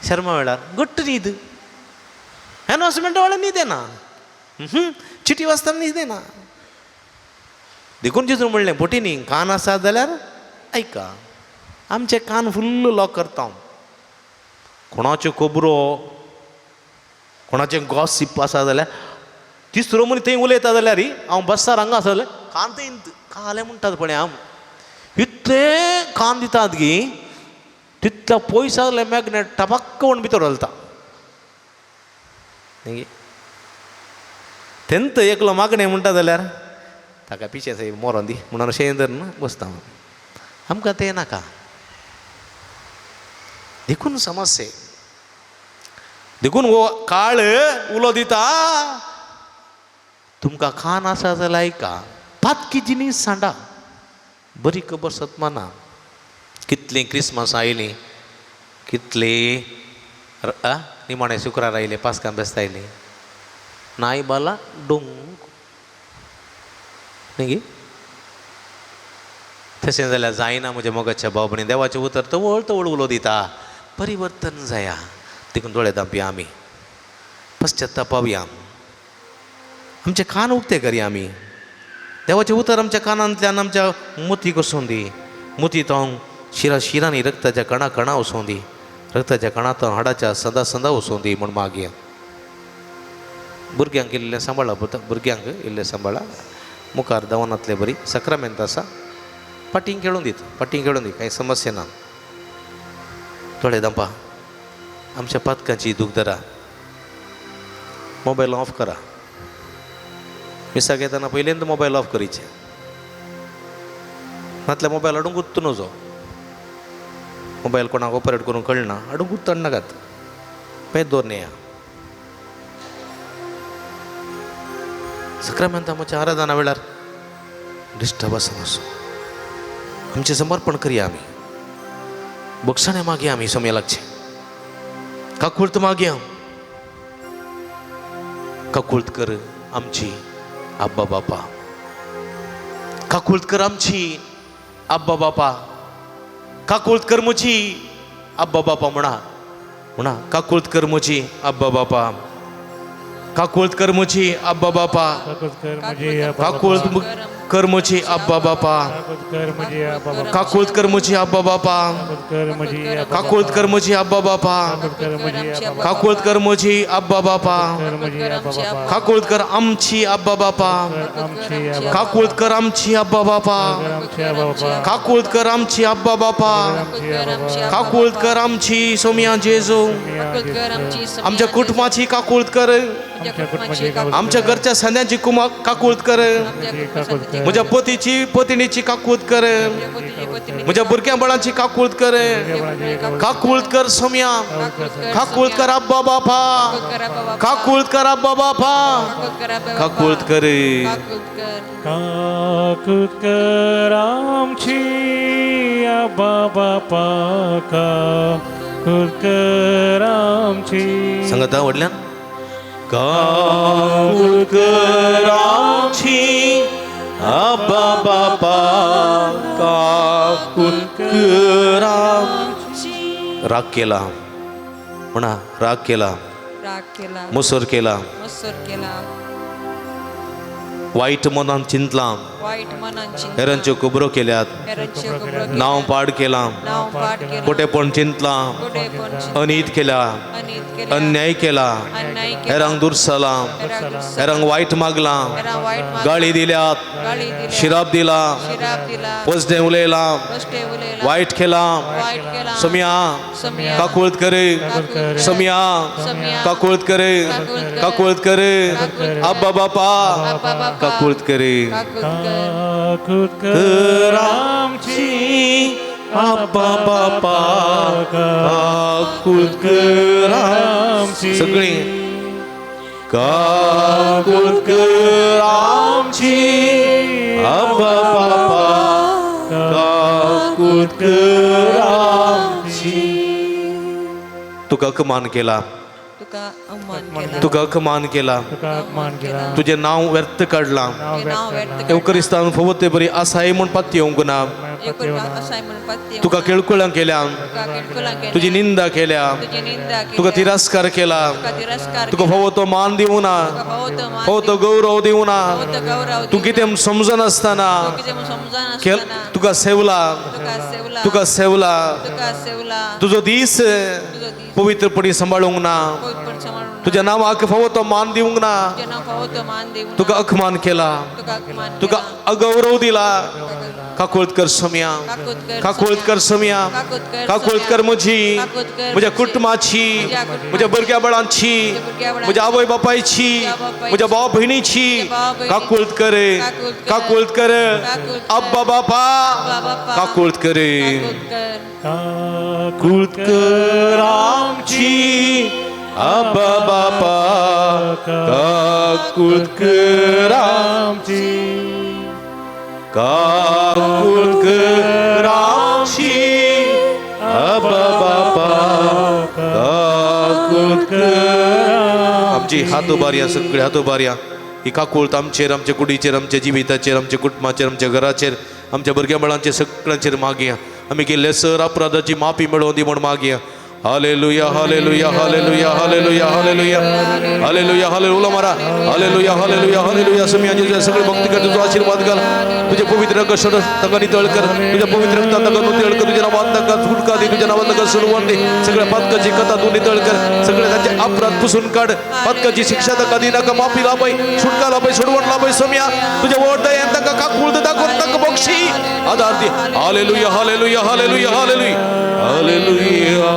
शर्मा वेळार घट्ट न्हीद एनाउन्समेंट वेळार न्हीद येना चिटी वाचतना न्हीद येना देखून जितून म्हणलें बोटीनी कान आसात जाल्यार ऐका आमचे कान फुल्ल लॉक करता कोणाच्यो खबरो कोणाचें गॉसिप आसा जाल्यार तिसरो मनीस थंय उलयता जाल्यार हांव बसार हांगा आसा जाल्यार कान थंय काले म्हणटात पळय हांव इतले कान दितात गी तितल्या पयस आसले मॅग्नेट टपक्क म्हूण भितर घालता न्ही तेंत एकलो मागणें म्हणटा जाल्यार ताका पिशे थंय मोरोन दी म्हणून अशें धरून बसता आमकां तें नाका देखून समस्ये देखून हो काळ उलो दिता तुमकां कान आसा जाल्यार ऐका पातकी जिनीस सांडा बरी खबर सतमाना कितलीं क्रिसमस आयलीं कितलीं निमाणे शुक्रार आयले पास्कां बेस्त आयलीं नाय बाला डोंग न्ही तशें जाल्यार जायना म्हज्या मोगाच्या भाव भयणी देवाचें उतर तवळ तवळ उलो दिता परिवर्तन जाया देखून दोळे धांपया आमी पश्चात्ताप पावया आमचे कान उक्ते करया आमी देवाचें उतर आमच्या कानांतल्यान आमच्या मुतीक वचूं दी मुतींत शिरांनी रक्ताच्या कणा कणा वचूं दी रक्ताच्या कणांत हाडाच्या सदा सदा वचूं दी म्हूण मागया भुरग्यांक इल्लें सांबाळा भुरग्यांक इल्लें सांबाळा मुखार दवनांतले बरी सक्रामेंत आसा पाटींग खेळून दी कांय समस्या ना थोडे दंपा आमच्या पातकांची दूख धरा मोबायल ऑफ करा मिसाक येताना पयलेंत मोबायल ऑफ करीचे नातल्या मोबायल हाडून गुत्तू नजो मोबायल कोणाक ऑपरेट करूंक कळना हाडून गुत्तण नाकात पेज दवर नेया सक्रामेंताच्या आराधना वेळार डिस्टर्ब आसा नसो आमचें समर्पण करया आमी बक्षाणें मागया आमी सोम्या लागचें काकुळत मागया काकुळत कर आमची आब्बा बापा काकुळत कर आमची आब्बा बापा काकुळत कर म्हजी आब्बा बापा म्हणा काकुळत कर म्हजी आब्बा बापा काकुळत कर म्हजी आब्बा बापा काकुळत कर म्हजी आब्बा बापा काकुळत कर म्हजी आब्बा बापा काकुळत कर म्हजी आब्बा बापा काकुळत कर म्हजी आब्बा बापा काकुळत कर आमची आब्बा बापा काकुळत कर आमची आब्बा बापा काकुळत कर आमची आब्बा बापा काकुळत कर आमची सोम्या जेजू आमच्या कुटुंबाची काकुळत कर आमच्या घरच्या सगळ्यांची काकुळत कर म्हज्या पतीची पत्नीची काकूळट कर म्हज्या भुरग्या बाळांची काकूळट कर काकूळट कर सोम्या काकूळट कर अब्बा बापा काकूळट कर अब्बा बापा काकूळट कर काकूळट कर आमची आबा बापा काकूळट कर आमची. सांगत आवडल्या काकूळट कर आमची अब्बा बापा काकूळट कर आमची. राग केला म्हणा राग केला राग केला मुसर केला मत्सर केला वाईट मनान चिंतला वाईट मनांची हेरांच्यो कुबरो केल्यात हेरांचे कुबरो नाव पाड केला नाव पाठ केला खोटेपण चिंतला खोटेपण अनीत केला अनित केला अन्याय केला अन्याय केला हेरांक दुर्सला हेरांक वाईट मागला हेरां वाईट माग गाळी दिल्यात गाळी दिली शिराप दिला शिराप दिला वजने उलयला कष्टे उलयला वाईट केला वाईट केला समिया समिया काकूळट करे काकूळट समिया समिया काकूळट करे काकूळट करे अब्बा बापा अब्बा बापा काकूळट करे काकूळट कर काकूळट कर कर आमची अब्बा बापा काकूळट कर आमची सगळी काकूळट कर आमची अब्बा बापा काकूळट कर आमची. तुका अपमान केला तुका अवमान केला तुका अपमान केला तुका अपमान केला तुझे नाव व्यर्थ काढला तुझे नाव व्यर्थ एवकरिस्तान फवते बरी आसाय म्हण पाती येवंक ना एकुलका असाय म्हण पत्ती तुका केळकुळां केल्या तुका किडकुलां केला तुझी निंदा केल्या तुझी निंदा केली तुका तिरस्कार केला तुका तिरस्कार तुका फावो तो मान दिवं ना तुका बहुत मान फावो तो गौरव दिवं ना बहुत गौरव तू कितें समजन असताना कितें समजान केल असताना तुका सेवला तुका सेवला तुका सेवला तुका सेवला तुझो दीस तुझो दीस पवित्रपणी सांभाळूंक ना कोण सांभाळून तुझ्या नावाक फावो तो मान दिवंक ना तुझे नाव बहुत मान देऊ तुका अपमान केला तुका अपमान तुका अगौरव दिला काकूळट कर सोम्या काकूळट कर सोम्या काकूळट कर म्हजी म्हज्या कुटुंबाची म्हज्या भुरग्या बाळांची म्हज्या आवय बापायची म्हज्या भाव भयणीची काकूळट कर काकूळट कर अब्बा बापा काकूळट कर काकूळट कर आमची अब्बा बापा काकूळट कर आमची काकूळट कर आमची अब्बा बापा काकूळट कर आमची हातोबारया सगळी हातोबारया ही काकूळट आमचेर आमच्या कुडीचेर आमच्या जिविताचेर आमच्या कुटुंबाचेर आमच्या घराचेर आमच्या भुरग्या बाळांचेर सगळ्यांचेर मागया आमी केल्ले सर अपराधाची माफी मेळोवन दी म्हण मागया hallelujah hallelujah hallelujah hallelujah hallelujah hallelujah hallelujah मारा हालेलुया हालेलुया हालेलुया समियाचे सगळे भक्ती कर तुझा आशीर्वाद कर तुझे पवित्र रक्त शर तका नितळ कर तुझ्या पवित्र रक्तात तका नितळ कर तुझ्या नावात तका सुटका दे तुझ्या नावात तका सुरवण दे सगळ्या पातकाची कथा तू नितळ कर सगळे त्यांचे अपराध पुसून काढ पातकाची शिक्षा तका दी नका माफी लाभय सुटका लाभय सोडवण लाभय समिया तुझ्या वोट दय तका काकूळट दाखव तक बक्षी आधार दे hallelujah hallelujah hallelujah hallelujah hallelujah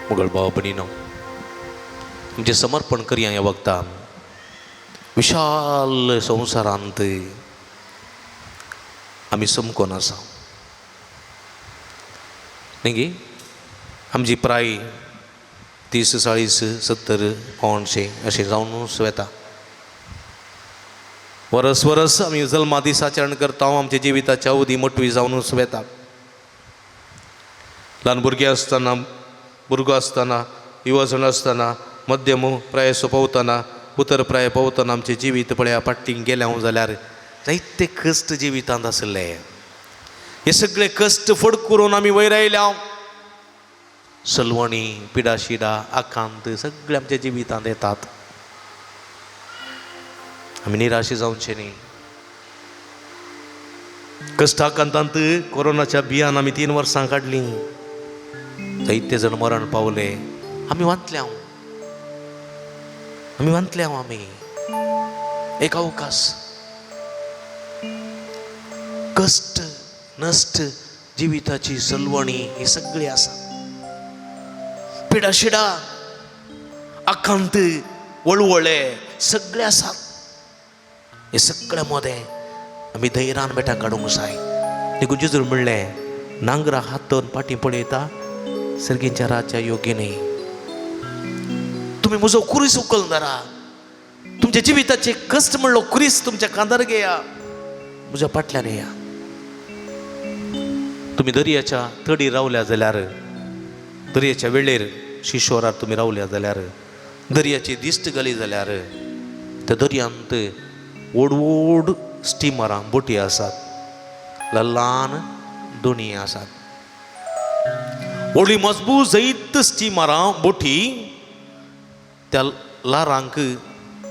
मुगल भाव भयणीनो म्हणजे समर्पण करया ह्या वक्ता विशाल संवसारांत आमी समकोन आसा न्ही गे आमची प्राय 30, 40, 70, 80 अशें जावनूच वेता वरस वरस आमी जल्मा दीस आचरण करता आमच्या जिविताच्या अवधी मोटवी जावनूच वेता ल्हान भुरगें आसतना भुरगो आसतना युवजण आसतना मध्यम प्राय सोंपवतना उतर प्राय पावतना आमचें जिवीत पळया पाट्टींक गेलें जाल्यार जायते कश्ट जिवितांत आसले हे सगळे कश्ट फड करून आमी वयर आयल्या सलवणी पिडाशिडा आकांत सगळे आमच्या जिवितांत येतात आमी निराशे जावचे न्ही कश्ट आकांतांत कोरोनाच्या बियान आमी 3 वर्सां काडलीं जायते जण मरण पावले आमी वांतल्या आमी एक अवकाश कष्ट नष्ट जिविताची सलवणी ही सगळी आसा पिडाशिडा आकांत वळवळे सगळे आसात हे सगळ्या मध्ये आम्ही धैर्यान बेटा काढूंक जाय. देखून जेजून म्हणलें नांगरा हातून पाटी पळयता सर्गींच्या राजा योग्य न्ही. तुम्ही म्हजो कुरीस उखल धरा. तुमच्या जिविताचे कष्ट म्हणलो कुरीस तुमच्या कांदार घेया, म्हज्या फाटल्यान येया. तुम्ही दर्याच्या तडी रावल्या जाल्यार, दर्याच्या वेळेर शिशोरार तुम्ही रावल्या जाल्यार, दर्याची दिश्ट घाली जाल्यार त्या दर्यांत व्हड व्हड स्टिमरां बोटी आसात, ल्हान दोणी आसात. व्हडली मजबूत जैत स्टिमरां बोटी त्या लारांक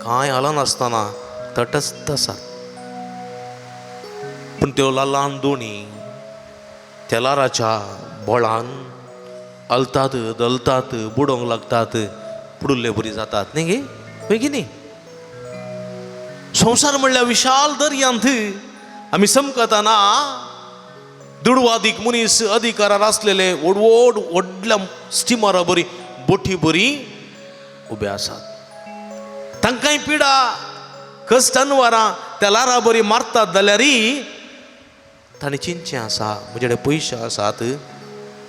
कांय हालनासतना तटस्थ आसात. पूण त्यो ल्हान दोणी त्या लाराच्या बळान हलतात, दलतात, बुडोंक लागतात, बुडुल्ले बरी जातात न्ही गे बेगिनी. संसार म्हणल्यार विशाल दर्यांत आमी समकताना दुडवादीक मनीस अधिकारार आसलेले व्हड व्हडल्या स्टिमरां बरी बोटी बरी उबे आसात. तांकांय पिडा कश्ट अनवरां त्या लारां बरी मारतात जाल्यारय तांणी चिंतचें आसा, म्हजे कडेन पयशे आसात,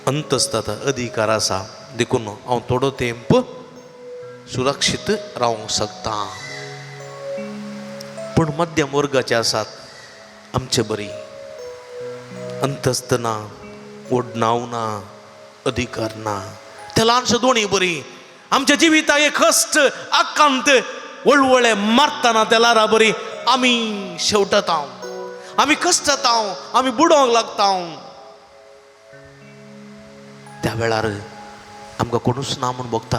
अंतस्ताता अधिकार आसा, देखून हांव थोडो तेंप सुरक्षीत रावंक शकता. पूण मध्यम वर्गाचे आसात आमचे बरी, अंतस्त ना, व्हड नांव ना, अधिकार ना, त्या ल्हानशे दोणी बरी आमच्या जिविता हे कश्ट आकांत वळवळे मारतना त्या लारा बरी आमी शेवटता, आमी कश्टता, आमी बुडोंक लागता. त्या वेळार आमकां कोणूच ना म्हूण बगता,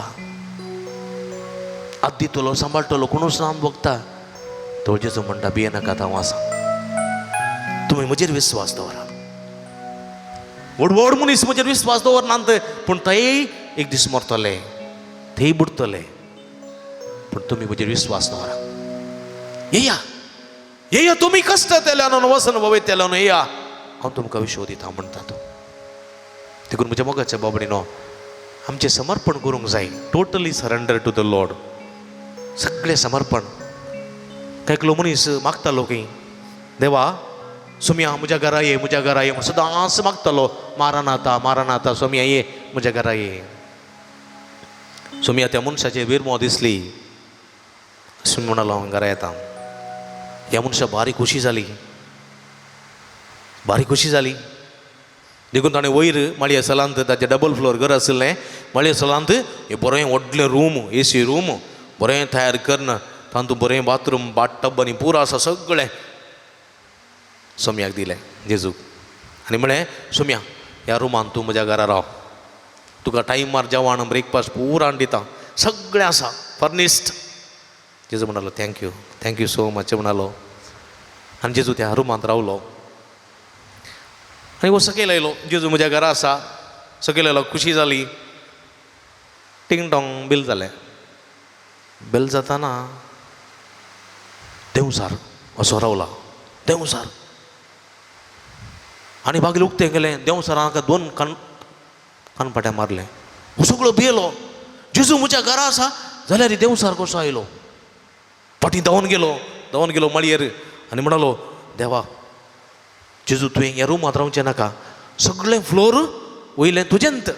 आत दितलो सांबाळटलो कोणूच ना म्हूण बगता. तो जेजू म्हणटा भिये नाकात, हांव आसा, तुमी म्हजेर विस्वास दवरा. व्हड व्हड मनीस म्हजेर विस्वास दवरनात, पूण तेय एक दीस मरतले, तेय बुडतले, पूण तुमी म्हजेर विस्वास दवरा. येया येया, तुमी कश्ट तेल्यान वसन ववयतेल्यान येया, हांव तुमकां विश्व दिता म्हणटा तो. देखून म्हज्या मोगाच्या बाबडीनो आमचें समर्पण करूंक जाय. Totally surrender to the Lord. सगळें समर्पण. एकलो मनीस मागतालो की देवा सोम्या म्हज्या घरा ये, म्हज्या घरा ये, सदांच मागतालो, मारानाता मारानाता, सोम्या ये म्हज्या घरा ये. सोम्या त्या मनशाचेर विरमो दिसली, अशें म्हणालो हांव घरा येता. ह्या मनशा बारी खुशी जाली, बारी खुशी जाली. देखून ताणें वयर माळये सलांत, ताचें डबल फ्लोर घर आसलें, माळये सलांत हे बरें व्हडलें रूम, AC रूम बरें तयार करन, तातूंत बरें बाथरूम, बाथटब आनी पुरो आसा, सगळें सोम्याक दिलें जेजूक. आनी म्हळें सोम्या ह्या रूमान तूं म्हज्या घरा राव, तुका टायमार जेवण ब्रेकफास्ट पुरान दिता, सगळें आसा, फर्निश्ड. जेजू म्हणालो थँक्यू सो मच म्हणालो. आनी जेजू त्या रुमांत रावलो. आनी वो सकयल आयलो, जेजू म्हज्या घरा आसा, सकयल आयलो, खुशी जाली. टिंग टॉंग बिल जालें. बिल जाताना देंवसार असो रावला, देंवसार. आनी बागील उक्तें गेलें, देंवसारान ताका 2 कानपाट्या मारलें. हो सगळो भियेलो, जेजू म्हज्या घरा आसा जाल्यार देंवसार कसो आयलो. फाटीं धांवन गेलो माळयेर आनी म्हणलो देवा जेजू तुवें ह्या रुमांत रावचें नाका, सगळें फ्लोर वयलें तुजेंत.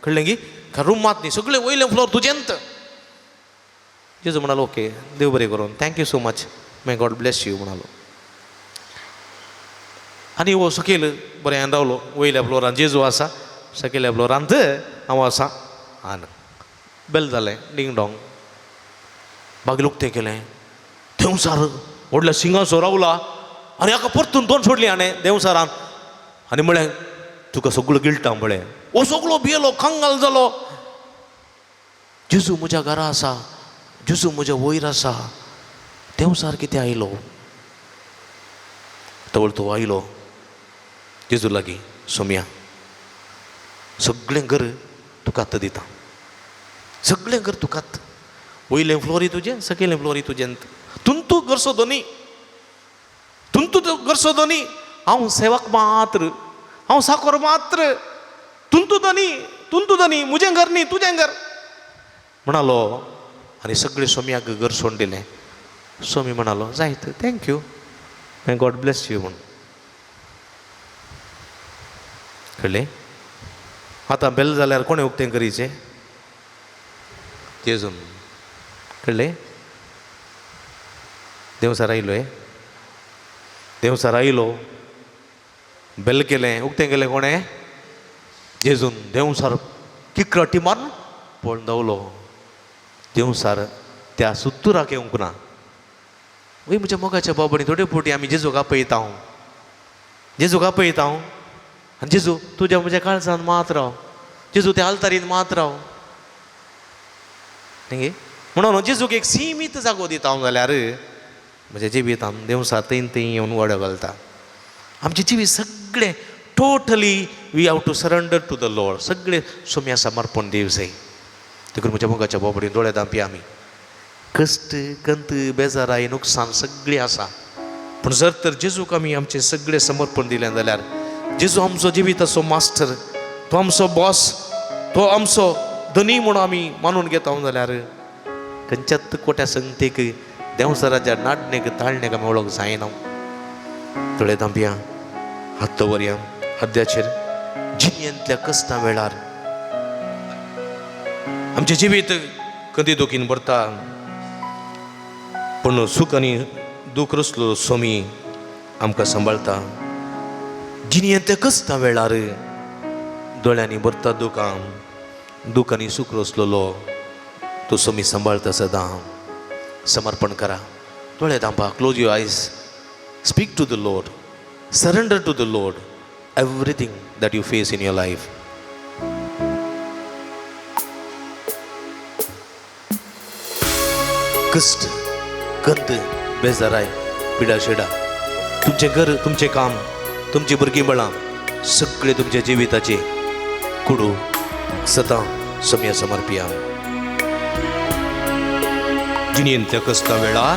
कळ्ळें गी, रुमांत न्ही, सगळें वयलें फ्लोर तुजेंत. जेजू म्हणालो ओके, देव बरें करून, thank you so much, may God bless you म्हणालो. आनी हो सकयल बरें रावलो, वयल्या फ्लोरान जेजू आसा, सकयल्या फ्लोरांत हांव आसा. आन बेल जालें, डिंग डॉंग. बागील उक्तें केलें, देंवसार व्हडल्या सिंगासो रावला आनी हाका परतून 2 सोडली हाणें देंवसारान. आनी म्हळें तुका सगळो गिल्टा म्हळें. हो सगळो भियेलो, कांगाल जालो. जेजू म्हज्या घरा आसा, जेजू म्हज्या वयर आसा, देंवसार कितें आयलो. तवळ तो आयलो जेजू लागीं, सोम्या सगळें घर तुकात दिता, सगळें घर तुकात. वयलें फ्लोरी तुजें, सकयलें फ्लोरी तुजेंत. तुंतू घर सोदोनी, तुंतू घर सोदोनी. हांव सेवक मात्र, हांव साकोर मात्र. तुंतू दोनी, म्हजें घर न्ही, तुजें घर म्हणालो. आनी सगळें सोम्याक घर सोडून दिलें. सो मी म्हणालो जायतं thank you may God bless you म्हणून कळले. आता बेल जाल्यार कोणें उक्तें करीचें जेजून कळले. देवसार आयलो देवसार आयलो बेल केलें उक्तें केलें कोणें जेजून. देवसार किकराटी मारून पळोवन धांवलो. देवसार त्या सुत्तुराक येवंक ना. वय म्हज्या मोगाच्या बाबडी थोड्यो फावटी आमी जेजूक आपयता हांव जेजूक आपयता हांव आनी जेजू तुज्या म्हज्या काळजांत मात राव जेजू त्या आल्तारीन मात राव न्ही म्हणून जेजूक एक सीमीत जागो दिता हांव जाल्यार म्हज्या जिवितांत देवसार थंय थंय येवन वडो घालता. आमचें जिवीत सगळें totally we have to surrender to the Lord. सगळें सोम्या समर्पण दिवं जाय. देखून म्हज्या मोगाच्या बाबडीन दोळे धांपया आमी. कश्ट कंत बेजाराय नुकसान सगळीं आसा पूण जर तर जेजूक आमी आमचें सगळें समर्पण दिलें जाल्यार जेजू आमचो जिविताचो मास्टर तो आमचो बॉस तो आमचो धनी म्हणून आमी मानून घेता जाल्यार खंयच्याच कोट्या संगतेक देवसराच्या नाडणेक ताळणेक आमी वळोवंक जायना. दोळे धांपया हात दवरया हद्याचेर. जिणेंतल्या कश्टां वेळार आमचें जिवीत कधी दुखीन भरता पूण सूख आनी दूख रसलो सोमी आमकां सांबाळटा. जिणेंतल्या कश्टां वेळार दोळ्यांनी भरता दूख आनी सूख रसलेलो तो सोमी सांबाळता सदां. समर्पण करा. दोळे धांपा. Close your eyes. Speak to the Lord. Surrender to the Lord everything that you face in your life. कष्ट कंत बेजाराय पिडाशिडा तुमचें घर तुमचें काम तुमची भुरगींबळां सगळे तुमच्या जिविताचे कुडू सदां सोम्या समर्पिया. जिणेंतल्या कश्टा वेळार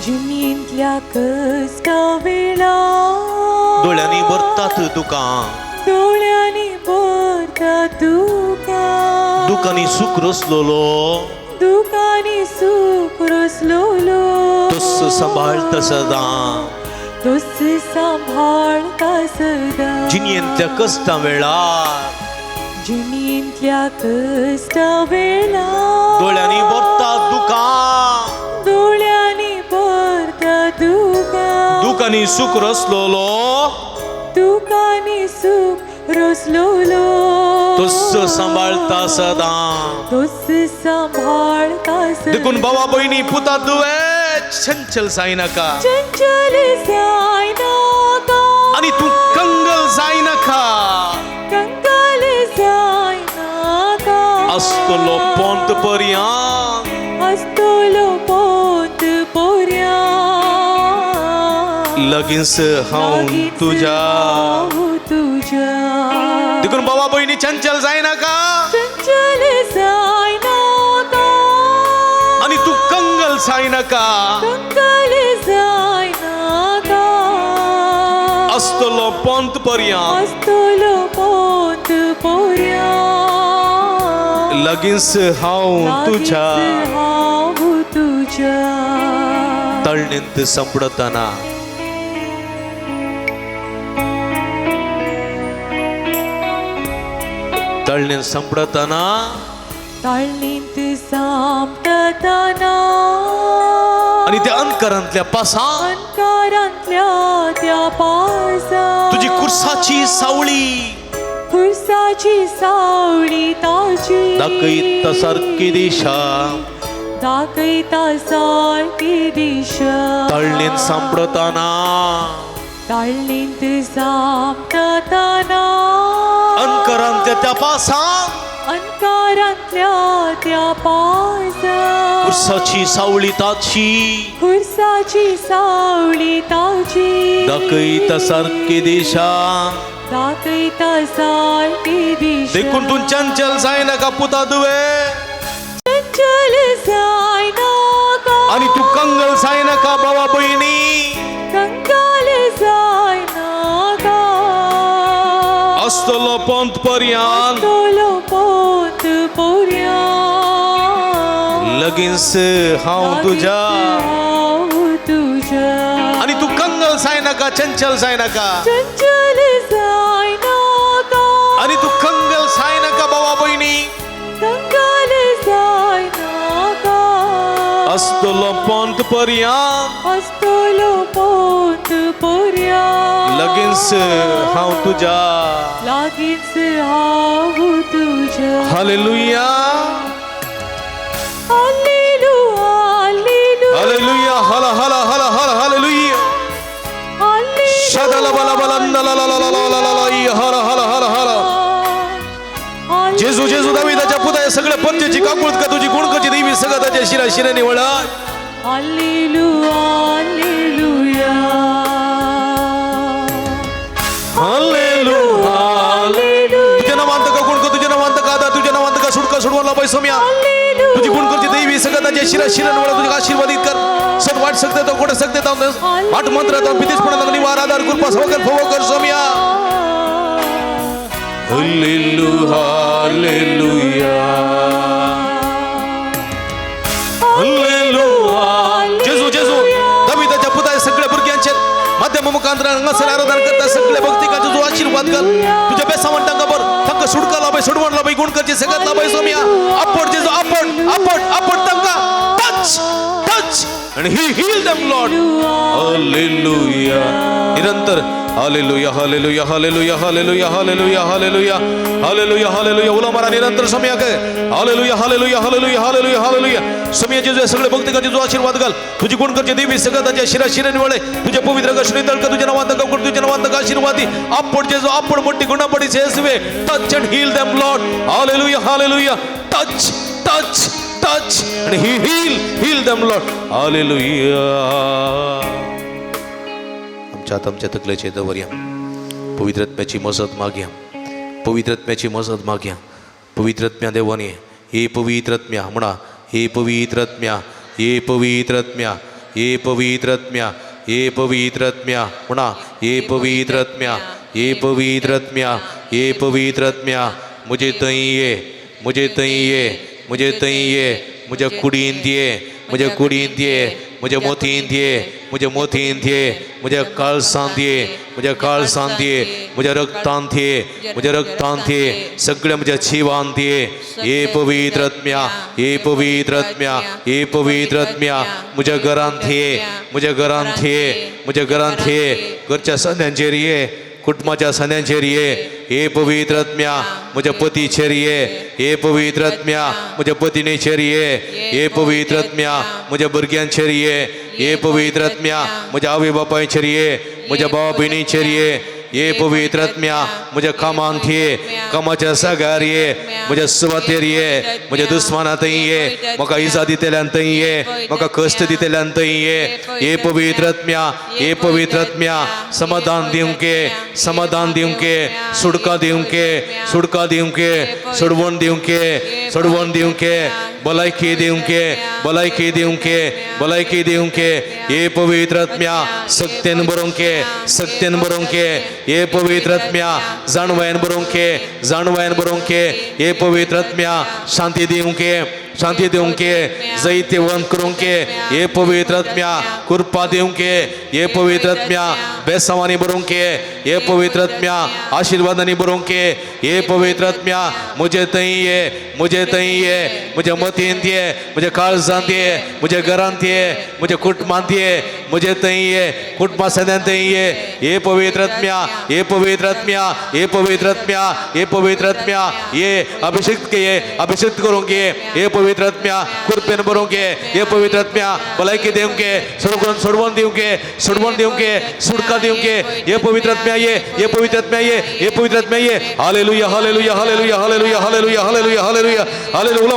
जिणेंतल्या कश्टा वेळार दोळ्यांनी भरतात दुकां दोळ्यांनी भरतात दुकां दुखांनी सूख रसलोलो दुखांनी सूख रसलोलो तोस सांबाळता सदां तोस सांभाळता सदां. जिणेंतल्या कश्टा वेळार जिणेंतल्या कश्टा वेळार दोळ्यांनी भरतात दुकां दोळ्यांनी भरतात दुकां दुखांनी सूख रसलोलो दुखांनी सूख रसलोलो तोस सांबाळता सदां. तोस सांभाळता सदां. देखून भावा बहिणी पुता दुवे चंचल जायनाका चंचल जायनाका आणि तू कंगल जायनाका. कंगाल जायनाका असतलो पोंत पर्यंत असतलो पोंत पर्यंत लगींच हांव तुज्या. देखून भावा बहिणी चंचल जायनाका चंचल जायनाका आणि तू कंगल जायनाका. कंगाल जायनाका असतलो पोंत पर्यंत असतलो पोंत पर्यंत लगींच हांव तुज्या. हांव तुज्या. तळणेंत संपडतना तळणेंत संपडतना ताळणींत सामटतना आणि त्या अंतरांतल्या पासां अंकारांतल्या त्या पासा तुझी कुर्साची सावळी खुर्साची सावळी ताची दाखयता सारकी दिशा दाखयता सारकी दिशा. तळणेंत सांपडतना ताळणींत सामटतना अंतरांतल्या त्या पासां अंकारांतल्या त्या पासा कुर्साची सावळी ताची खुर्साची सावळी ताची दाखयता सारकी दिशा. दाखयता सारकी दिशा. देखून तू चंचल जायनाका पुता दुवे चंचल जायनाका आणि तू कंगल जायनाका भावा बहिणी. कंगाल जायनाका असतलो पोंत पर्यंत असतलो पोंत पर्यंत लगींच हांव तुज्या. हांव नका, चंचल जाय नका चंचल जाय नाका आणि तू कंगल जाय नका भावा बहिणी. कंगाल जाय नाका असतलो पंत पर्यंत असतलो पोत पर्या लगीनच हांव तुझ्या. लागींच हांव तुझ्या. हालेलुया हालेलुया हालेलुया हला हला हला हला हालेलुया. शदला बला बला ला ला ला ला ला ला ला हला हला हला हला. जेजू जेजू दाविदाच्या पुताया सगळे पंचची काकुळत का तुझी गुणकची देवी सगळ्याच्या शिरा शिरा निवळा. हालेलुया हालेलुया तुझ्या नावांत का गुणक तुझ्या नावांत का आदा तुझ्या नावांत का सुटका सुडवाला बाई सोम्या. तुझी गुणकची देवी सगळ्याच्या शिरा शिरा निवळा तुझे आशीर्वादित कर. सत वाट सकते तो कोटे सकते तो आठ मंत्र तो पितेश पण निवार आधार कृपा सवकर फवकर सोम्या. Hallelujah hallelujah hallelujah. जेजू जेजू दाविदाच्या पुताया सगळ्या बुरग्यांचे माध्यम मुखांतर अंगसर आराधना करता सगळे भक्तिकाचे जो आशीर्वाद कर. तुझ्या बेसावंत टांगावर थंक सुडकाला बाई सोडवणला बाई गुणकरची सगळ्यातला बाई सोम्या. आपण जेजू आपण आपण आपण तंका touch touch and he healed them Lord. Hallelujah. निरंतर hallelujah hallelujah hallelujah hallelujah hallelujah hallelujah hallelujah hallelujah उला मारा निरंतर सोम्या के. Hallelujah hallelujah hallelujah hallelujah hallelujah. सोम्या जेजू सगळे भक्तिकाचे जो आशीर्वाद घाल. तुझी गुणकरची देवी सगळ्याच्या शिरा शिरा निवळे तुझे पवित्र कशनी तळक तुझ्या नावांत का तुझ्या नावांत का आशीर्वादी. आपण जेजू आपण मोठी गुणापडी सेसवे touch and heal them Lord. Hallelujah hallelujah touch touch touch and he heal them Lord. Hallelujah. आमच्या तकलेचे दवर्या पवित्रत्म्याची मजत माग्या पवित्रत्म्याची मजत माग्या. पवित्रत्म्या देवाने हे पवित्रत्म्या म्हणा हे पवित्रत्म्या हे पवित्रत्म्या हे पवित्रत्म्या हे पवित्रत्म्या म्हणा हे पवित्रत्म्या हे पवित्रत्म्या हे पवित्रत्म्या. मुझे तई ये मुझे तई ये मुझे तई ये मुझे कुड़ीन दिए मुझे कुड़ीन दिए मुझे मोतीन दिए मुझे मोतीन दिए मुझे कालसान दिए मुझे कालसान दिए मुझे रक्तान दिए मुझे रक्तान दिए सगळे मुझे जीवान दिए. हे पवित्रत्म्या हे पवित्रत्म्या हे पवित्रत्म्या मुझे घरान दिए मुझे घरान दिए मुझे घरान दिए घरच्या सणांचेर ये कुटुंबाच्या सणांचेर ये. हे पवित्रत्म्या मुझे पतीचेर ये हे पवित्रत्म्या मुझे पत्नीचेर ये हे पवित्रत्म्या मुझे भुरग्यांचेर ये हे पवित्रत्म्या मुझे आवय बापायचेर ये मुझे भावा भयणीचेर ये हे पवित्रत्म्या मुझे कामान थिए कामाच्या सगार ये मुझे सुवातेर ये मुझे दुश्मनात ये म्हाका इजा दितेल्यान ये म्हाका कश्ट दितेल्यान ये. हे पवित्रत्म्या हे पवित्रत्म्या समाधान दिवंके समाधान दिवंके सुडका दिवंके सुडका दिवंके सोडवण दिवंके सोडवण दिवंके भलायकी दिवंके भलायकी दिवंके भलायकी दिवंके. हे पवित्रत्म्या सक्तेन बरोंके सक्तेन बरोंके हे पवित्रत्म्या जाणवायन बरोंके जाणवायन बरोंके. हे पवित्रत्म्या शांती दिवंके शांती दिवंके जैते वन करूंके. हे पवित्रत्म्या कृपा दिवंके हे पवित्रत्म्या बेसवानी बरोंके हे पवित्रत्म्या आशीर्वादानी बरोंके. हे पवित्रत्म्या मुझे तई ये मुझे तई ये मुझे मतीन दिए मुझे काळजान दिए मुझे घरान दिए मुझे कुटुंबान दिए मुझे तई ये कुटुंबा सद्यान तई ये. हे पवित्रत्म्या हे पवित्रत्म्या हे पवित्रत्म्या हे पवित्रत्म्या ये अभिषेक के ये अभिषेक करूंगे. हे पवित्रत्म्या कृपेन बरोंगे हे पवित्रत्म्या भलायकी देवंगे सोडवण दिवंगे सोडवण दिवंगे सुडका दिवंगे. हे पवित्रत्म्या ये पवित्रत्म्या ये पवित्रत्म्या ये. Hallelujah hallelujah hallelujah hallelujah hallelujah hallelujah hallelujah hallelujah उला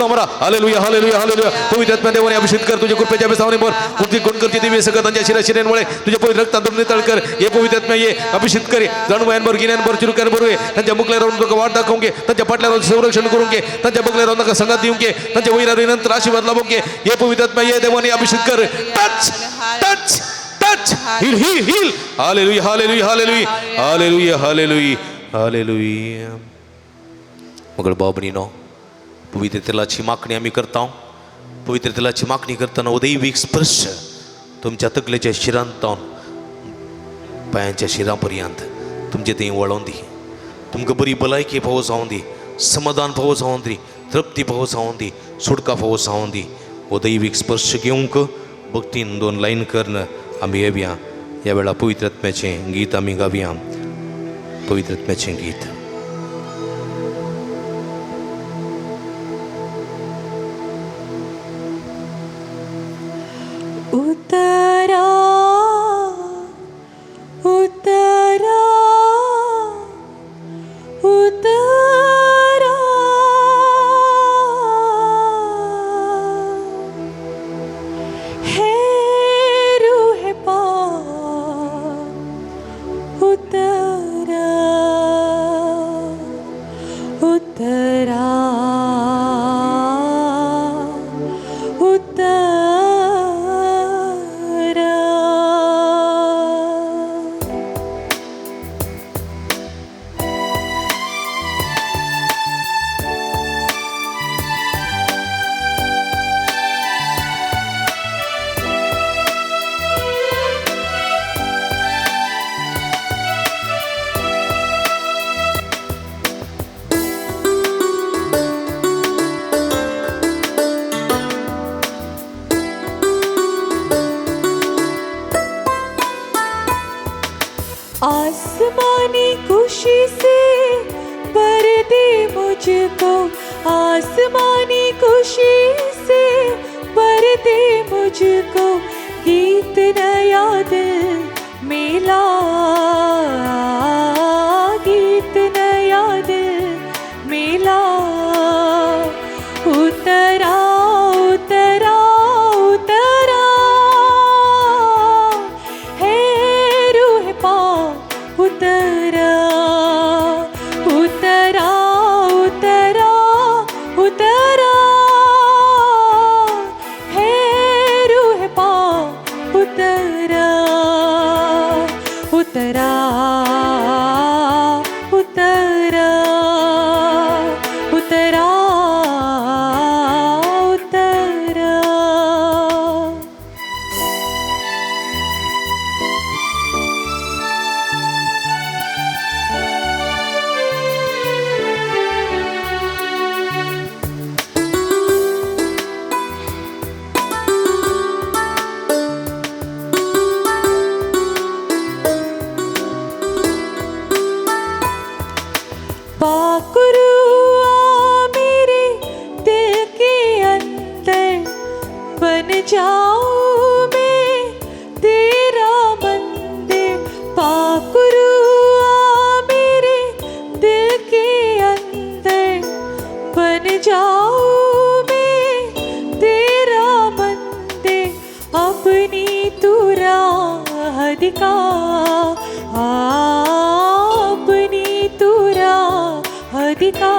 मारा हालेलुया हालेलुया हालेलुया. पवित्रत्म्या देवाने अभिषेक कर तुझ्या कृपेच्या बेसावणीवर तुझी गुणकरची दिव्य सगळ्यांच्या शिराशिरेमुळे तुझ्या पवित्र रक्तातून नितळ कर. हे पवित्रत्म्या ये अभिषेक करे जाणवायांवर गिन्यांवर चिरुक्यान बरोवे त्यांच्या मुखल्या राहून तुका वाट दाखवूंगे त्यांच्या पाटल्या राहून संरक्षण करूंगे त्यांच्या बगल्या राहून संगात देऊंगे त्यांच्या वैरारी नंतर आशीर्वाद लाभोंगे. हे पवित्रत्म्या ये देवाने अभिषेक कर touch touch touch heal heal heal. Hallelujah hallelujah hallelujah hallelujah hallelujah hallelujah. मगर बाबनीनो पवित्र तेलाची मागणी आम्ही करता पवित्र तेलाची मागणी करताना दैविक स्पर्श तुमच्या तकलेच्या शिरांत पांयांच्या शिरापर्यंत तुमचे थंय वळोवन दी. तुमकां बरी भलायकी फावो जावं दी, समाधान फावो जावं दी, तृप्ती फावो जावं दी, सुटका फावो जावं दी. हो दैवीक स्पर्श घेवंक भक्तीन 2 लाईन करून आमी येवया. ह्या वेळा पवित्र आत्म्याचें गीत आमी गावया. पवित्र आत्म्याचें गीत. उतरा उतरा उतरा हे रूह पाक उतरा उतरा आसमानी खुशी से भर दे मुझको, आसमानी खुशी से भर दे मुझको, गीत नया दिल मिला, गीत नया दिल मिला. उतरा उतरा उतरा हे रूह पाक उतरा उतरा उतरा उतरा हे रूह पाक उतरा उतरा उतरा उतरा उतरा. पाकुरुआ मेरे दिल के अंदर, बन जाऊं मैं तेरा मंदिर. पाकुरुआ मेरे दिल के अंदर, बन जाऊं मैं तेरा मंदिर. अपनी तू राह दिखा, अपनी तू राह दिखा.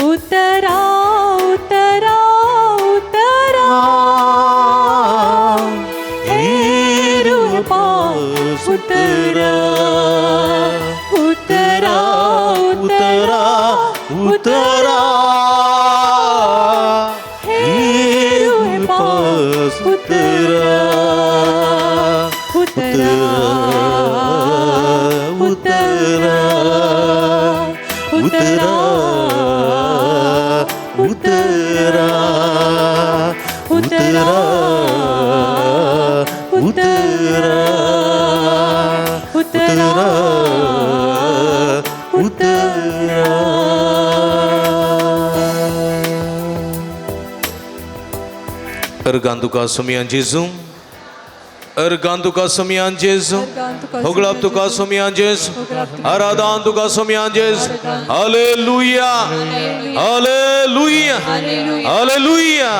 उतरा उतरा उतरा हे रूह पाक उतरा उतरा उतरा उतरा हे रूह पाक उतरा उतरा उतरा उतरा उतरा उतरा उतरा उतरा उतरा. Ergantuka sumian Jesu, ergantuka sumian Jesu, hoglaptuka sumian Jesu, aradantuka sumian Jesu. Hallelujah, hallelujah, hallelujah.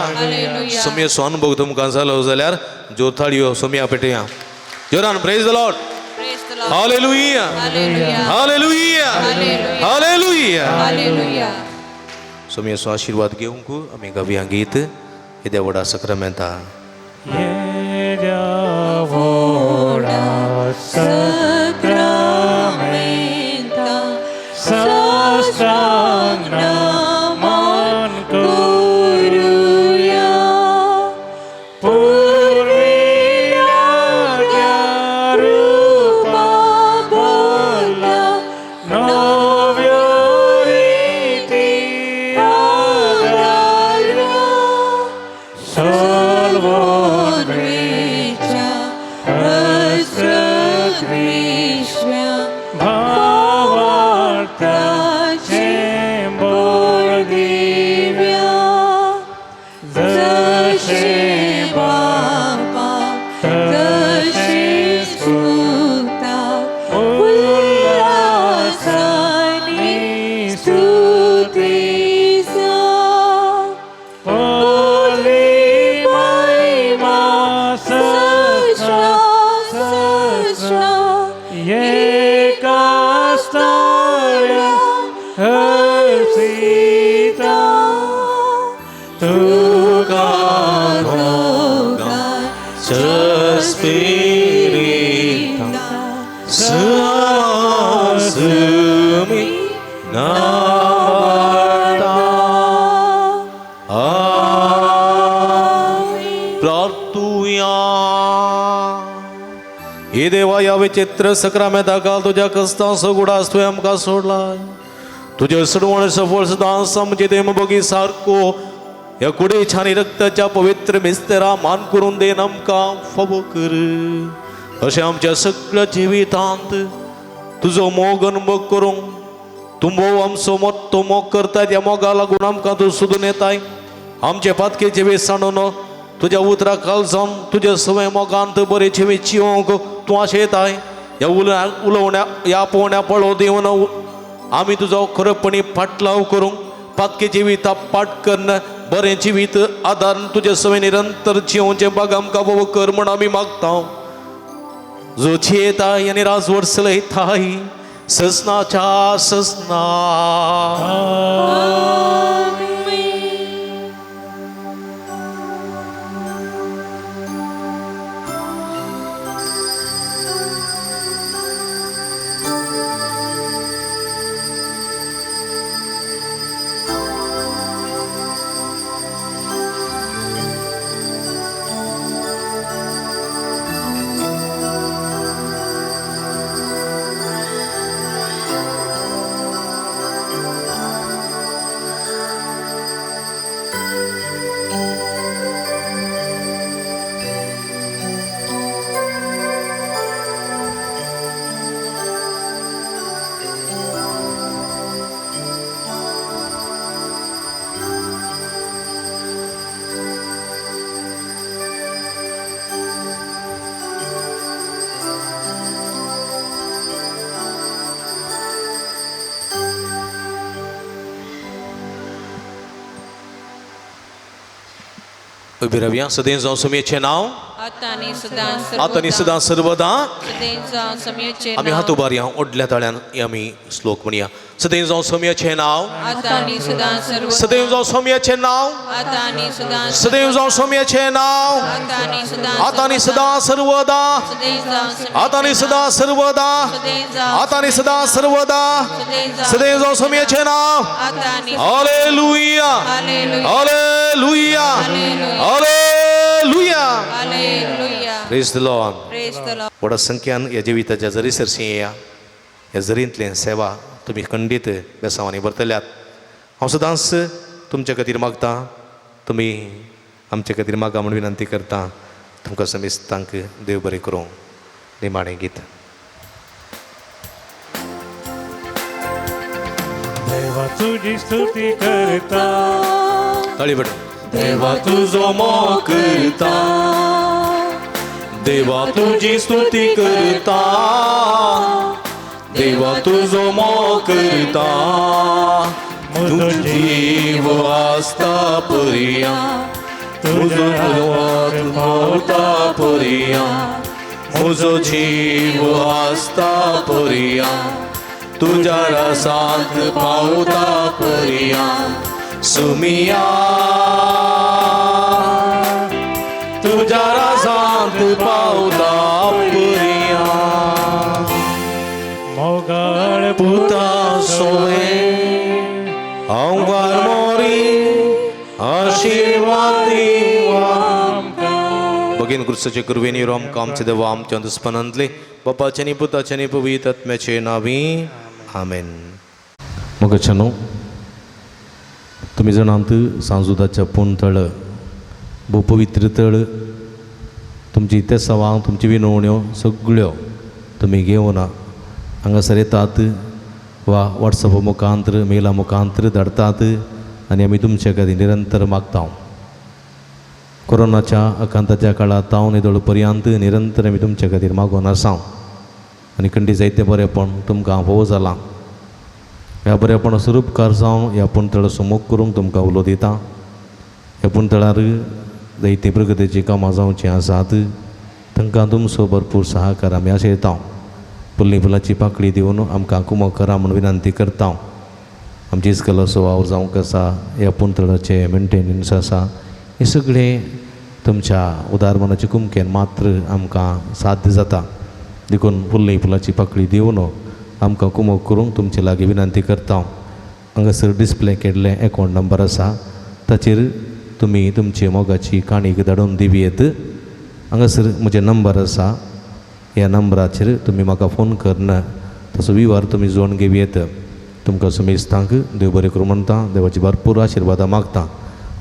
Sumia son bogtum kansala uzalyar jothadiyo sumia peteya. Joran, praise the Lord. Praise the Lord. Hallelujah, Hallelujah. hallelujah, hallelujah. Hallelujah. Sumia so आशीर्वाद घेऊन को आम्ही गावया गीत हे Devda सक्रामेंता. Yeravora Sacramenta sastranaman Kuruya purviya gyaru Alvorrecha, Öströkrishya, भावार्थ चेंबोळ दिव्या जसे बापा, तसे सुता, उल्हासाने स्तुतीचा. होली महिमा सहस्र, सहस्र, एका स्तोत्र हर्षिता तुका Spirita Sasumi Navata प्रार्थूया. हे देवा या विचित्र सक्रामेता काल तुझ्या कस्तांस गुडास्तोय आमकां सोडलाय. तुझे सडवण सफळ सदां समजे मग बगी सारको या कुडे छानी रक्ताच्या पवित्र मिस्तेरा मान करून देन आमकां फावो कर. अशें आमच्या सगळ्या जिवितांत तुजो मोग अनुभव करूंक तुंबो आमचो मोठो मोग करता त्या मोगा लागून आमकां तूं सोदून येताय. आमचे पातके जिवे सांडून तुझ्या उतरा काल जावन तुझ्या सवय मोगांत बरे जिवे जिवंक तूं आशेताय. या उलोवण्या या पोवण्या पळो दिवन आमी तुजो खरेपणी फाटलाव करूंक पातके जिविता पाट करण बरें जिवीत आदार तुझे सवय निरंतर जिवोवचें भाग आमकां बाबा कर म्हण आमी मागता. जो जियेताय आनी राजवट चलयताय ससनाच्या ससना. उभी राहूया. सदैव जाऊन समीचे नाव आता आणि सदा आता आणि सदा सर्वदा. सदैव जाऊन समयाचे आम्ही हात उभारया ओढल्या ताळ्यान आम्ही श्लोक म्हणूया. सदैव जाऊन सौम्याचे नाव आता आणि सदा सर्व सदैव जाऊन सौम्याचे नाव आता आणि सदा सदैव जाऊन सौम्याचे नाव आता आणि सदा आता आणि सदा सर्वदा सदैव जाऊन आता आणि सदा सर्वदा सदैव जाऊन आता आणि सदा सर्वदा सदैव जाऊन सौम्याचे नाव. आता आणि hallelujah hallelujah hallelujah hallelujah. Hallelujah. Praise the Lord. Praise the Lord. व्हडा संख्यान ह्या जिविताच्या जरी सरशी येया ह्या जरींतले सेवा तुमी खंडीत बेसांवांनी भरतल्यात. हांव सदांच तुमचे खातीर मागता तुमी आमचे खातीर मागा म्हूण विनंती करता. तुमकां समेस्तांक देव बरें करूं. निमाणें गीत. देवा तुझी स्तुती करता ताळी पडून. देवा तुझो मोग करता देवा तुझी स्तुती करता देवा तुझो मोग करता तुझो जीव आसता पर्या तुझो हात पावता पर्या म्हजो जीव आसता पर्या तुझ्या रसांत पावता पर्या सुमिया तुझ्या रसांत पावता पर्या मोगाळ पुता सोये अवघार मोरी आशीर्वादी बगीन कृष्णाचे कृपेने आमकां आमचे देवा आमच्या दुस्पनांतले बापाचे नी पुताचे नी पवित्र आत्म्याचे नावी आमेन. मगचनो तुम्ही जाणांत सांजुदाच्या पुणतळ भोव पवित्र तळ तुमची ते सवां तुमची विनवण्यो सगळ्यो तुमी घेवन हांगासर येतात वा वॉट्सॅपा मुखांतर मेला मुखांतर धाडतात आनी आमी तुमचे खातीर निरंतर मागता कोरोनाच्या आकांताच्या काळात ताव निदळ पर्यंत निरंतर आमी तुमचे खातीर मागून आसा आनी खंडी जायते बरेपण तुमकां फोव जालां ह्या बरेपणा स्वरूपकार जावन ह्या पुणतळ सुमोग करूंक तुमकां उलो दिता ह्या पुणतळार जायते प्रगतीची कामां जावचीं आसात तांकां तुमचो भरपूर सहकार आमी आशयता फुल्ली फुलाची पाकळी दिवन आमकां कुमो करा म्हूण विनंती करता आमची इस्कॉल सुवाव जावंक आसा ह्या पुणतळाचे मेंटेनन्स आसा हे सगळे तुमच्या उदारमनाच्या कुमकेन मात्र आमकां साध्य जाता देखून फुल्ली फुलाची पाकळी दिवन आमकां कुमो करूंक तुमचे लागीं विनंती करता हांगासर डिस्प्ले केल्ले अकावंट नंबर आसा ताचेर तुमी तुमची मोगाची काणीक धाडून दिवयेत हांगासर म्हजे नंबर आसा ह्या नंबराचेर तुमी म्हाका फोन करना तसो विव्हार तुमी जोडून घेवयेत तुमकां सुमेस्तांक देव बरें करूं म्हणटा देवाची भरपूर आशिर्वादां मागता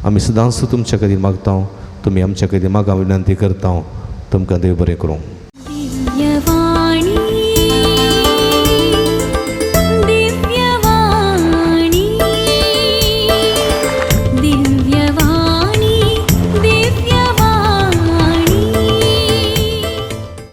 आमी सदांच तुमच्या खातीर मागता तुमी आमच्या खातीर म्हाका विनंती करता तुमकां देव बरें करूं.